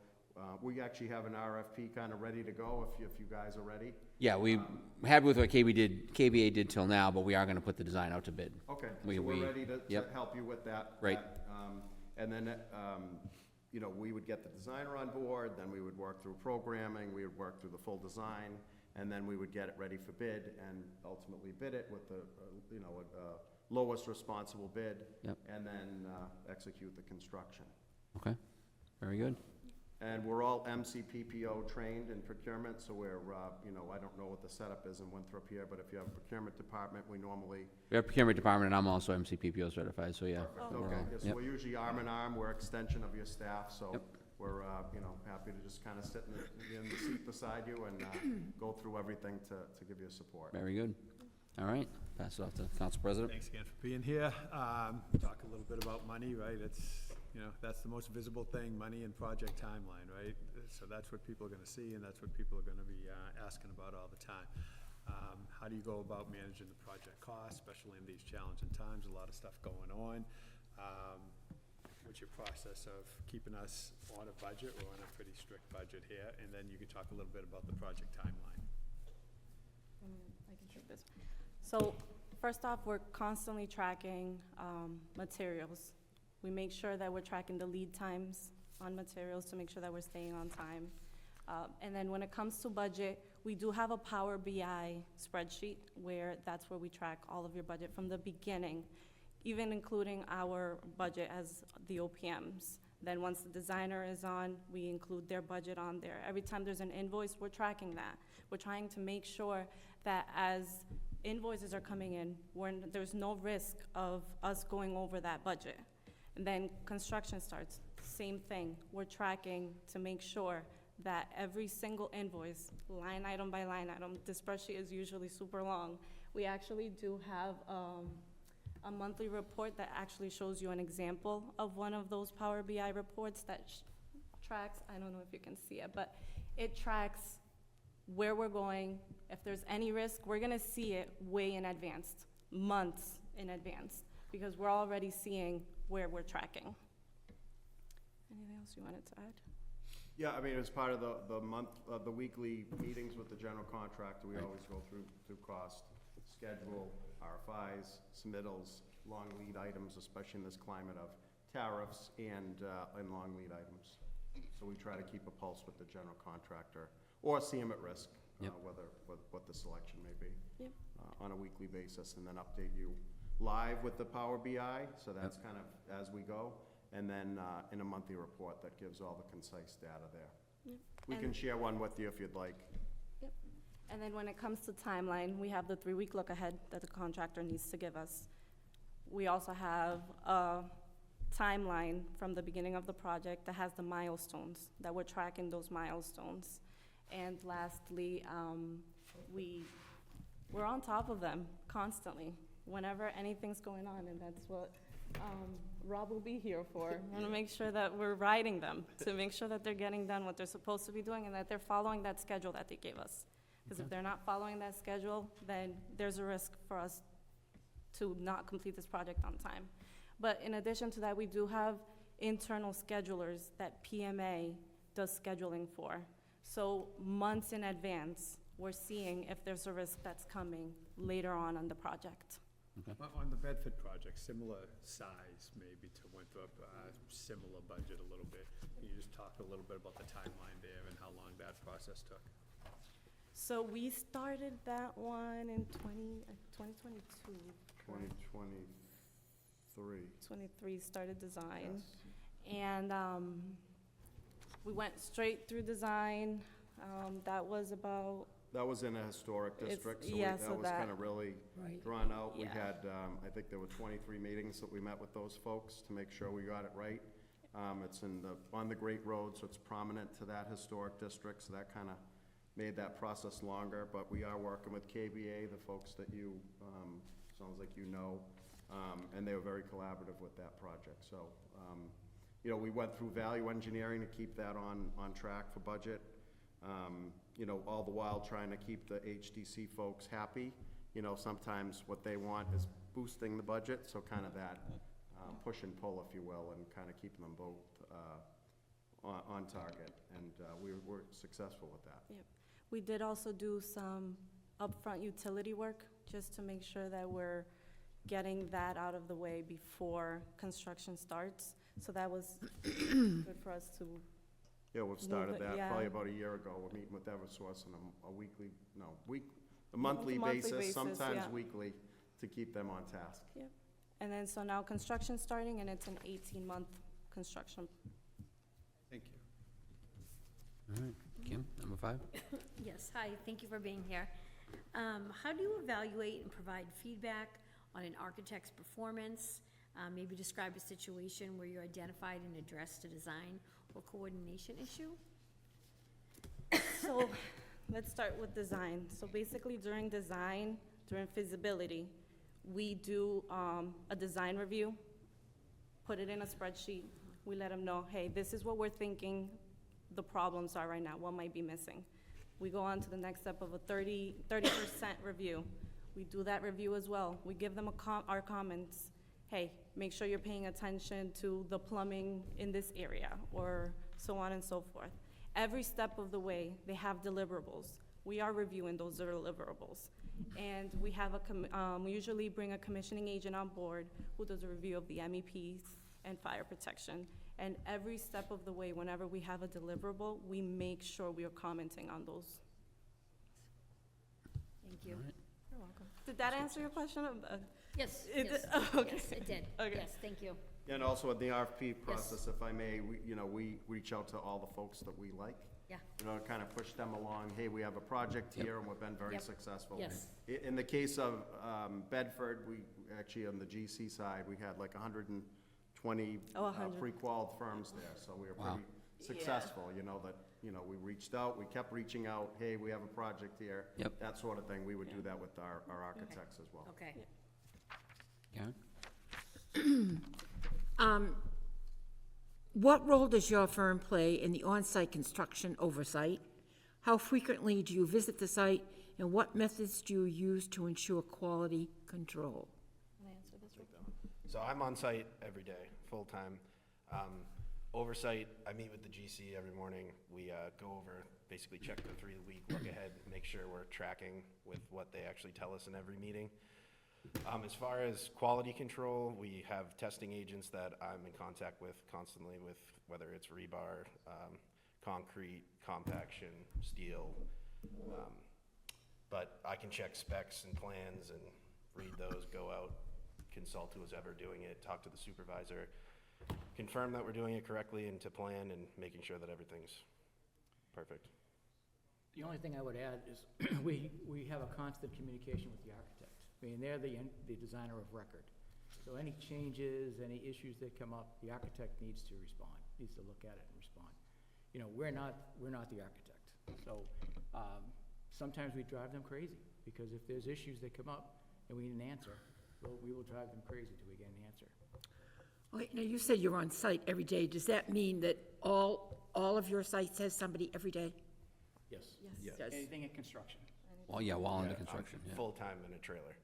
We actually have an RFP kind of ready to go if you guys are ready. Yeah, we happy with what KBA did till now, but we are going to put the design out to bid. Okay, so we're ready to help you with that. Right. And then, we would get the designer on board, then we would work through programming, we would work through the full design, and then we would get it ready for bid and ultimately bid it with the, lowest responsible bid. Yep. And then execute the construction. Okay, very good. And we're all MCPPO trained in procurement, so we're, I don't know what the setup is in Winthrop here, but if you have a procurement department, we normally. We have procurement department, and I'm also MCPPO certified, so yeah. Okay, so we're usually arm in arm, we're extension of your staff, so we're, happy to just kind of sit in the seat beside you and go through everything to give you support. Very good. All right, pass it off to Council President. Thanks again for being here. Talk a little bit about money, right? It's, that's the most visible thing, money and project timeline, right? So that's what people are gonna see, and that's what people are gonna be asking about all the time. How do you go about managing the project costs, especially in these challenging times, a lot of stuff going on? What's your process of keeping us on a budget? We're on a pretty strict budget here, and then you can talk a little bit about the project timeline. I can take this. So first off, we're constantly tracking materials. We make sure that we're tracking the lead times on materials to make sure that we're staying on time. And then when it comes to budget, we do have a Power BI spreadsheet where that's where we track all of your budget from the beginning, even including our budget as the OPMs. Then once the designer is on, we include their budget on there. Every time there's an invoice, we're tracking that. We're trying to make sure that as invoices are coming in, there's no risk of us going over that budget. And then construction starts, same thing. We're tracking to make sure that every single invoice, line item by line item, this spreadsheet is usually super long. We actually do have a monthly report that actually shows you an example of one of those Power BI reports that tracks, I don't know if you can see it, but it tracks where we're going. If there's any risk, we're gonna see it way in advance, months in advance, because we're already seeing where we're tracking. Anything else you wanted to add? Yeah, I mean, as part of the weekly meetings with the general contractor, we always go through cost, schedule, RFIs, submittals, long lead items, especially in this climate of tariffs and long lead items. So we try to keep a pulse with the general contractor, or see them at risk, what the selection may be, on a weekly basis, and then update you live with the Power BI, so that's kind of as we go, and then in a monthly report that gives all the concise data there. Yep. We can share one with you if you'd like. Yep. And then when it comes to timeline, we have the 3-week look ahead that the contractor needs to give us. We also have a timeline from the beginning of the project that has the milestones, that we're tracking those milestones. And lastly, we're on top of them constantly, whenever anything's going on, and that's what Rob will be here for. We want to make sure that we're riding them, to make sure that they're getting done what they're supposed to be doing, and that they're following that schedule that they gave us. Because if they're not following that schedule, then there's a risk for us to not complete this project on time. But in addition to that, we do have internal schedulers that PMA does scheduling for. So months in advance, we're seeing if there's a risk that's coming later on the project. On the Bedford project, similar size maybe to Winthrop, similar budget a little bit. Can you just talk a little bit about the timeline there and how long that process took? So we started that one in 2022. 2023. 23 started design. Yes. And we went straight through design. That was about, That was in a historic district, so yeah, that so was that- kind of really Right. drawn out. We Yeah. had, I think there were 23 meetings that we met with those folks to make sure we got it right. It's on the Great Road, so it's prominent to that historic district, so that kind of made that process longer. But we are working with KBA, the folks that you, sounds like you know, and they were very collaborative with that project. So, we went through value engineering to keep that on track for budget. All the while trying to keep the HDC folks happy. Sometimes what they want is boosting the budget, so kind of that push and pull, if you will, and kind of keeping them both on target, and we were successful with that. yep. We did also do some upfront utility work, just to make sure that we're getting that out of the way before construction starts. So that was good for us to, Yeah, we've started it, that yeah. probably about a year ago. We're meeting with Eversource on a monthly basis, sometimes yeah. weekly, to keep them on task. yep. And then, so now construction's starting, and it's an 18-month construction. Thank you. All right, Kim, number 5? Yes, hi, thank you for being here. How do you evaluate and provide feedback on an architect's performance? Maybe describe a situation where you identified and addressed a design or coordination issue? So, let's start with design. So basically, during design, during feasibility, we do a design review, put it in a spreadsheet. We let them know, hey, this is what we're thinking the problems are right now, what might be missing. We go on to the next step of a 30% review. We do that review as well. We give them our comments. Hey, make sure you're paying attention to the plumbing in this area, or so on and so forth. Every step of the way, they have deliverables. We are reviewing those deliverables. And we have we usually bring a commissioning agent on board who does a review of the MEPs and fire protection. And every step of the way, whenever we have a deliverable, we make sure we are commenting on those. Thank you. All right. You're welcome. Did that answer your question? Yes, It yes, did? Okay. yes, it did. Okay. Yes, thank you. And also in the RFP process, if I may, we reach out to all the folks that we like. Yeah. To kind of push them along, hey, we have a project here, and we've been very Yep. successful. Yes. In the case of Bedford, we, actually on the GC side, we had like 120 pre-qualified firms there, so we were pretty successful, we reached out, we kept reaching out, hey, we have a project here. Yep. That sort of thing, we would do that with our architects as well. Okay. Karen? What role does your firm play in the on-site construction oversight? How frequently do you visit the site, and what methods do you use to ensure quality control? So I'm on site every day, full-time. Oversight, I meet with the GC every morning. We go over, basically check the 3-week look ahead, make sure we're tracking with what they actually tell us in every meeting. As far as quality control, we have testing agents that I'm in contact with constantly, with whether it's rebar, concrete, compaction, steel. But I can check specs and plans and read those, go out, consult who's ever doing it, talk to the supervisor, confirm that we're doing it correctly and to plan, and making sure that everything's perfect. The only thing I would add is we have a constant communication with the architect. I mean, they're the designer of record. So any changes, any issues that come up, the architect needs to respond, needs to look at it and respond. We're not the architect. So sometimes we drive them crazy, because if there's issues that come up and we need an answer, we will drive them crazy till we get an answer. Wait, now you said you're on site every day. Does that mean that all of your sites has somebody every day? Yes. Yes. Anything in construction. Well, yeah, while under I'm construction, yeah. full-time in a trailer.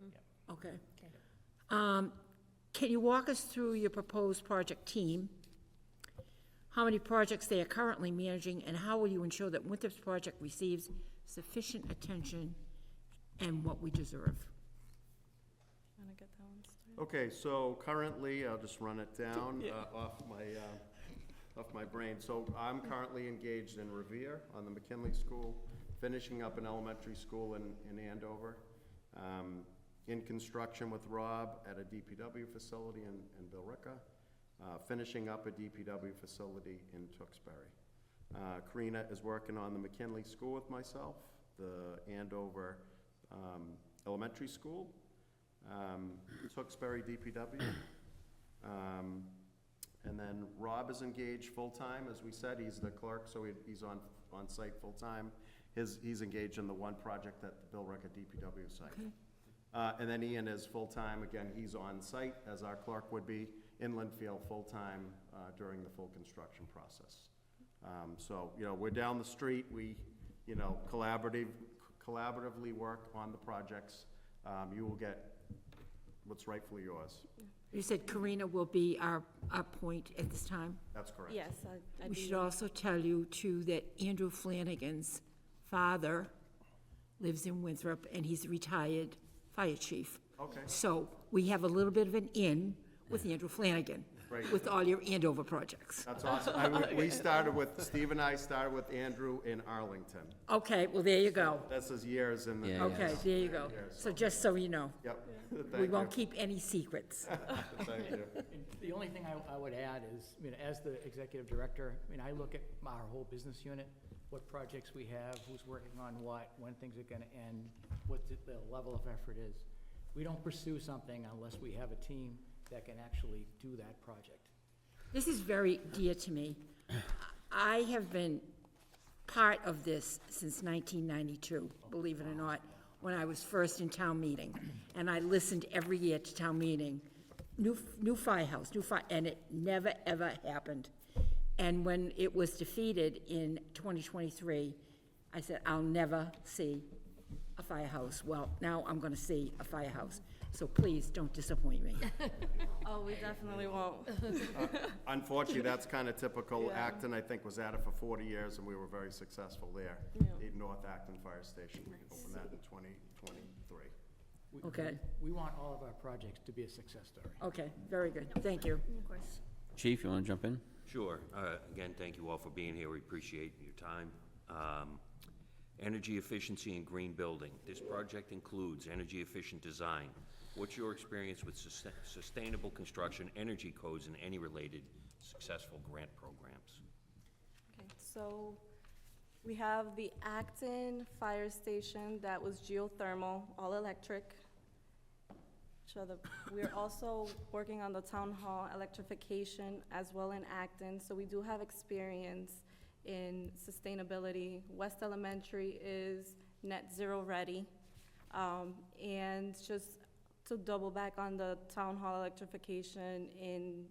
Okay. Can you walk us through your proposed project team? How many projects they are currently managing, and how will you ensure that Winthrop's project receives sufficient attention and what we deserve? Want to get that one started? Okay, so currently, I'll just run it down off my brain. So I'm currently engaged in Revere on the McKinley School, finishing up an elementary school in Andover, in construction with Rob at a DPW facility in Billerica, finishing up a DPW facility in Tewksbury. Karina is working on the McKinley School with myself, the Andover Elementary School, Tewksbury DPW, and then Rob is engaged full-time. As we said, he's the clerk, so he's on site full-time. He's engaged in the one project at the Billerica DPW site. Okay. And then Ian is full-time. Again, he's on site, as our clerk would be, in Linfield full-time during the full construction process. So, we're down the street. We, collaboratively work on the projects. You will get what's rightfully yours. You said Karina will be our point at this time? That's correct. Yes, I'd We be- should also tell you, too, that Andrew Flanagan's father lives in Winthrop, and he's a retired fire chief. Okay. So we have a little bit of an in with Andrew Flanagan, Right. with all your Andover projects. That's awesome. Steve and I started with Andrew in Arlington. Okay, well, there you go. That's his years in the. Yeah, Okay, there you go. Years, So just so you know, Yep. we Thank won't you. keep any secrets. Thank you. And the only thing I would add is, as the executive director, I look at our whole business unit, what projects we have, who's working on what, when things are gonna end, what the level of effort is. We don't pursue something unless we have a team that can actually do that project. This is very dear to me. I have been part of this since 1992, believe it or not, when I was first in town meeting. And I listened every year to town meeting, new firehouse, and it never, ever happened. And when it was defeated in 2023, I said, I'll never see a firehouse. Well, now I'm gonna see a firehouse. So please, don't disappoint me. Oh, we definitely won't. Unfortunately, that's kind of typical. Yeah. Acton, I think, was at it for 40 years, and we were very successful there. Yeah. The North Acton Fire Station, we opened that in 2023. Okay. We want all of our projects to be a success story. Okay, very good. Thank you. Of course. Chief, you want to jump in? Sure. Again, thank you all for being here. We appreciate your time. Energy efficiency and green building. This project includes energy efficient design, What's your experience with sustainable construction, energy codes, and any related successful grant programs? Okay, so we have the Acton Fire Station that was geothermal, all electric. We're also working on the town hall electrification as well in Acton, so we do have experience in sustainability. West Elementary is net zero ready. And just to double back on the town hall electrification in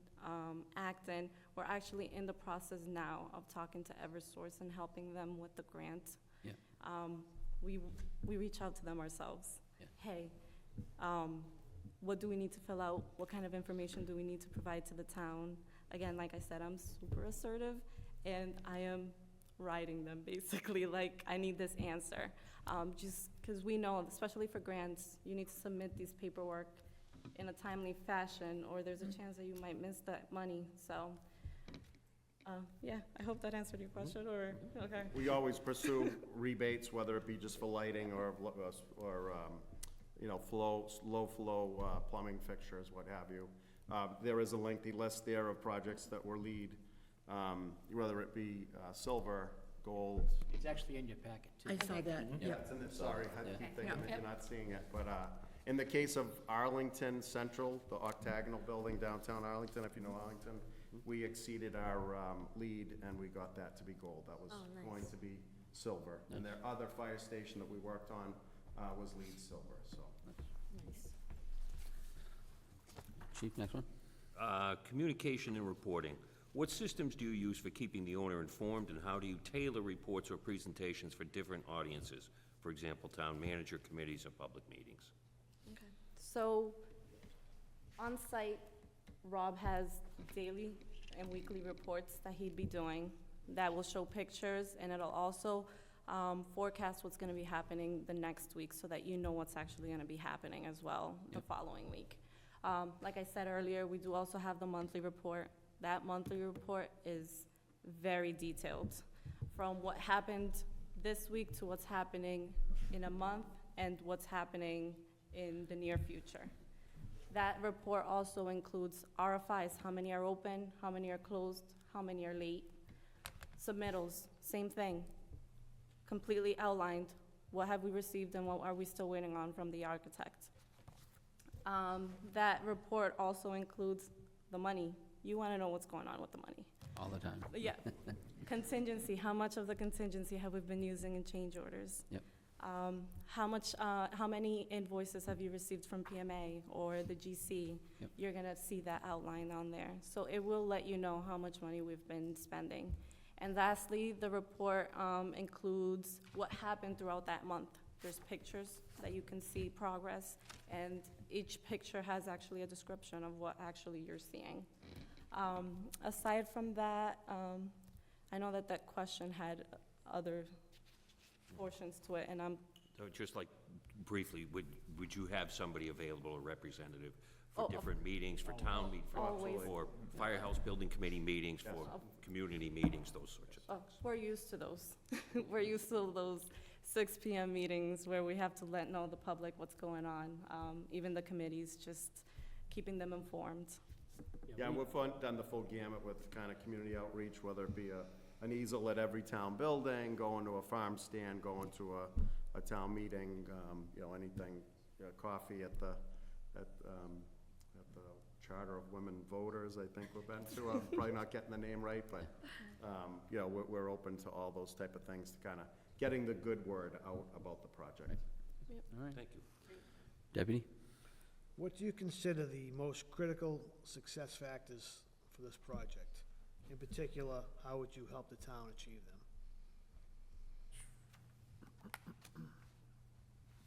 Acton, we're actually in the process now of talking to Eversource and helping them with the grant. Yeah. We reach out to them ourselves. Yeah. Hey, what do we need to fill out? What kind of information do we need to provide to the town? Again, like I said, I'm super assertive, and I am writing them basically, like, I need this answer. Just because we know, especially for grants, you need to submit these paperwork in a timely fashion, or there's a chance that you might miss that money. So, yeah, I hope that answered your question, or, okay. We always pursue rebates, whether it be just for lighting or you know, low flow plumbing fixtures, what have you. There is a lengthy list there of projects that were LEED, whether it be silver, gold. It's actually in your packet, too. I saw that, Yeah, yeah. it's in there, sorry, I keep thinking that Yeah. you're not seeing it, but, in the case of Arlington Central, the octagonal building downtown Arlington, if you know Arlington, we exceeded our, LEED, and we got that to be gold. That was Oh, nice. going to be silver. And their other fire station that we worked on, was LEED silver, so. Nice. Chief, next one. Communication and reporting. What systems do you use for keeping the owner informed, and how do you tailor reports or presentations for different audiences? For example, town manager, committees, or public meetings? Okay. So, on site, Rob has daily and weekly reports that he'd be doing that will show pictures, and it'll also forecast what's gonna be happening the next week so that you know what's actually gonna be happening as well the following week. Like I said earlier, we do also have the monthly report. That monthly report is very detailed, from what happened this week to what's happening in a month and what's happening in the near future. That report also includes RFIs, how many are open, how many are closed, how many are late. Submittals, same thing, completely outlined. What have we received and what are we still waiting on from the architect? That report also includes the money. You want to know what's going on with the money. All the time. Yeah. Contingency, how much of the contingency have we been using in change orders? Yep. How many invoices have you received from PMA or the GC? Yep. You're gonna see that outline on there. So it will let you know how much money we've been spending. And lastly, the report includes what happened throughout that month. There's pictures that you can see progress, and each picture has actually a description of what actually you're seeing. Aside from that, I know that that question had other portions to it, and So just like briefly, would you have somebody available, a representative, for Oh, different meetings, for town meetings, Always. for firehouse building committee meetings, for community meetings, those sorts of things? we're used to those. We're used to those 6 PM meetings where we have to let know the public what's going on, even the committees, just keeping them informed. Yeah, and we've done the full gamut with kind of community outreach, whether it be an easel at every town building, going to a farm stand, going to a town meeting, you know, anything, coffee at the Charter of Women Voters, I think we've been to. I'm probably not getting the name right, but, you know, we're open to all those type of things to kind of getting the good word out about the project. All right. Thank you. Deputy? What do you consider the most critical success factors for this project? In particular, how would you help the town achieve them?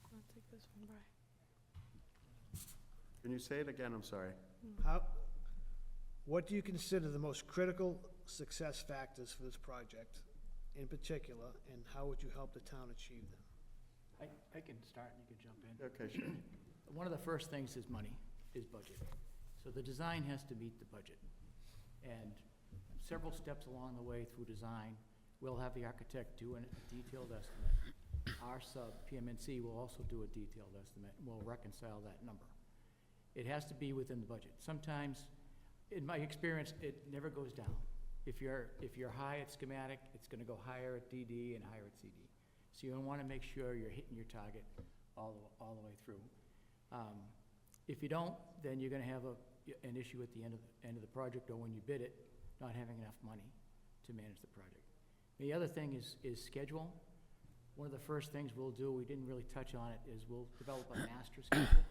I'll take this one, Brian. Can you say it again? I'm sorry. What do you consider the most critical success factors for this project in particular, and how would you help the town achieve them? I can start and you can jump in. Okay, sure. One of the first things is money, is budget. So the design has to meet the budget. And several steps along the way through design, we'll have the architect do a detailed estimate. Our sub, PMNC, will also do a detailed estimate, and we'll reconcile that number. it has to be within the budget. Sometimes, in my experience, it never goes down. If you're high at schematic, it's gonna go higher at DD and higher at CD. So you wanna make sure you're hitting your target all the way through. If you don't, then you're gonna have an issue at the end of the project, or when you bid it, not having enough money to manage the project. The other thing is schedule. One of the first things we'll do, we didn't really touch on it, is we'll develop a master schedule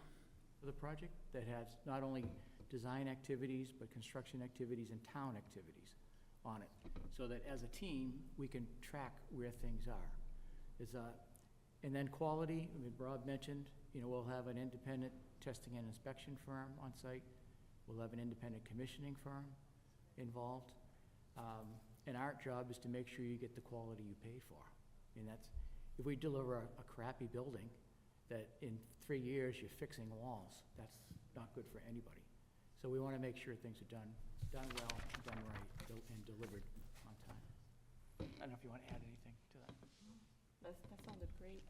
for the project that has not only design activities, but construction activities and town activities on it, so that as a team, we can track where things are. And then quality, I mean, Rob mentioned, we'll have an independent testing and inspection firm on site. We'll have an independent commissioning firm involved. And our job is to make sure you get the quality you pay for. I mean, if we deliver a crappy building that in 3 years you're fixing walls, that's not good for anybody. So we want to make sure things are done well, done right, and delivered on time. I don't know if you want to add anything to that. That sounded great.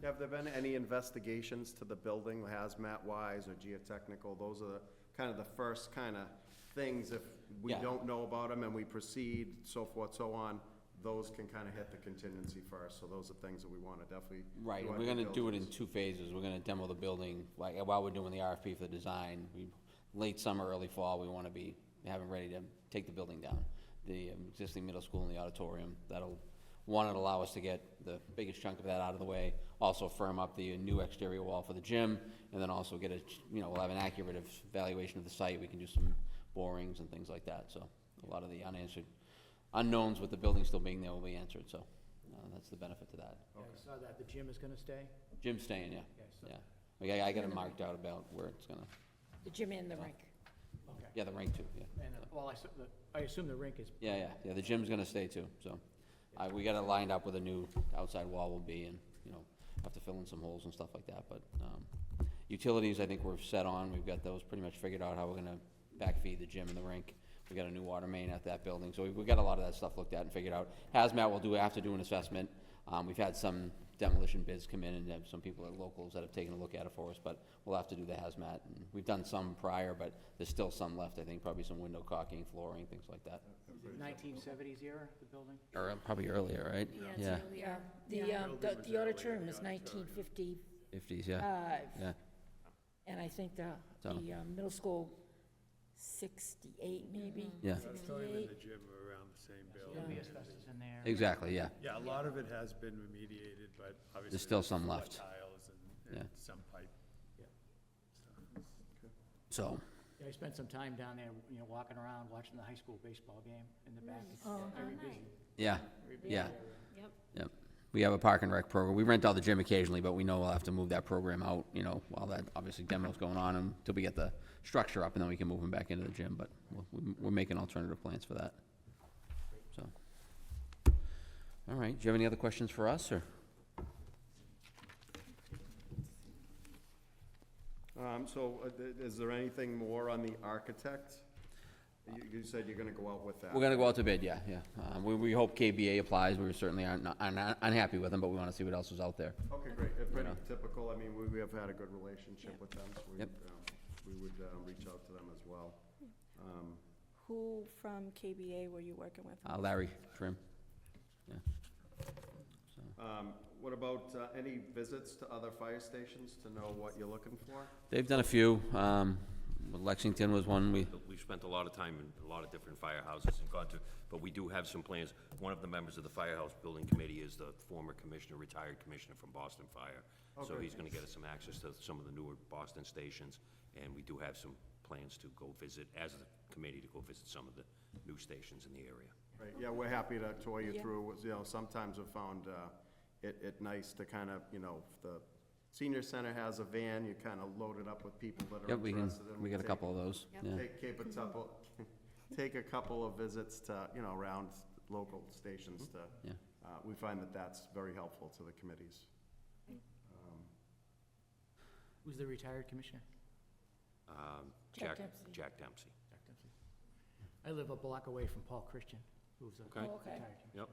Have there been any investigations to the building, hazmat-wise or geotechnical? Those are kind of the first kind of things, if we don't know about them and we proceed, so forth, so on, those can kind of hit the contingency first. So those are things that we want to definitely do. Right, our we're gonna due do it in diligence. 2 phases. We're gonna demo the building, like, while we're doing the RFP for the design. Late summer, early fall, we wanna be having ready to take the building down. The existing middle school and the auditorium, it'll allow us to get the biggest chunk of that out of the way, also firm up the new exterior wall for the gym, and then also get we'll have an accurate evaluation of the site. We can do some borings and things like that, so a lot of the unanswered unknowns with the building still being there will be answered, so that's the benefit to that. Yeah, I saw that, the gym is gonna stay? Gym's staying, yeah, Yeah, so- yeah. I got it marked out about where it's gonna, The gym and the rink. Okay. yeah, the rink too, yeah. And, well, I assume the rink is. Yeah, the gym's gonna stay too, so. We got it lined up where the new outside wall will be, and, have to fill in some holes and stuff like that, but, utilities, I think we're set on. We've got those pretty much figured out, how we're gonna backfeed the gym and the rink. We got a new water main at that building, so we got a lot of that stuff looked at and figured out. Hazmat, we'll have to do an assessment. We've had some demolition bids come in, and have some people that are locals that have taken a look at it for us, but we'll have to do the hazmat. And we've done some prior, but there's still some left, I think, probably some window caulking, flooring, things like that. Is it 1970s era, the building? Or probably earlier, right? Yeah, The auditorium is 1950. 50s, yeah. Yeah. And I think the middle school, 68 maybe? Yeah. The auditorium and the gym are around the same There'll building. be asbestos in there. Exactly, yeah. Yeah, a lot of it has been remediated, but obviously. There's still some flat left. Tiles Yeah. and some pipe. Yeah. So, Yeah, I spent some time down there, walking around, watching the high school baseball game in the back. It's Oh, very busy. yeah, Very busy yeah. area. Yep. We have a park and rec program. We rent out the gym occasionally, but we know we'll have to move that program out, while that obviously demo's going on until we get the structure up, and then we can move them back into the gym, but we're making alternative plans for that. So, all right, do you have any other questions for us, or? Is there anything more on the architect? You said you're gonna go out with that. We're gonna go out to bid, yeah. We hope KBA applies. We certainly aren't unhappy with them, but we wanna see what else is out there. Okay, great. Pretty typical. I mean, we have had a good relationship with them, so Yep. we would reach out to them as well. Who from KBA were you working with? Larry Trim. Yeah. What about any visits to other fire stations to know what you're looking for? They've done a few. Lexington was one We've spent a lot of time in a lot of different firehouses and gone to, but we do have some plans. One of the members of the Firehouse Building Committee is the former commissioner, retired commissioner from Boston Fire. So Okay. he's gonna get us some access to some of the newer Boston stations, and we do have some plans to go visit, as a committee, to go visit some of the new stations in the area. Right, yeah, we're happy to tour you Yeah. through. Sometimes we've found it nice to kind of, the senior center has a van, you kind of load it up with people that are Yep, interested in. we got a couple of those. Yep. Yeah. Take a couple of visits to, around local stations to, Yeah. we find that that's very helpful to the committees. Who's the retired commissioner? Jack Dempsey. Jack Dempsey. Jack Dempsey. I live a block away from Paul Christian, who's a Okay. Oh, okay. retired commissioner.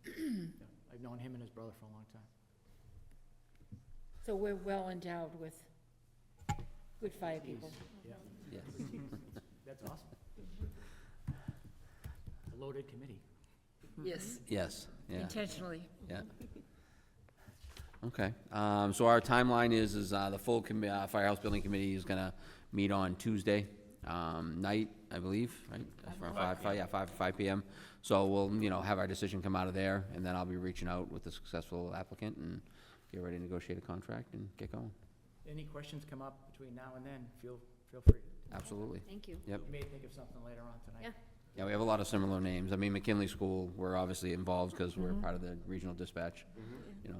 Yep. Yeah, I've known him and his brother for a long time. So we're well endowed with Good fire people. Yeah, Yes. that's awesome. A loaded committee. Yes, Yes, yeah. intentionally. Yeah. Okay, so our timeline is the full Firehouse Building Committee is gonna meet on Tuesday, night, I believe, right? From 5 PM. So we'll, have our decision come out of there, and then I'll be reaching out with the successful applicant and get ready to negotiate a contract and get going. Any questions come up between now and then, feel free. Absolutely. Thank you. Yep. You may think of something later on tonight. Yeah. Yeah, we have a lot of similar names. I mean, McKinley School, we're obviously involved because we're part of the regional dispatch.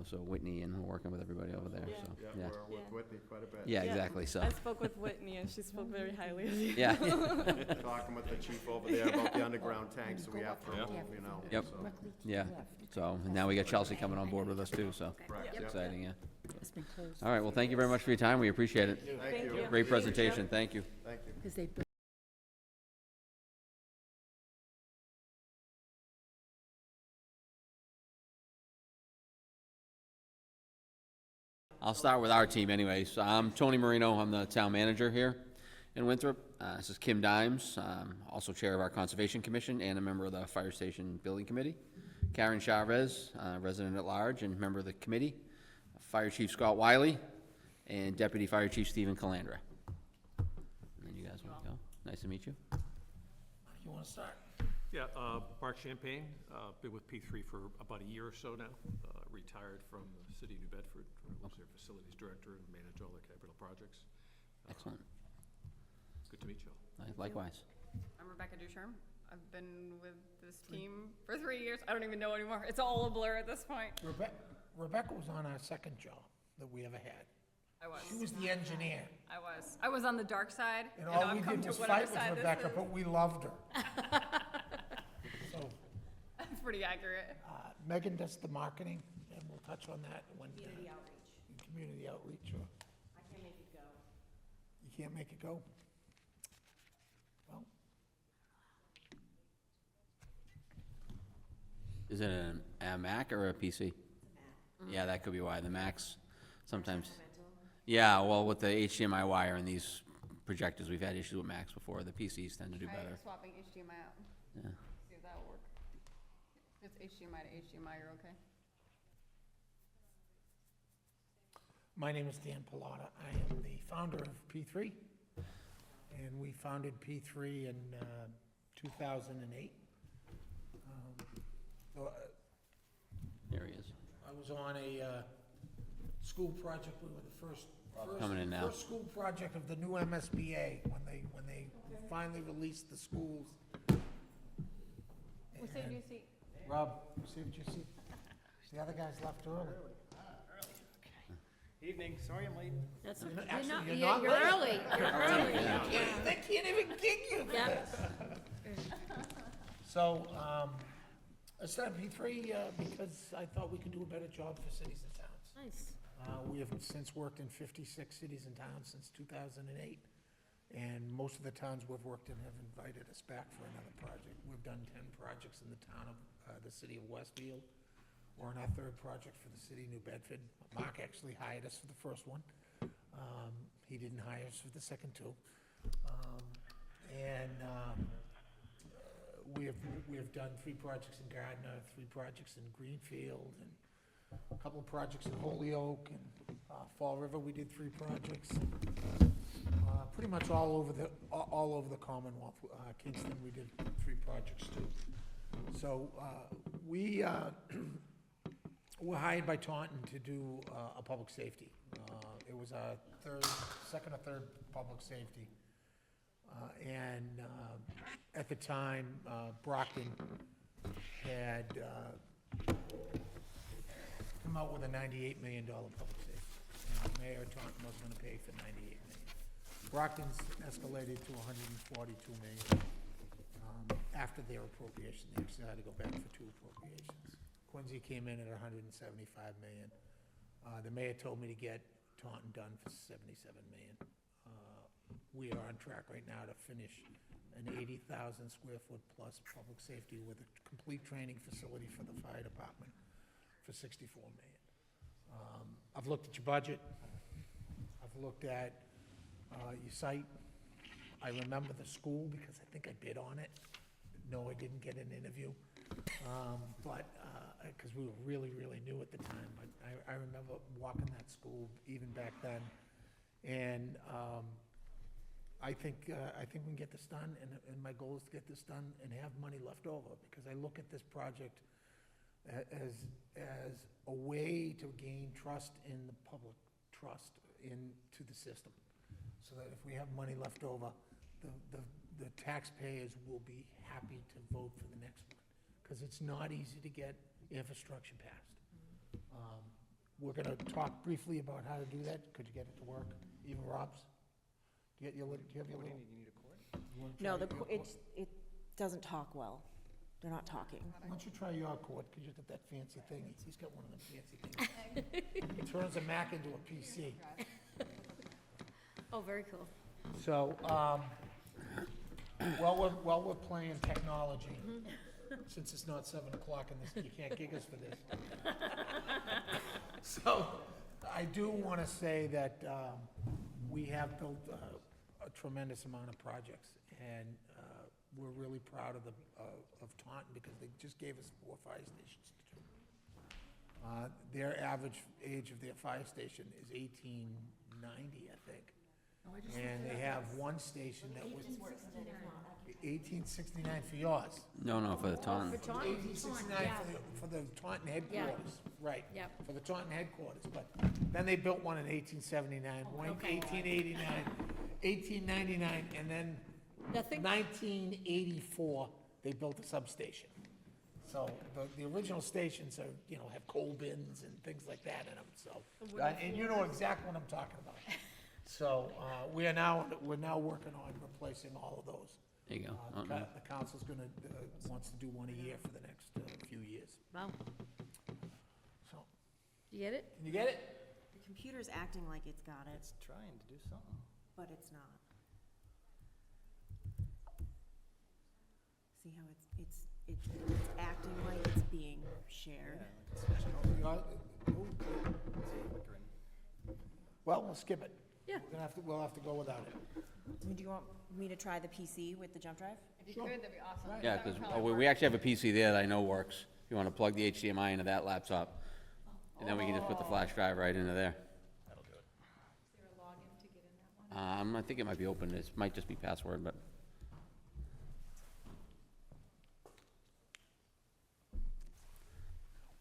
So Whitney, and we're working with everybody over there, so, Yeah, yeah. we're with Whitney quite a bit. Yeah, exactly, so. I spoke with Whitney, and she spoke very highly of you. Yeah. Talking with the chief over there about the underground tanks that we have to remove, Yep. so. Yeah, so, and now we got Chelsea coming on board with us too, so. Correct, It's yep. exciting, yeah. It's been closed. All right, well, thank you very much for your time. We appreciate it. Thank you. Great presentation, thank you. Thank you. Because they I'll start with our team anyways. I'm Tony Marino, I'm the town manager here in Winthrop. This is Kim Dimes, also chair of our Conservation Commission and a member of the Fire Station Building Committee. Karen Chavez, resident at large and member of the committee. Fire Chief Scott Wiley, and Deputy Fire Chief Stephen Calandra. And then you guys want to go? Nice to meet you. You want to start? Yeah, Mark Champagne, been with P3 for about a year or so now, retired from the city of New Bedford, was their facilities director and managed all their capital projects. Excellent. Good to meet you all. Likewise. I'm Rebecca Ducharme. I've been with this team for 3 years. I don't even know anymore. It's all a blur at this point. Rebecca was on our second job that we ever had. I was. She was the engineer. I was. I was on the dark side, And and all I've we come did to was whatever fight with side this Rebecca, is. but we loved her. So That's pretty accurate. Megan does the marketing, and we'll touch on that when. Community outreach. Community outreach, or I can't make it go. you can't make it go? Well, Is it a Mac or a PC? Yeah, that could be why. The Macs sometimes. Yeah, well, with the HDMI wire and these projectors, we've had issues with Macs before. The PCs tend to do Try better. swapping HDMI out. Yeah. See if that will work. If it's HDMI to HDMI, you're okay. my name is Dan Pilata. I am the founder of P3, and we founded P3 in 2008. So, There he is. I was on a school project. We were the first Coming in now. first school project of the new MSBA when they finally released the schools. Who saved your seat? Rob, saved your seat. The other guys left early. Evening, sorry I'm late. That's You're okay. not- actually, You're you're not, not you're late. early, you're early. They can't even gig you for Yep. this. So, I started P3 because I thought we could do a better job for cities and towns. Nice. We have since worked in 56 cities and towns since 2008, and most of the towns we've worked in have invited us back for another project. We've done 10 projects in the town of, the city of Westfield. We're on our third project for the city of New Bedford. Mark actually hired us for the first one. He didn't hire us for the second two. We have done 3 projects in Gardner, 3 projects in Greenfield, and a couple of projects in Holyoke, and Fall River, we did 3 projects. Pretty much all over the Commonwealth. Kingston, we did 3 projects too. So we were hired by Taunton to do a public safety. It was our second or third public safety. At the time, Brockton had come out with a $98 million public safety. And Mayor Taunton was gonna pay for $98 million. Brockton's escalated to $142 million. After their appropriation, they actually had to go back for 2 appropriations. Quincy came in at $175 million. The mayor told me to get Taunton done for $77 million. We are on track right now to finish an 80,000 square foot plus public safety with a complete training facility for the fire department for $64 million. I've looked at your budget. I've looked at your site. I remember the school because I think I bid on it. No, I didn't get an interview. But, because we were really, really new at the time, but I remember walking that school even back then. And, I think we can get this done, and my goal is to get this done and have money left over, because I look at this project as a way to gain trust in the public, trust into the system, so that if we have money left over, the taxpayers will be happy to vote for the next one, because it's not easy to get infrastructure passed. We're gonna talk briefly about how to do that. Could you get it to work? Even Rob's? Do you have your little? No, it doesn't talk well. They're not talking. Why don't you try your cord, because you got that fancy thing. He's got one of them fancy things. He turns a Mac into a PC. Oh, very cool. So, while we're playing technology, since it's not 7 o'clock and this, you can't gig us for this. So, I do want to say that we have built a tremendous amount of projects, and we're really proud of Taunton, because they just gave us 4 fire stations to do. Their average age of their fire station is 1890, I think. And they have one station that was 1869 for yours. No, for the Taunton. For Taunton? 1869 for the Taunton headquarters, right. Yep. For the Taunton headquarters, but then they built one in 1879, one in 1889, 1899, and then Nothing? 1984, they built a substation. So the original stations are, have coal bins and things like that in them, so. And you know exactly what I'm talking about. So, we're now working on replacing all of those. There you go. The council's wants to do one a year for the next few years. Wow. So, You get it? can you get it? The computer's acting like it's got it, It's trying to do something. but it's not. See how it's acting like it's being shared? Well, we'll skip it. Yeah. We'll have to go without it. Do you want me to try the PC with the jump drive? If you could, that'd be awesome. Yeah, That would because probably we actually have a PC there that I know works. If you want to plug the HDMI into that laptop, and then we can just put the flash drive right into there. Is there a login to get in that one? I think it might be open. It might just be password, but.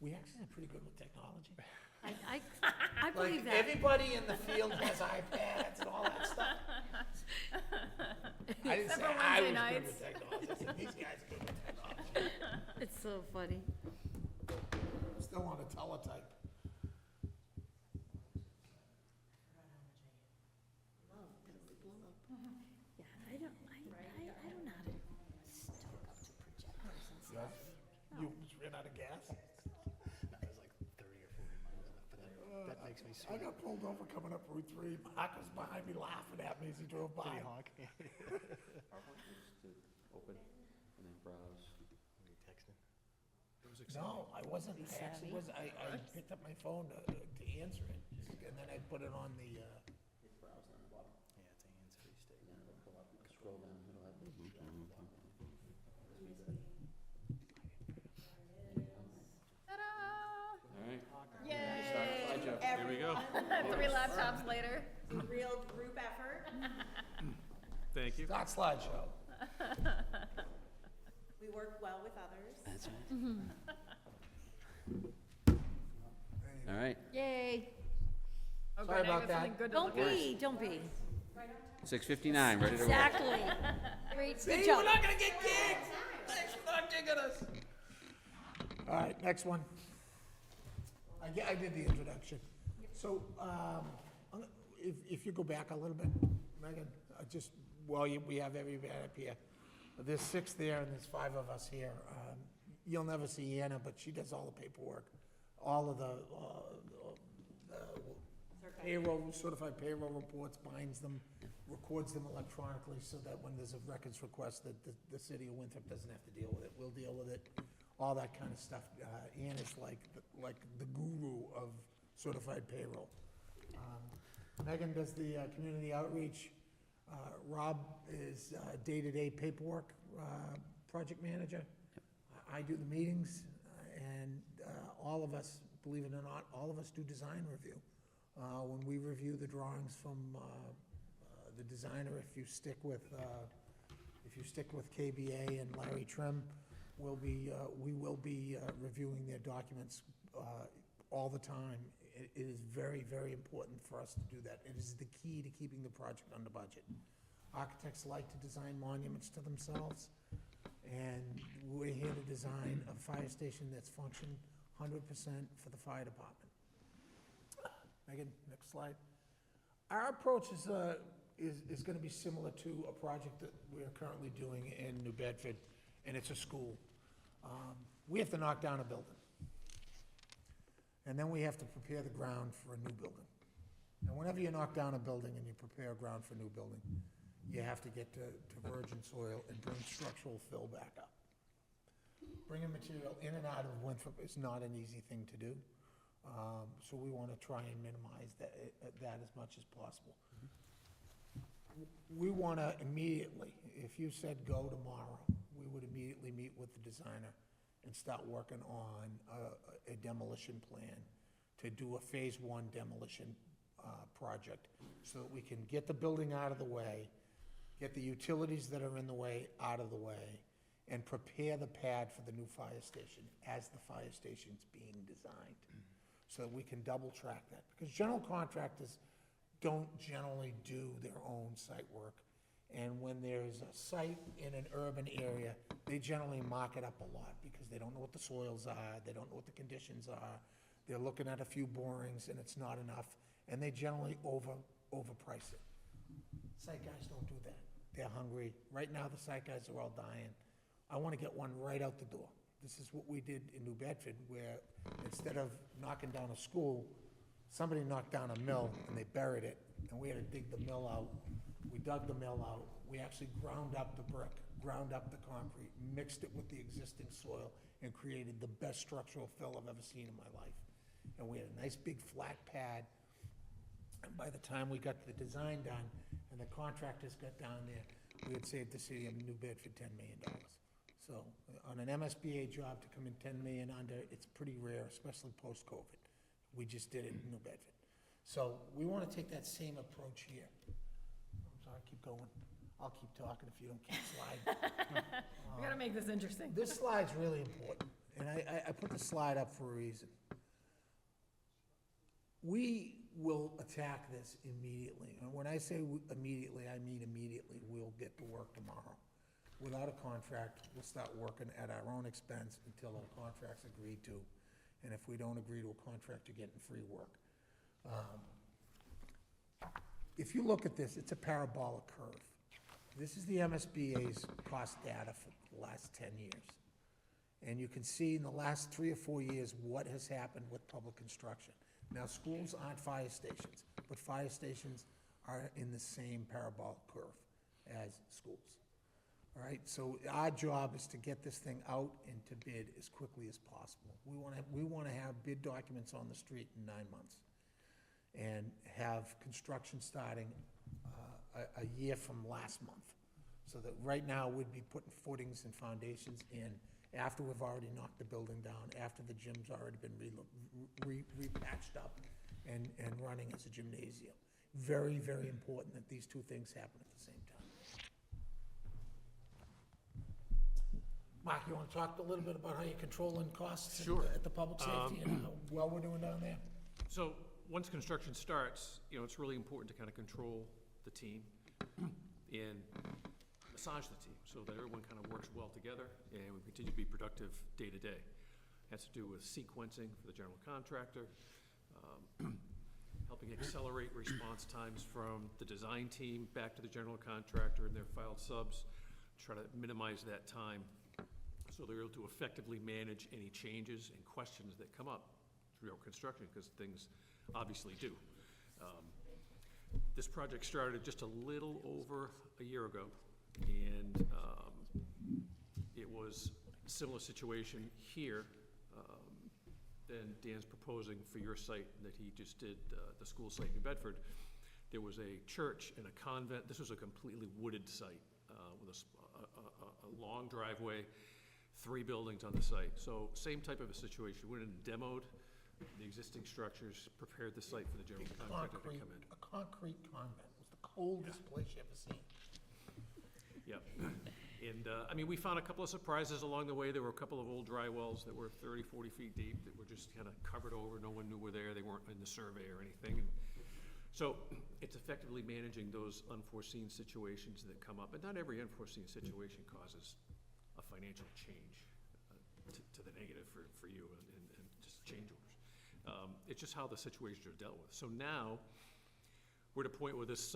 We actually are pretty good with technology. I believe that. Everybody in the field has iPads and all that stuff. I didn't Except say for I was Wednesday good nights. with technology. I said these guys are good with technology. It's so funny. Still on a teletype. Yeah, I don't know how to stoke up to projectors and stuff. You just ran out of gas? That makes me I got pulled over coming up Route 3. Mark was behind me laughing at me as he drove by. Open and then browse. No, I wasn't. I actually was. I picked up my phone to answer it, and then I put it on the. Browse on the bottom. Yeah, it's a hands-free stick. And then it'll pull up, scroll down, it'll have the Ta-da! All right. Yay! Here we go. 3 laptops later. Real group effort. Thank you. Not slideshow. We work well with others. That's right. All right, Yay. Oh, Sorry good, now about I got something that. good to Don't look at. don't be. 6:59, ready to roll. Exactly. Great, See, good we're job. not gonna get gigged. Thanks for not gigging us. All right, next one. I did the introduction. So, if you go back a little bit, Megan, we have everybody up here. There's 6 there and there's 5 of us here. You'll never see Anna, but she does all the paperwork. All of the certified payroll reports, binds them, records them electronically so that when there's a records request, that the city of Winthrop doesn't have to deal with it. We'll deal with it, all that kind of stuff. Anna's like the guru of certified payroll. Megan does the community outreach. Rob is day-to-day paperwork project manager. I do the meetings, and all of us, believe it or not, all of us do design review. When we review the drawings from the designer, if you stick with KBA and Larry Trim, we will be reviewing their documents all the time. It is very, very important for us to do that. It is the key to keeping the project under budget. Architects like to design monuments to themselves, and we're here to design a fire station that's functioned 100% for the fire department. Megan, next slide. Our approach is going to be similar to a project that we're currently doing in New Bedford, and it's a school. We have to knock down a building, and then we have to prepare the ground for a new building. And whenever you knock down a building and you prepare a ground for a new building, you have to get to virgin soil and bring structural fill back up. Bringing material in and out of Winthrop is not an easy thing to do. So we want to try and minimize that as much as possible. We want to immediately, if you said go tomorrow, we would immediately meet with the designer and start working on a demolition plan to do a phase 1 demolition project, so that we can get the building out of the way, get the utilities that are in the way out of the way, and prepare the pad for the new fire station as the fire station's being designed, so that we can double track that. Because general contractors don't generally do their own site work, and when there's a site in an urban area, they generally mark it up a lot, because they don't know what the soils are, they don't know what the conditions are, they're looking at a few borings and it's not enough, and they generally overprice it. Site guys don't do that. They're hungry. Right now, the site guys are all dying. I want to get one right out the door. This is what we did in New Bedford, where instead of knocking down a school, somebody knocked down a mill and they buried it, and we had to dig the mill out. We dug the mill out. We actually ground up the brick, ground up the concrete, mixed it with the existing soil, and created the best structural fill I've ever seen in my life. And we had a nice big flat pad. And by the time we got the design done and the contractors got down there, we had saved the city of New Bedford $10 million. So on an MSBA job to come in 10 million under, it's pretty rare, especially post-COVID. We just did it in New Bedford. So we want to take that same approach here. I'm sorry, keep going. I'll keep talking if you don't keep sliding. We gotta make this interesting. This slide's really important, and I put the slide up for a reason. We will attack this immediately. And when I say immediately, I mean immediately. We'll get to work tomorrow. Without a contract, we'll start working at our own expense until our contract's agreed to. And if we don't agree to a contract, you're getting free work. If you look at this, it's a parabolic curve. This is the MSBA's cost data for the last 10 years. And you can see in the last 3 or 4 years what has happened with public construction. Now, schools aren't fire stations, but fire stations are in the same parabolic curve as schools. All right, so our job is to get this thing out and to bid as quickly as possible. We want to have bid documents on the street in 9 months and have construction starting a year from last month. So that right now we'd be putting footings and foundations in after we've already knocked the building down, after the gym's already been repatched up and running as a gymnasium. Very, very important that these two things happen at the same time. Mark, you want to talk a little bit about how you're controlling costs at the public safety and how well we're doing down there? So, once construction starts, it's really important to kind of control the team and massage the team so that everyone kind of works well together and we continue to be productive day to day. It has to do with sequencing for the general contractor, helping accelerate response times from the design team back to the general contractor and their filed subs, try to minimize that time so they're able to effectively manage any changes and questions that come up throughout construction, because things obviously do. This project started just a little over a year ago, and it was a similar situation here than Dan's proposing for your site that he just did, the school site in New Bedford. There was a church and a convent. This was a completely wooded site with a long driveway, 3 buildings on the site. So same type of a situation. We went and demoed the existing structures, prepared the site for the general contractor to come in. A concrete convent was the coldest place you ever seen. Yep. And, I mean, we found a couple of surprises along the way. There were a couple of old dry wells that were 30, 40 feet deep that were just kind of covered over. No one knew were there. They weren't in the survey or anything. And so it's effectively managing those unforeseen situations that come up. And not every unforeseen situation causes a financial change to the negative for you and just change orders. It's just how the situations are dealt with. So now, we're at a point where this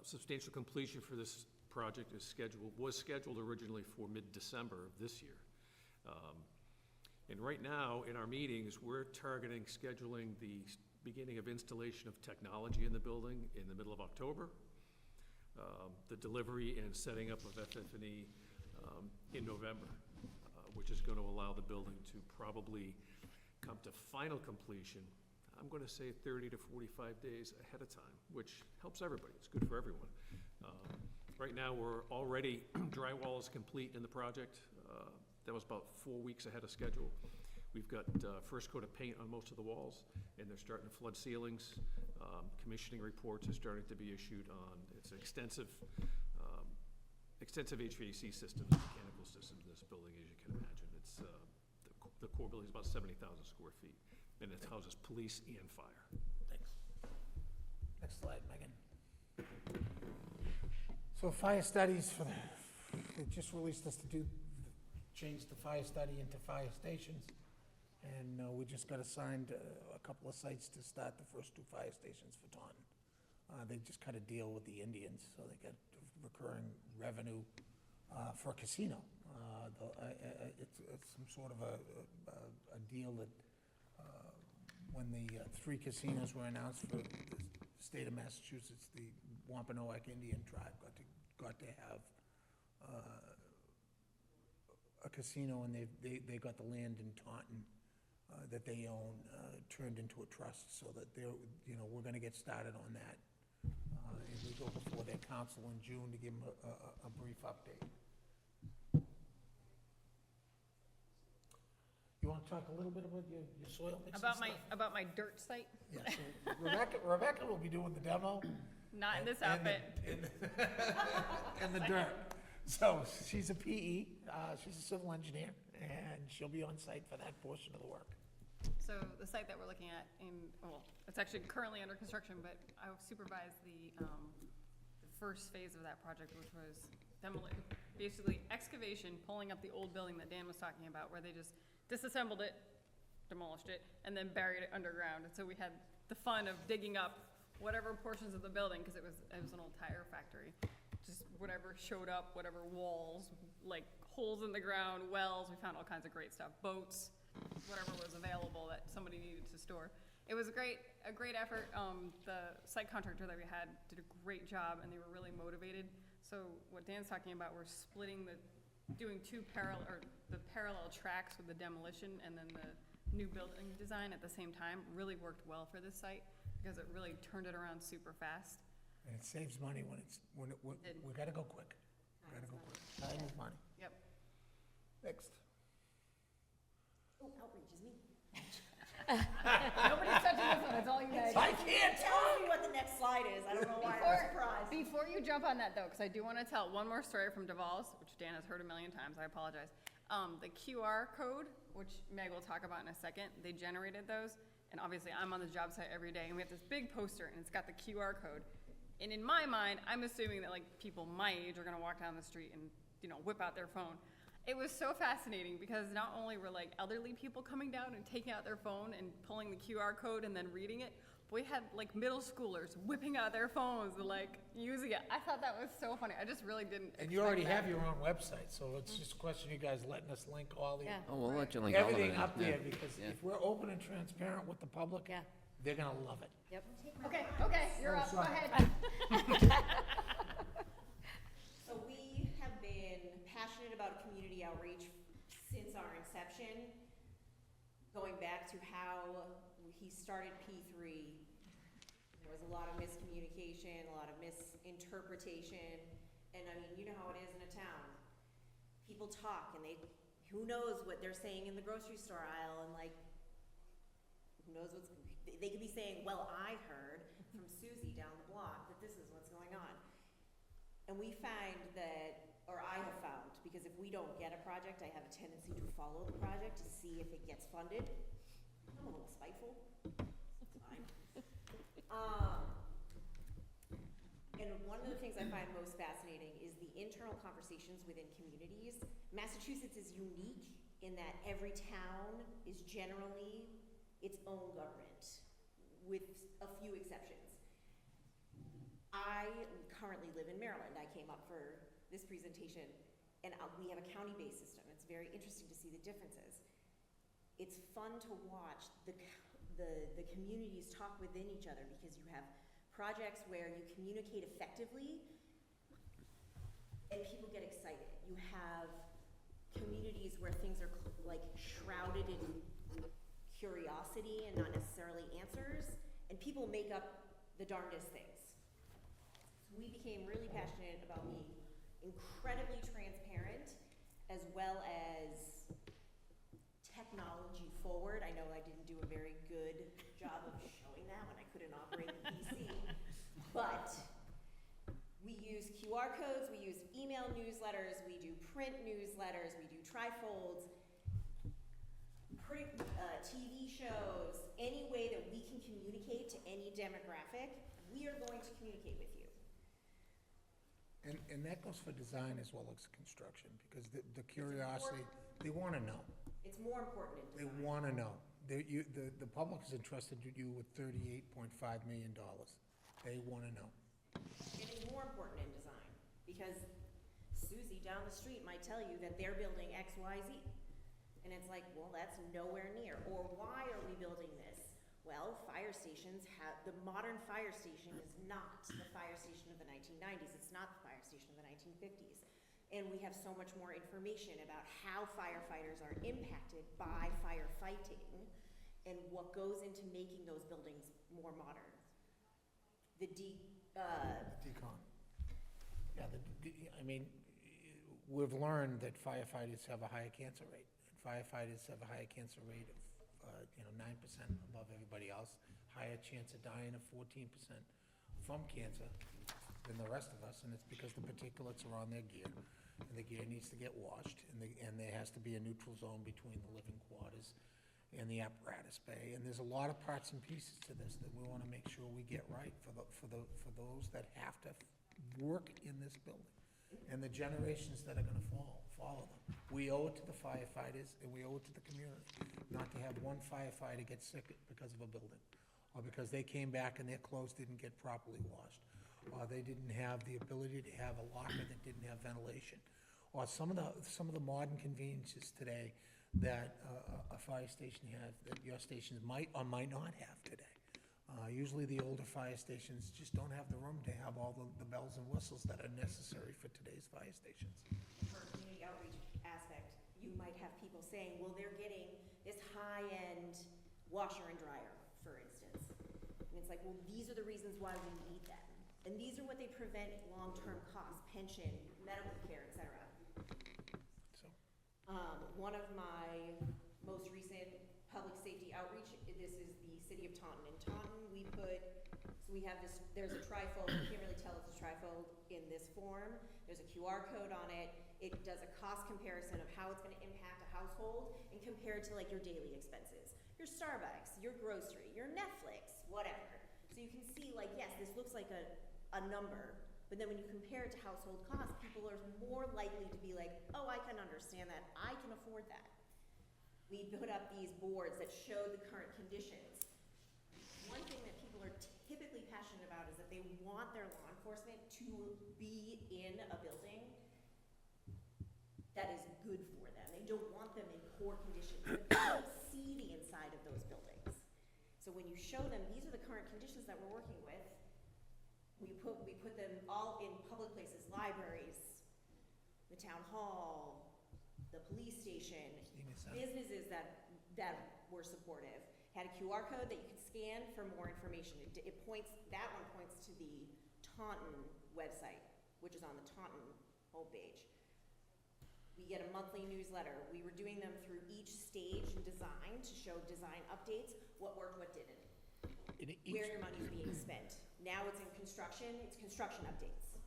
substantial completion for this project was scheduled originally for mid-December of this year. And right now, in our meetings, we're targeting scheduling the beginning of installation of technology in the building in the middle of October, the delivery and setting up of FF&E in November, which is going to allow the building to probably come to final completion, I'm going to say 30 to 45 days ahead of time, which helps everybody. It's good for everyone. Right now, we're already, drywall is complete in the project. That was about 4 weeks ahead of schedule. We've got first coat of paint on most of the walls, and they're starting to flood ceilings. Commissioning reports are starting to be issued on, it's an extensive HVAC systems, mechanical systems in this building, as you can imagine. It's, the core building is about 70,000 square feet, and it houses police and fire. Thanks. Next slide, Megan. So fire studies they just released us to change the fire study into fire stations. And we just got assigned a couple of sites to start the first 2 fire stations for Taunton. They just cut a deal with the Indians, so they get recurring revenue for a casino. It's some sort of a deal that when the 3 casinos were announced for the state of Massachusetts, the Wampanoag Indian tribe got to have a casino, and they got the land in Taunton that they own turned into a trust, so that we're going to get started on that. And we go before their council in June to give them a brief update. You want to talk a little bit about your soil mix About and my, stuff? about my dirt site? Yeah, so Rebecca will be doing the demo. Not in this outfit. And the dirt. So she's a PE, she's a civil engineer, and she'll be on site for that portion of the work. So the site that we're looking at it's actually currently under construction, but I supervised the first phase of that project, which was basically excavation, pulling up the old building that Dan was talking about, where they just disassembled it, demolished it, and then buried it underground. And so we had the fun of digging up whatever portions of the building, because it was an old tire factory. Just whatever showed up, whatever walls, like holes in the ground, wells, we found all kinds of great stuff, boats, whatever was available that somebody needed to store. It was a great effort. The site contractor that we had did a great job, and they were really motivated. So what Dan's talking about, we're splitting doing the parallel tracks with the demolition and then the new building design at the same time. Really worked well for this site, because it really turned it around super fast. And it saves money we gotta go quick. Gotta go quick. Time is money. Yep. Next. Oh, outreach is me. Nobody's touching this one, it's all you guys. I can't Tell me what the next slide is. I don't know why I'm surprised. Before you jump on that though, because I do want to tell one more story from Duval's, which Dan has heard a million times, I apologize. The QR code, which Meg will talk about in a second, they generated those, and obviously I'm on the job site every day, and we have this big poster, and it's got the QR code. And in my mind, I'm assuming that like people my age are gonna walk down the street and, whip out their phone. It was so fascinating, because not only were like elderly people coming down and taking out their phone and pulling the QR code and then reading it, but we had like middle schoolers whipping out their phones and like using it. I thought that was so funny. I just really didn't And you already have your own website, so it's just a question of you guys letting us link all the, Oh, we'll let you link all of it. everything up Yeah. there, because if we're open and transparent with the public, they're gonna love it. Yep. Okay, you're up, go sorry. ahead. So we have been passionate about community outreach since our inception, going back to how he started P3 There was a lot of miscommunication, a lot of misinterpretation, and I mean, you know how it is in a town. People talk and who knows what they're saying in the grocery store aisle, and like, who knows they could be saying, well, I heard from Susie down the block that this is what's going on. And we find that, or I have found, because if we don't get a project, I have a tendency to follow the project to see if it gets funded. I'm a little spiteful. It's fine. And one of the things I find most fascinating is the internal conversations within communities. Massachusetts is unique in that every town is generally its own government, with a few exceptions. I currently live in Maryland. I came up for this presentation, and we have a county-based system. It's very interesting to see the differences. It's fun to watch the communities talk within each other, because you have projects where you communicate effectively and people get excited. You have communities where things are like shrouded in curiosity and not necessarily answers, and people make up the darndest things. So we became really passionate about being incredibly transparent as well as technology forward. I know I didn't do a very good job of showing that when I couldn't operate the PC, but we use QR codes, we use email newsletters, we do print newsletters, we do trifolds, TV shows, any way that we can communicate to any demographic, we are going to communicate with you. And that goes for design as well as construction, because the curiosity, they wanna know. It's more important in They design. wanna know. The public is entrusted you with $38.5 million. They wanna know. It is more important in design, because Susie down the street might tell you that they're building X, Y, Z. And it's like, well, that's nowhere near. Or why are we building this? Well, fire stations the modern fire station is not the fire station of the 1990s. It's not the fire station of the 1950s. And we have so much more information about how firefighters are impacted by firefighting and what goes into making those buildings more modern. The Decon. Yeah, I mean, we've learned that firefighters have a higher cancer rate. Firefighters have a higher cancer rate of, 9% above everybody else, higher chance of dying of 14% from cancer than the rest of us, and it's because the particulates are on their gear, and the gear needs to get washed, and there has to be a neutral zone between the living quarters and the apparatus bay, and there's a lot of parts and pieces to this that we want to make sure we get right for those that have to work in this building, and the generations that are going to follow them. We owe it to the firefighters, and we owe it to the community, not to have one firefighter get sick because of a building, or because they came back and their clothes didn't get properly washed, or they didn't have the ability to have a locker that didn't have ventilation, or some of the modern conveniences today that a fire station has, that your stations might or might not have today. Usually the older fire stations just don't have the room to have all the bells and whistles that are necessary for today's fire stations. For a community outreach aspect, you might have people saying, well, they're getting this high-end washer and dryer, for instance. And it's like, well, these are the reasons why we need them. And these are what they prevent long-term costs, pension, medical care, et cetera. So, one of my most recent public safety outreach, this is the city of Taunton. In Taunton, we have this, there's a trifold, you can't really tell it's a trifold in this form. There's a QR code on it. It does a cost comparison of how it's gonna impact a household and compared to like your daily expenses. Your Starbucks, your grocery, your Netflix, whatever. So you can see like, yes, this looks like a number, but then when you compare it to household costs, people are more likely to be like, oh, I can understand that, I can afford that. We put up these boards that show the current conditions. One thing that people are typically passionate about is that they want their law enforcement to be in a building that is good for them. They don't want them in poor conditions, but they don't see the inside of those buildings. So when you show them, these are the current conditions that we're working with, we put them all in public places, libraries, the town hall, the police station, businesses that were supportive. had a QR code that you could scan for more information. It points, that one points to the Taunton website, which is on the Taunton homepage. We get a monthly newsletter. We were doing them through each stage in design to show design updates, what worked, what didn't, where your money's being spent. Now it's in construction, it's construction updates.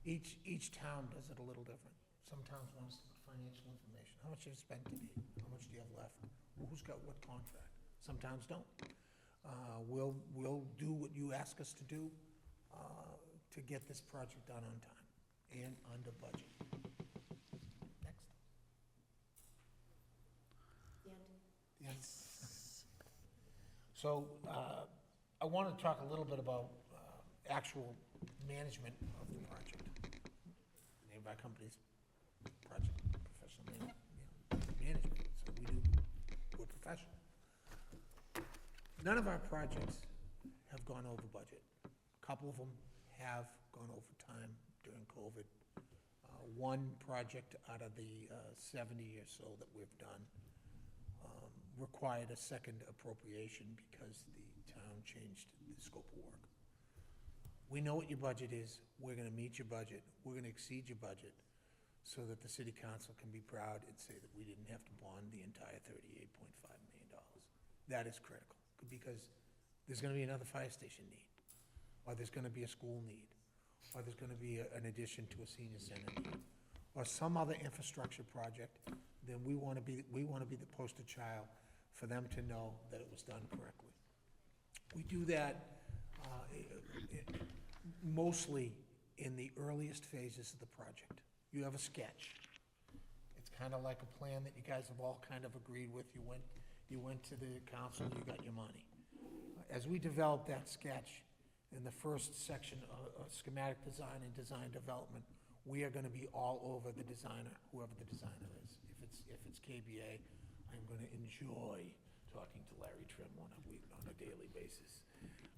Each town does it a little different. Some towns want us to put financial information. How much have you spent to date? How much do you have left? Who's got what contract? Some towns don't. We'll do what you ask us to do to get this project done on time and under budget. Next. The end. The end. So I want to talk a little bit about actual management of the project. The name of our company's Project Professional Management. So we're professional. None of our projects have gone over budget. A couple of them have gone over time during COVID. One project out of the 70 or so that we've done required a second appropriation because the town changed the scope of work. We know what your budget is. We're gonna meet your budget. We're gonna exceed your budget so that the city council can be proud and say that we didn't have to bond the entire $38.5 million. That is critical, because there's gonna be another fire station need, or there's gonna be a school need, or there's gonna be an addition to a senior center need, or some other infrastructure project. Then we wanna be the poster child for them to know that it was done correctly. We do that mostly in the earliest phases of the project. You have a sketch. It's kind of like a plan that you guys have all kind of agreed with. You went to the council, you got your money. As we develop that sketch, in the first section of schematic design and design development, we are gonna be all over the designer, whoever the designer is. If it's KBA, I'm gonna enjoy talking to Larry Trim on a daily basis.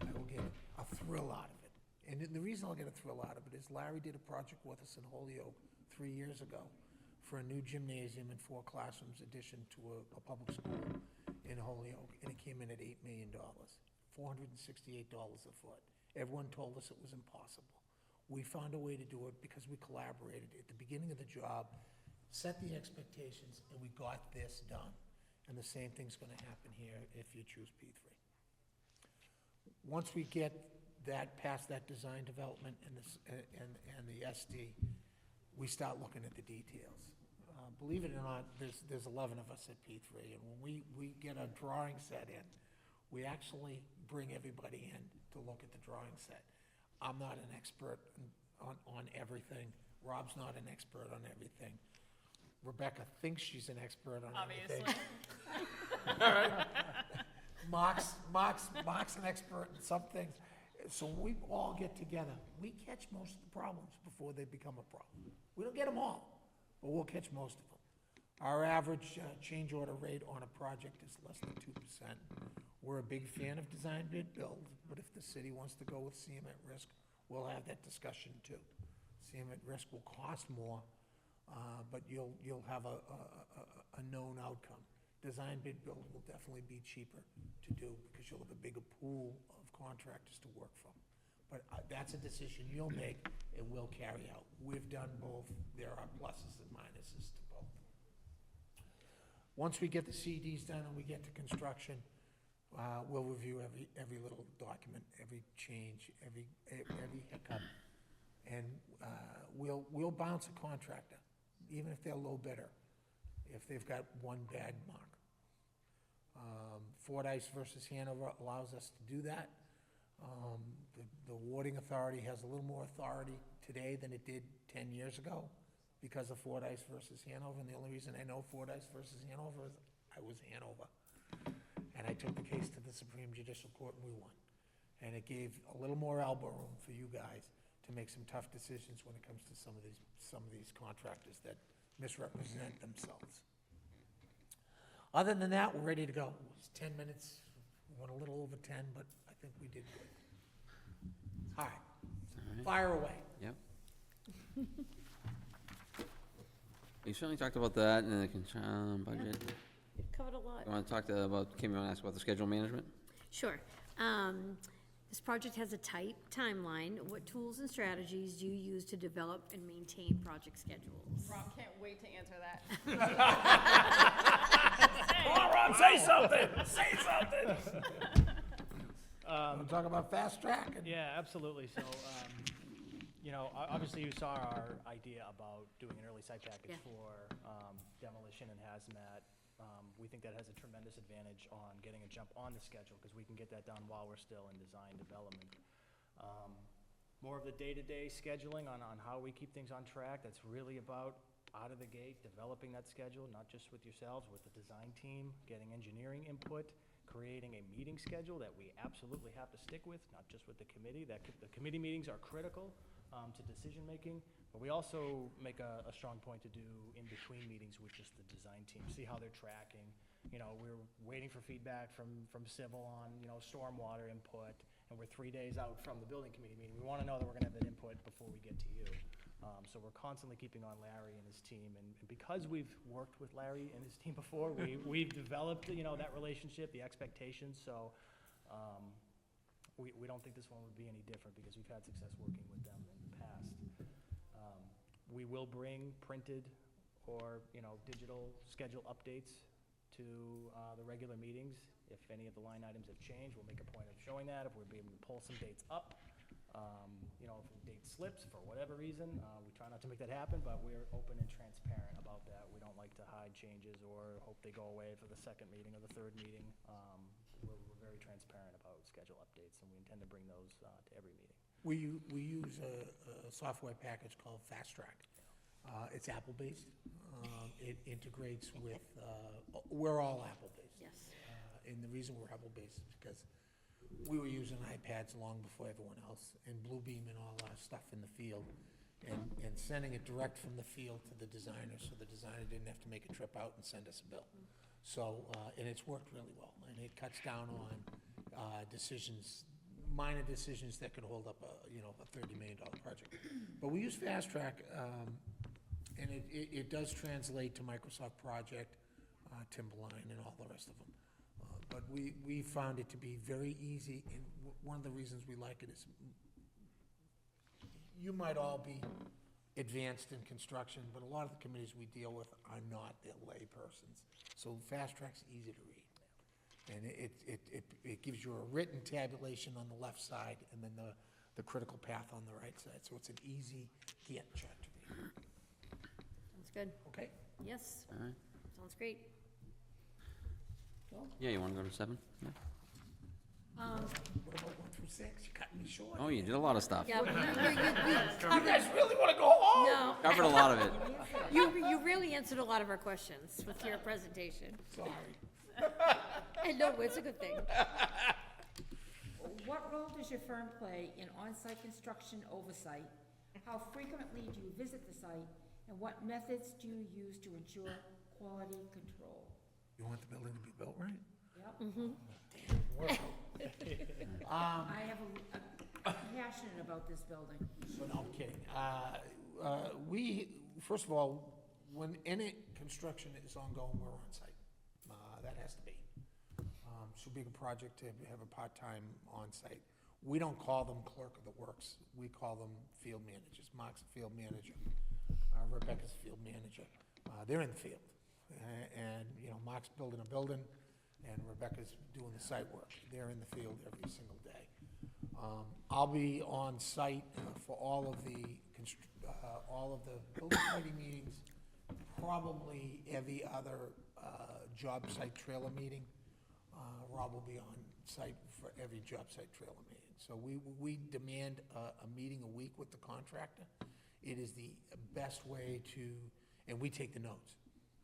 I will get a thrill out of it. And the reason I'll get a thrill out of it is Larry did a project with us in Holyoke 3 years ago for a new gymnasium and 4 classrooms addition to a public school in Holyoke, and it came in at $8 million, $468 a foot. Everyone told us it was impossible. We found a way to do it because we collaborated at the beginning of the job, set the expectations, and we got this done. And the same thing's gonna happen here if you choose P3. Once we get that past that design development and the SD, we start looking at the details. Believe it or not, there's 11 of us at P3, and when we get a drawing set in, we actually bring everybody in to look at the drawing set. I'm not an expert on everything. Rob's not an expert on everything. Rebecca thinks she's an expert on everything. Obviously. All right. Mark's an expert in some things. So we all get together. We catch most of the problems before they become a problem. We don't get them all, but we'll catch most of them. Our average change order rate on a project is less than 2%. We're a big fan of design bid build, but if the city wants to go with CM at risk, we'll have that discussion too. CM at risk will cost more, but you'll have a known outcome. Design bid build will definitely be cheaper to do because you'll have a bigger pool of contractors to work from. But that's a decision you'll make and we'll carry out. We've done both. There are pluses and minuses to both. Once we get the CDs done and we get to construction, we'll review every little document, every change, every hiccup, and we'll bounce a contractor, even if they're low bidder, if they've got one bad mark. Fordyce versus Hanover allows us to do that. The awarding authority has a little more authority today than it did 10 years ago because of Fordyce versus Hanover, and the only reason I know Fordyce versus Hanover is I was Hanover. And I took the case to the Supreme Judicial Court and we won. And it gave a little more elbow room for you guys to make some tough decisions when it comes to some of these contractors that misrepresent themselves. Other than that, we're ready to go. It's 10 minutes, we went a little over 10, but I think we did good. All right, fire away. Yep. You certainly talked about that and the budget. Covered a lot. You want to talk about, Kim, you want to ask about the schedule management? Sure. This project has a tight timeline. What tools and strategies do you use to develop and maintain project schedules? Rob can't wait to answer that. Come on, Rob, say something, say something. We're talking about fast track. Yeah, absolutely. So, obviously you saw our idea about doing an early site package for demolition and hazmat. We think that has a tremendous advantage on getting a jump on the schedule because we can get that done while we're still in design development. More of the day-to-day scheduling on how we keep things on track, that's really about out of the gate, developing that schedule, not just with yourselves, with the design team, getting engineering input, creating a meeting schedule that we absolutely have to stick with, not just with the committee. The committee meetings are critical to decision-making, but we also make a strong point to do in-between meetings with just the design team, see how they're tracking. We're waiting for feedback from civil on, stormwater input, and we're 3 days out from the building committee meeting. We want to know that we're going to have that input before we get to you. So we're constantly keeping on Larry and his team, and because we've worked with Larry and his team before, we've developed, that relationship, the expectations, so we don't think this one would be any different because we've had success working with them in the past. We will bring printed or, digital schedule updates to the regular meetings. If any of the line items have changed, we'll make a point of showing that. If we're able to pull some dates up, if a date slips for whatever reason, we try not to make that happen, but we're open and transparent about that. We don't like to hide changes or hope they go away for the second meeting or the third meeting. We're very transparent about schedule updates, and we intend to bring those to every meeting. We use a software package called Fast Track. It's Apple-based. It integrates with, we're all Apple-based. Yes. And the reason we're Apple-based is because we were using iPads long before everyone else, and Bluebeam and all our stuff in the field, and sending it direct from the field to the designer, so the designer didn't have to make a trip out and send us a bill. So, and it's worked really well, and it cuts down on decisions, minor decisions that could hold up a $30 million project. But we use Fast Track, and it does translate to Microsoft Project, Timberline, and all the rest of them. But we found it to be very easy, and one of the reasons we like it is you might all be advanced in construction, but a lot of the committees we deal with are not, they're lay persons. So Fast Track's easy to read. And it gives you a written tabulation on the left side and then the critical path on the right side. So it's an easy Gantt chart to read. Sounds good. Okay? Yes. All right. Sounds great. Yeah, you want to go to 7? Yeah. What about 1 through 6? You cut me short. Oh, you did a lot of stuff. Yeah, You guys really want to go home? No. Covered a lot of it. You really answered a lot of our questions with your presentation. Sorry. And no, it's a good thing. What role does your firm play in on-site construction oversight? How frequently do you visit the site? And what methods do you use to ensure quality control? You want the building to be built right? Yep. Mm-hmm. I have I'm passionate about this building. So no, I'm kidding. We, first of all, when any construction is ongoing, we're on site. That has to be. So big a project to have a part-time on site. We don't call them clerk of the works. We call them field managers. Mark's a field manager. Rebecca's a field manager. They're in the field. And, Mark's building a building, and Rebecca's doing the site work. They're in the field every single day. I'll be on site for all of the building committee meetings, probably every other job site trailer meeting. Rob will be on site for every job site trailer meeting. So we demand a meeting a week with the contractor. It is the best way to, and we take the notes,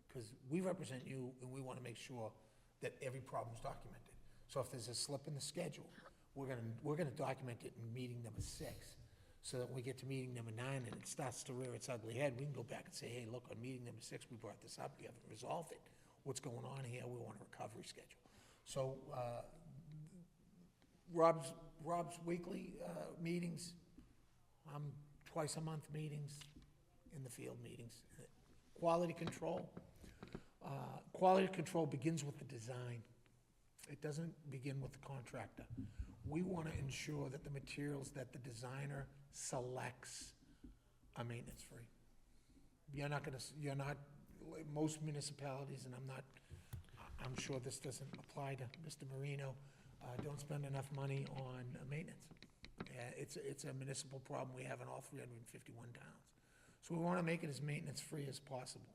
because we represent you and we want to make sure that every problem's documented. So if there's a slip in the schedule, we're gonna document it in meeting number 6, so that when we get to meeting number 9 and it starts to rear its ugly head, we can go back and say, hey, look, on meeting number 6, we brought this up, we haven't resolved it. What's going on here? We want a recovery schedule. So Rob's weekly meetings, twice a month meetings, in the field meetings. Quality control, quality control begins with the design. It doesn't begin with the contractor. We want to ensure that the materials that the designer selects are maintenance-free. Most municipalities, and I'm sure this doesn't apply to Mr. Marino, don't spend enough money on maintenance. It's a municipal problem we have in all 351 towns. So we want to make it as maintenance-free as possible.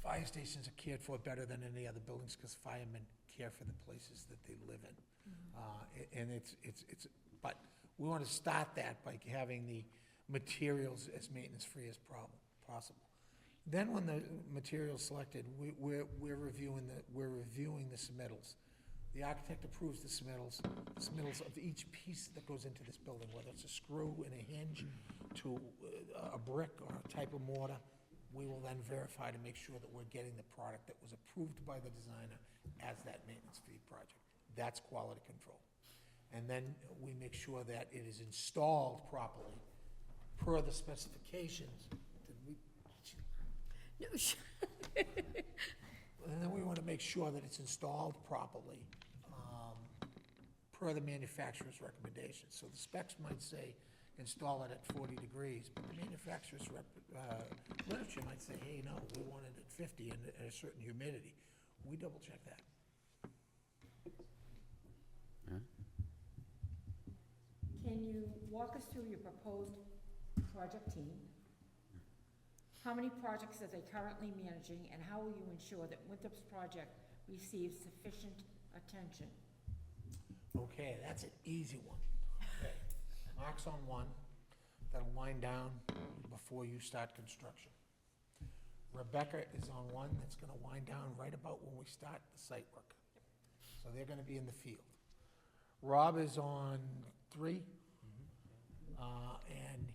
Fire stations are cared for better than any other buildings because firemen care for the places that they live in. But we want to start that by having the materials as maintenance-free as possible. Then when the material's selected, we're reviewing the submittals. The architect approves the submittals of each piece that goes into this building, whether it's a screw and a hinge to a brick or a type of mortar. We will then verify to make sure that we're getting the product that was approved by the designer as that maintenance-free project. That's quality control. And then we make sure that it is installed properly per the specifications. Did we? No, And then we want to make sure that it's installed properly per the manufacturer's recommendations. So the specs might say install it at 40 degrees, but the manufacturer's literature might say, hey, no, we want it at 50 and at a certain humidity. We double check that. Can you walk us through your proposed project team? How many projects are they currently managing, and how will you ensure that Winthrop's project receives sufficient attention? Okay, that's an easy one. Okay. Mark's on one, that'll wind down before you start construction. Rebecca is on one that's gonna wind down right about when we start the site work. So they're gonna be in the field. Rob is on 3, and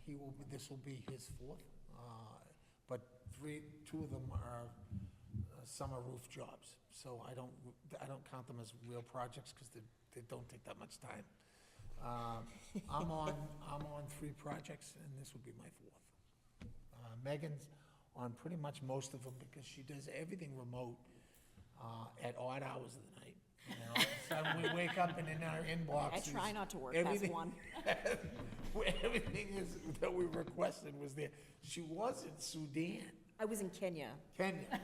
this will be his 4th. But 2 of them are summer roof jobs. So I don't count them as real projects because they don't take that much time. I'm on 3 projects, and this will be my 4th. Megan's on pretty much most of them because she does everything remote at odd hours of the night. And then all of a sudden, we wake up and in our inbox I try not to work past 1. Everything that we requested was there. She was in Sudan. I was in Kenya. Kenya.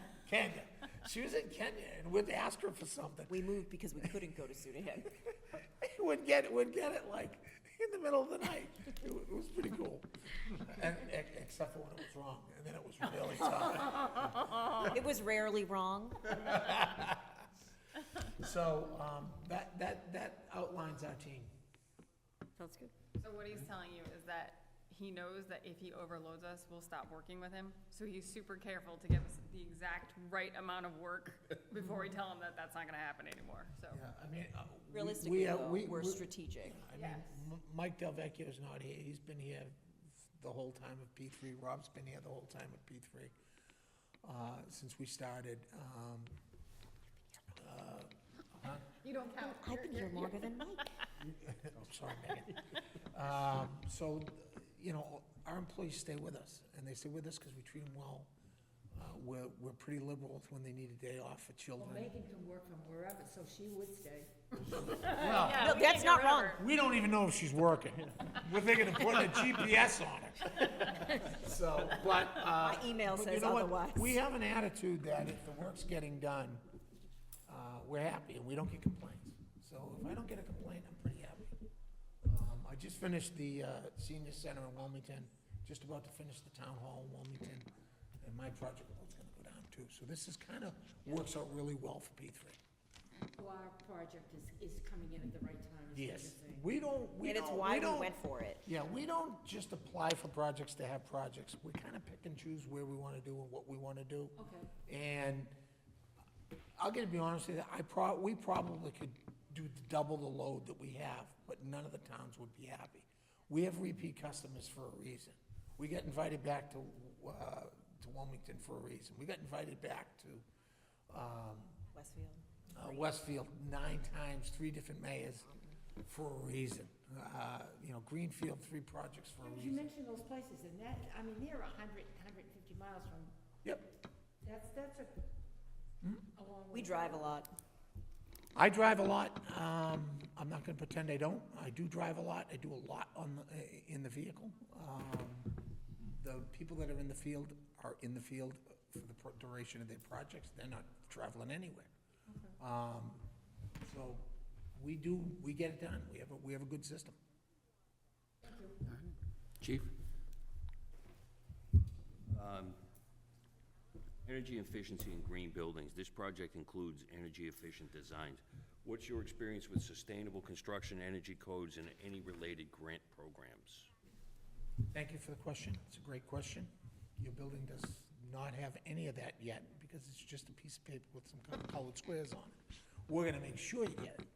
She was in Kenya, and we'd ask her for something. We moved because we couldn't go to Sudan. We'd get it like in the middle of the night. It was pretty cool. And, except for when it was wrong, and then it was really tough. It was rarely wrong. So that outlines our team. Sounds good. So what he's telling you is that he knows that if he overloads us, we'll stop working with him. So he's super careful to give us the exact right amount of work before we tell him that that's not gonna happen anymore, so. Yeah, I mean, Realistically, we're strategic. I mean, Mike Delvecchio's not here. He's been here the whole time of P3. Rob's been here the whole time of P3 since we started. You don't count. I've been here longer than Mike. I'm sorry, Megan. So, our employees stay with us, and they stay with us because we treat them well. We're pretty liberal with when they need a day off for children. Well, Megan can work from wherever, so she would stay. Well, No, that's not wrong. we don't even know if she's working. We're thinking of putting a GPS on her. So, but. My email but says you know what? otherwise. We have an attitude that if the work's getting done, we're happy and we don't get complaints. So if I don't get a complaint, I'm pretty happy. I just finished the senior center in Wilmington, just about to finish the town hall in Wilmington, and my project load's gonna go down too. So this is kind of, works out really well for P3. So our project is coming in at the right time, is what you're Yes, saying? And it's why we went for it. Yeah, we don't just apply for projects to have projects. We kind of pick and choose where we want to do and what we want to do. Okay. And I'll get to be honest with you, we probably could do double the load that we have, but none of the towns would be happy. We have repeat customers for a reason. We got invited back to Wilmington for a reason. We got invited back to Westfield. Westfield 9 times, 3 different mayors for a reason. Greenfield, 3 projects for a You reason. mentioned those places, and they're 100, 150 miles from. Yep. That's a long way. We drive a lot. I drive a lot. I'm not gonna pretend I don't. I do drive a lot. I do a lot in the vehicle. The people that are in the field are in the field for the duration of their projects. They're not traveling anywhere. So we get it done. We have a good system. Chief? Energy efficiency in green buildings. This project includes energy efficient designs. What's your experience with sustainable construction, energy codes, and any related grant programs? Thank you for the question. It's a great question. Your building does not have any of that yet because it's just a piece of paper with some kind of colored squares on it. We're gonna make sure you get it.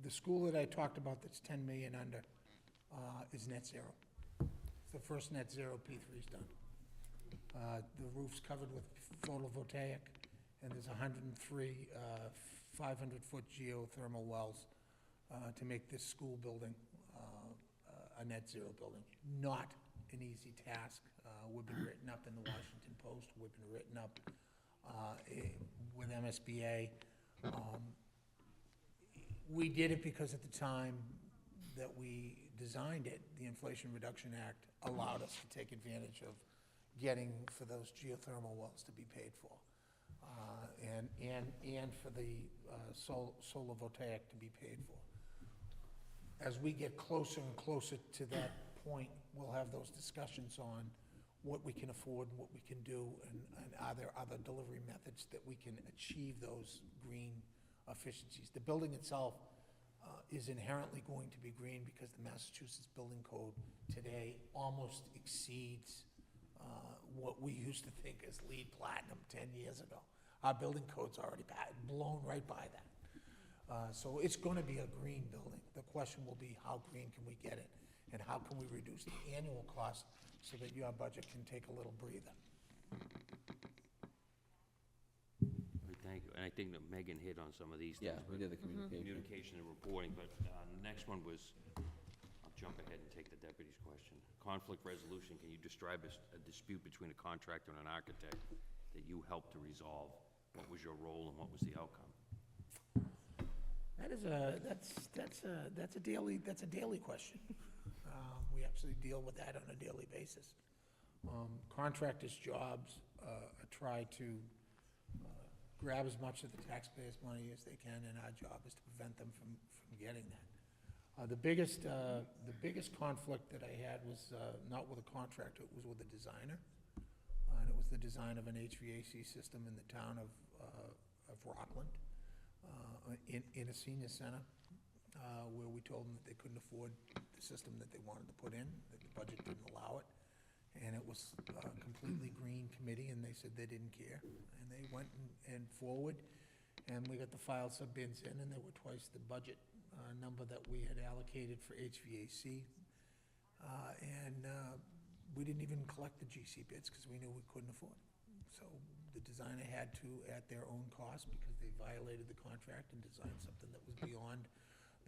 The school that I talked about that's 10 million under is net zero. It's the first net zero P3's done. The roof's covered with photovoltaic, and there's 103 500-foot geothermal wells to make this school building a net zero building. Not an easy task. We've been written up in the Washington Post. We've been written up with MSBA. We did it because at the time that we designed it, the Inflation Reduction Act allowed us to take advantage of getting for those geothermal wells to be paid for, and for the solar voltaic to be paid for. As we get closer and closer to that point, we'll have those discussions on what we can afford and what we can do, and are there other delivery methods that we can achieve those green efficiencies. The building itself is inherently going to be green because the Massachusetts Building Code today almost exceeds what we used to think as LEED Platinum 10 years ago. Our building code's already blown right by that. So it's going to be a green building. The question will be, how green can we get it? And how can we reduce the annual cost so that your budget can take a little breather? Thank you. And I think that Megan hit on some of these things. Yeah, we did the communication. Communication and reporting, but the next one was, I'll jump ahead and take the deputy's question. Conflict resolution, can you describe a dispute between a contractor and an architect that you helped to resolve? What was your role and what was the outcome? That's a daily question. We actually deal with that on a daily basis. Contractors' jobs try to grab as much of the taxpayers' money as they can, and our job is to prevent them from getting that. The biggest conflict that I had was not with a contractor, it was with a designer. And it was the design of an HVAC system in the town of Rockland, in a senior center, where we told them that they couldn't afford the system that they wanted to put in, that the budget didn't allow it. And it was a completely green committee, and they said they didn't care. And they went and forward, and we got the file sub bids in, and they were twice the budget number that we had allocated for HVAC. We didn't even collect the GC bids because we knew we couldn't afford it. So the designer had to, at their own cost, because they violated the contract and designed something that was beyond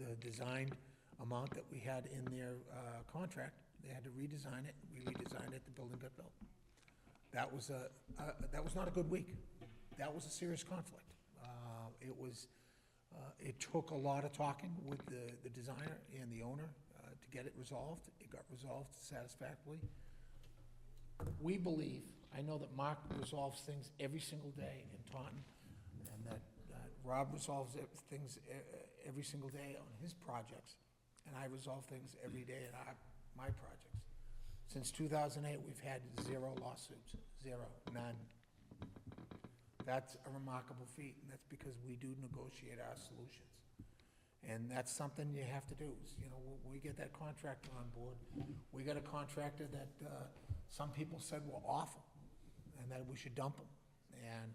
the designed amount that we had in their contract, they had to redesign it. We redesigned it, the building got built. That was not a good week. That was a serious conflict. It took a lot of talking with the designer and the owner to get it resolved. It got resolved satisfactorily. We believe, I know that Mark resolves things every single day in Taunton, and that Rob resolves things every single day on his projects, and I resolve things every day at my projects. Since 2008, we've had 0 lawsuits, 0, none. That's a remarkable feat, and that's because we do negotiate our solutions. And that's something you have to do. When we get that contractor on board, we got a contractor that some people said were awful and that we should dump them. And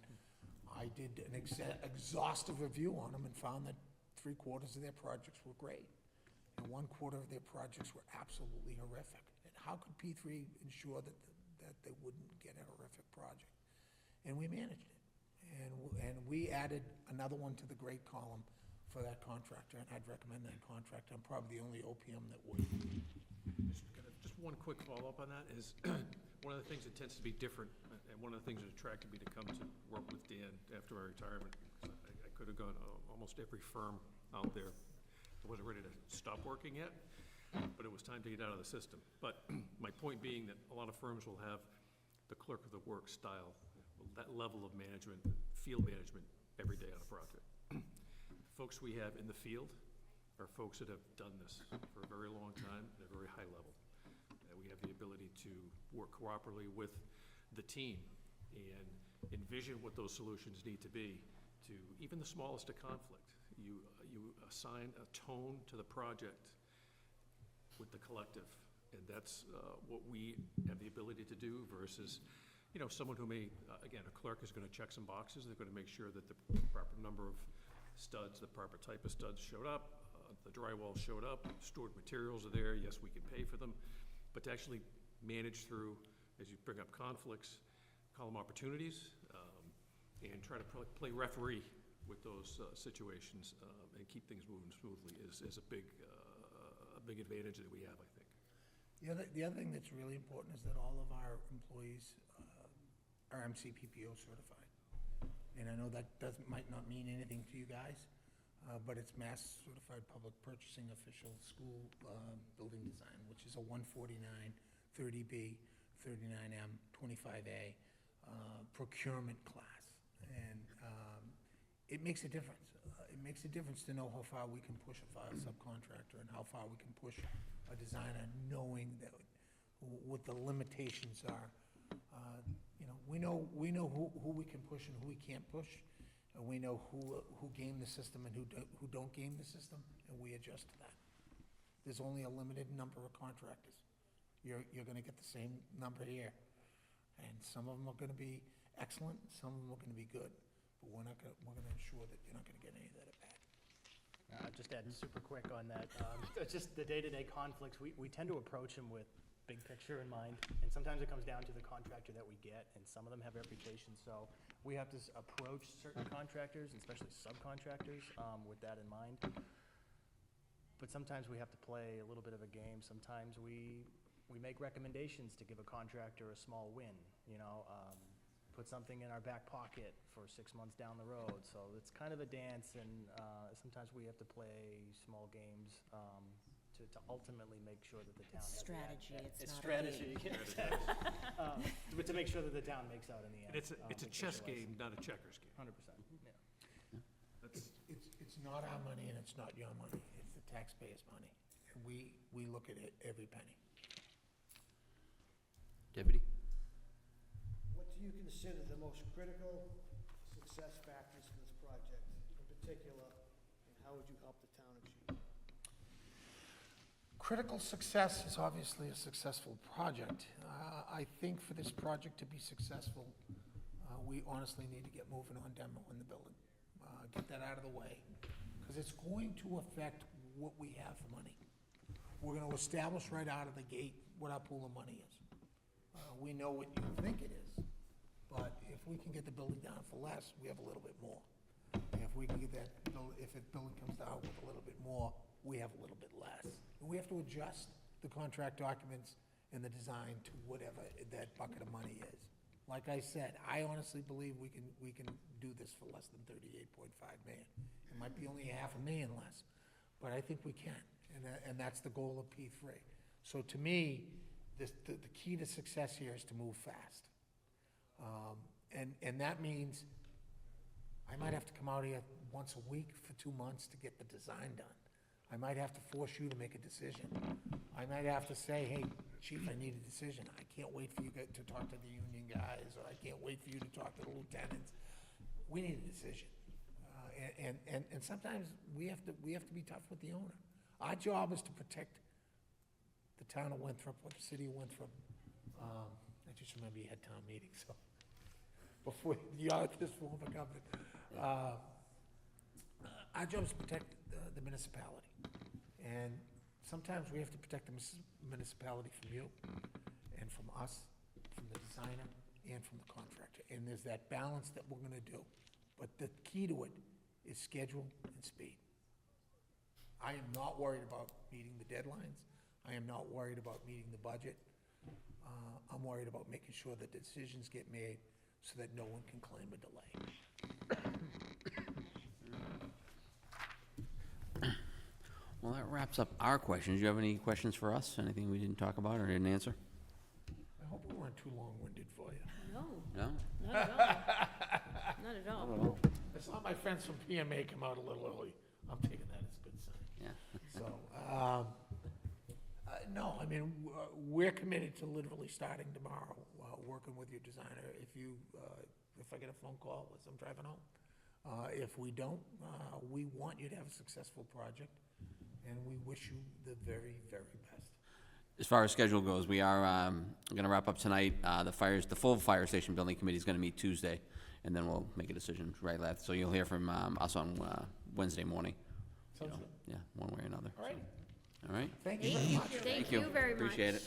I did an exhaustive review on them and found that 3/4 of their projects were great, and 1/4 of their projects were absolutely horrific. And how could P3 ensure that they wouldn't get a horrific project? And we managed it. And we added another one to the great column for that contractor, and I'd recommend that contractor. I'm probably the only OPM that would. Just one quick follow-up on that is, one of the things that tends to be different, and one of the things that attracted me to come to work with Dan after my retirement, I could have gone almost every firm out there. I wasn't ready to stop working yet, but it was time to get out of the system. But my point being that a lot of firms will have the clerk of the work style, that level of management, field management, every day on a project. Folks we have in the field are folks that have done this for a very long time at a very high level. We have the ability to work cooperatively with the team and envision what those solutions need to be to even the smallest of conflict. You assign a tone to the project with the collective, and that's what we have the ability to do versus, you know, someone who may, again, a clerk is going to check some boxes. They're going to make sure that the proper number of studs, the proper type of studs showed up, the drywall showed up, stored materials are there. Yes, we can pay for them, but to actually manage through, as you bring up conflicts, call them opportunities, and try to play referee with those situations and keep things moving smoothly is a big advantage that we have, I think. The other thing that's really important is that all of our employees are MCPPO certified. And I know that might not mean anything to you guys, but it's Mass Certified Public Purchasing Official School Building Design, which is a 149, 30B, 39M, 25A procurement class. And it makes a difference. It makes a difference to know how far we can push a subcontractor and how far we can push a designer, knowing that what the limitations are. You know, we know who we can push and who we can't push, and we know who game the system and who don't game the system, and we adjust to that. There's only a limited number of contractors. You're going to get the same number here, and some of them are going to be excellent, some of them are going to be good, but we're going to ensure that you're not going to get any that are bad. Just adding super quick on that, just the day-to-day conflicts, we tend to approach them with big picture in mind, and sometimes it comes down to the contractor that we get, and some of them have reputations, so we have to approach certain contractors, especially subcontractors, with that in mind. But sometimes we have to play a little bit of a game. Sometimes we make recommendations to give a contractor a small win, you know, put something in our back pocket for 6 months down the road. So it's kind of a dance, and sometimes we have to play small games to ultimately make sure that the town has strategy, it's not a strategy. game. But to make sure that the town makes out in the end. And it's a chess game, not a checkers game. 100%, yeah. It's not our money and it's not your money, it's the taxpayers' money. And we look at it every penny. Deputy? What do you consider the most critical success factors for this project in particular, and how would you help the town achieve it? Critical success is obviously a successful project. I think for this project to be successful, we honestly need to get moving on demo in the building. Get that out of the way, because it's going to affect what we have for money. We're going to establish right out of the gate what our pool of money is. We know what you think it is, but if we can get the building down for less, we have a little bit more. If we can get that, if the building comes down with a little bit more, we have a little bit less. And we have to adjust the contract documents and the design to whatever that bucket of money is. Like I said, I honestly believe we can do this for less than $38.5 million. It might be only $500,000 less, but I think we can, and that's the goal of P3. So to me, the key to success here is to move fast. And that means I might have to come out here once a week for 2 months to get the design done. I might have to force you to make a decision. I might have to say, hey, chief, I need a decision. I can't wait for you to talk to the union guys, or I can't wait for you to talk to the lieutenants. We need a decision. And sometimes we have to be tough with the owner. Our job is to protect the town of Winthrop, or the city of Winthrop. I just remember you had town meetings, so before you're this form of government. Our job is to protect the municipality. And sometimes we have to protect the municipality from you, and from us, from the designer, and from the contractor. And there's that balance that we're gonna do. But the key to it is schedule and speed. I am not worried about meeting the deadlines. I am not worried about meeting the budget. I'm worried about making sure that decisions get made so that no one can claim a delay. Well, that wraps up our questions. Do you have any questions for us? Anything we didn't talk about or didn't answer? I hope we weren't too long-winded for you. No, No? not at all. Not at all. I saw my friends from PMA come out a little early. I'm taking that as a good sign. Yeah. So, no, I mean, we're committed to literally starting tomorrow, working with your designer. If I get a phone call as I'm driving home, if we don't, we want you to have a successful project, and we wish you the very, very best. As far as schedule goes, we are going to wrap up tonight. The full fire station building committee is going to meet Tuesday, and then we'll make a decision right left. So you'll hear from us on Wednesday morning. Sounds good. Yeah, one way or another. All right. All right? Thank you very much. Thank you very much. Appreciate it.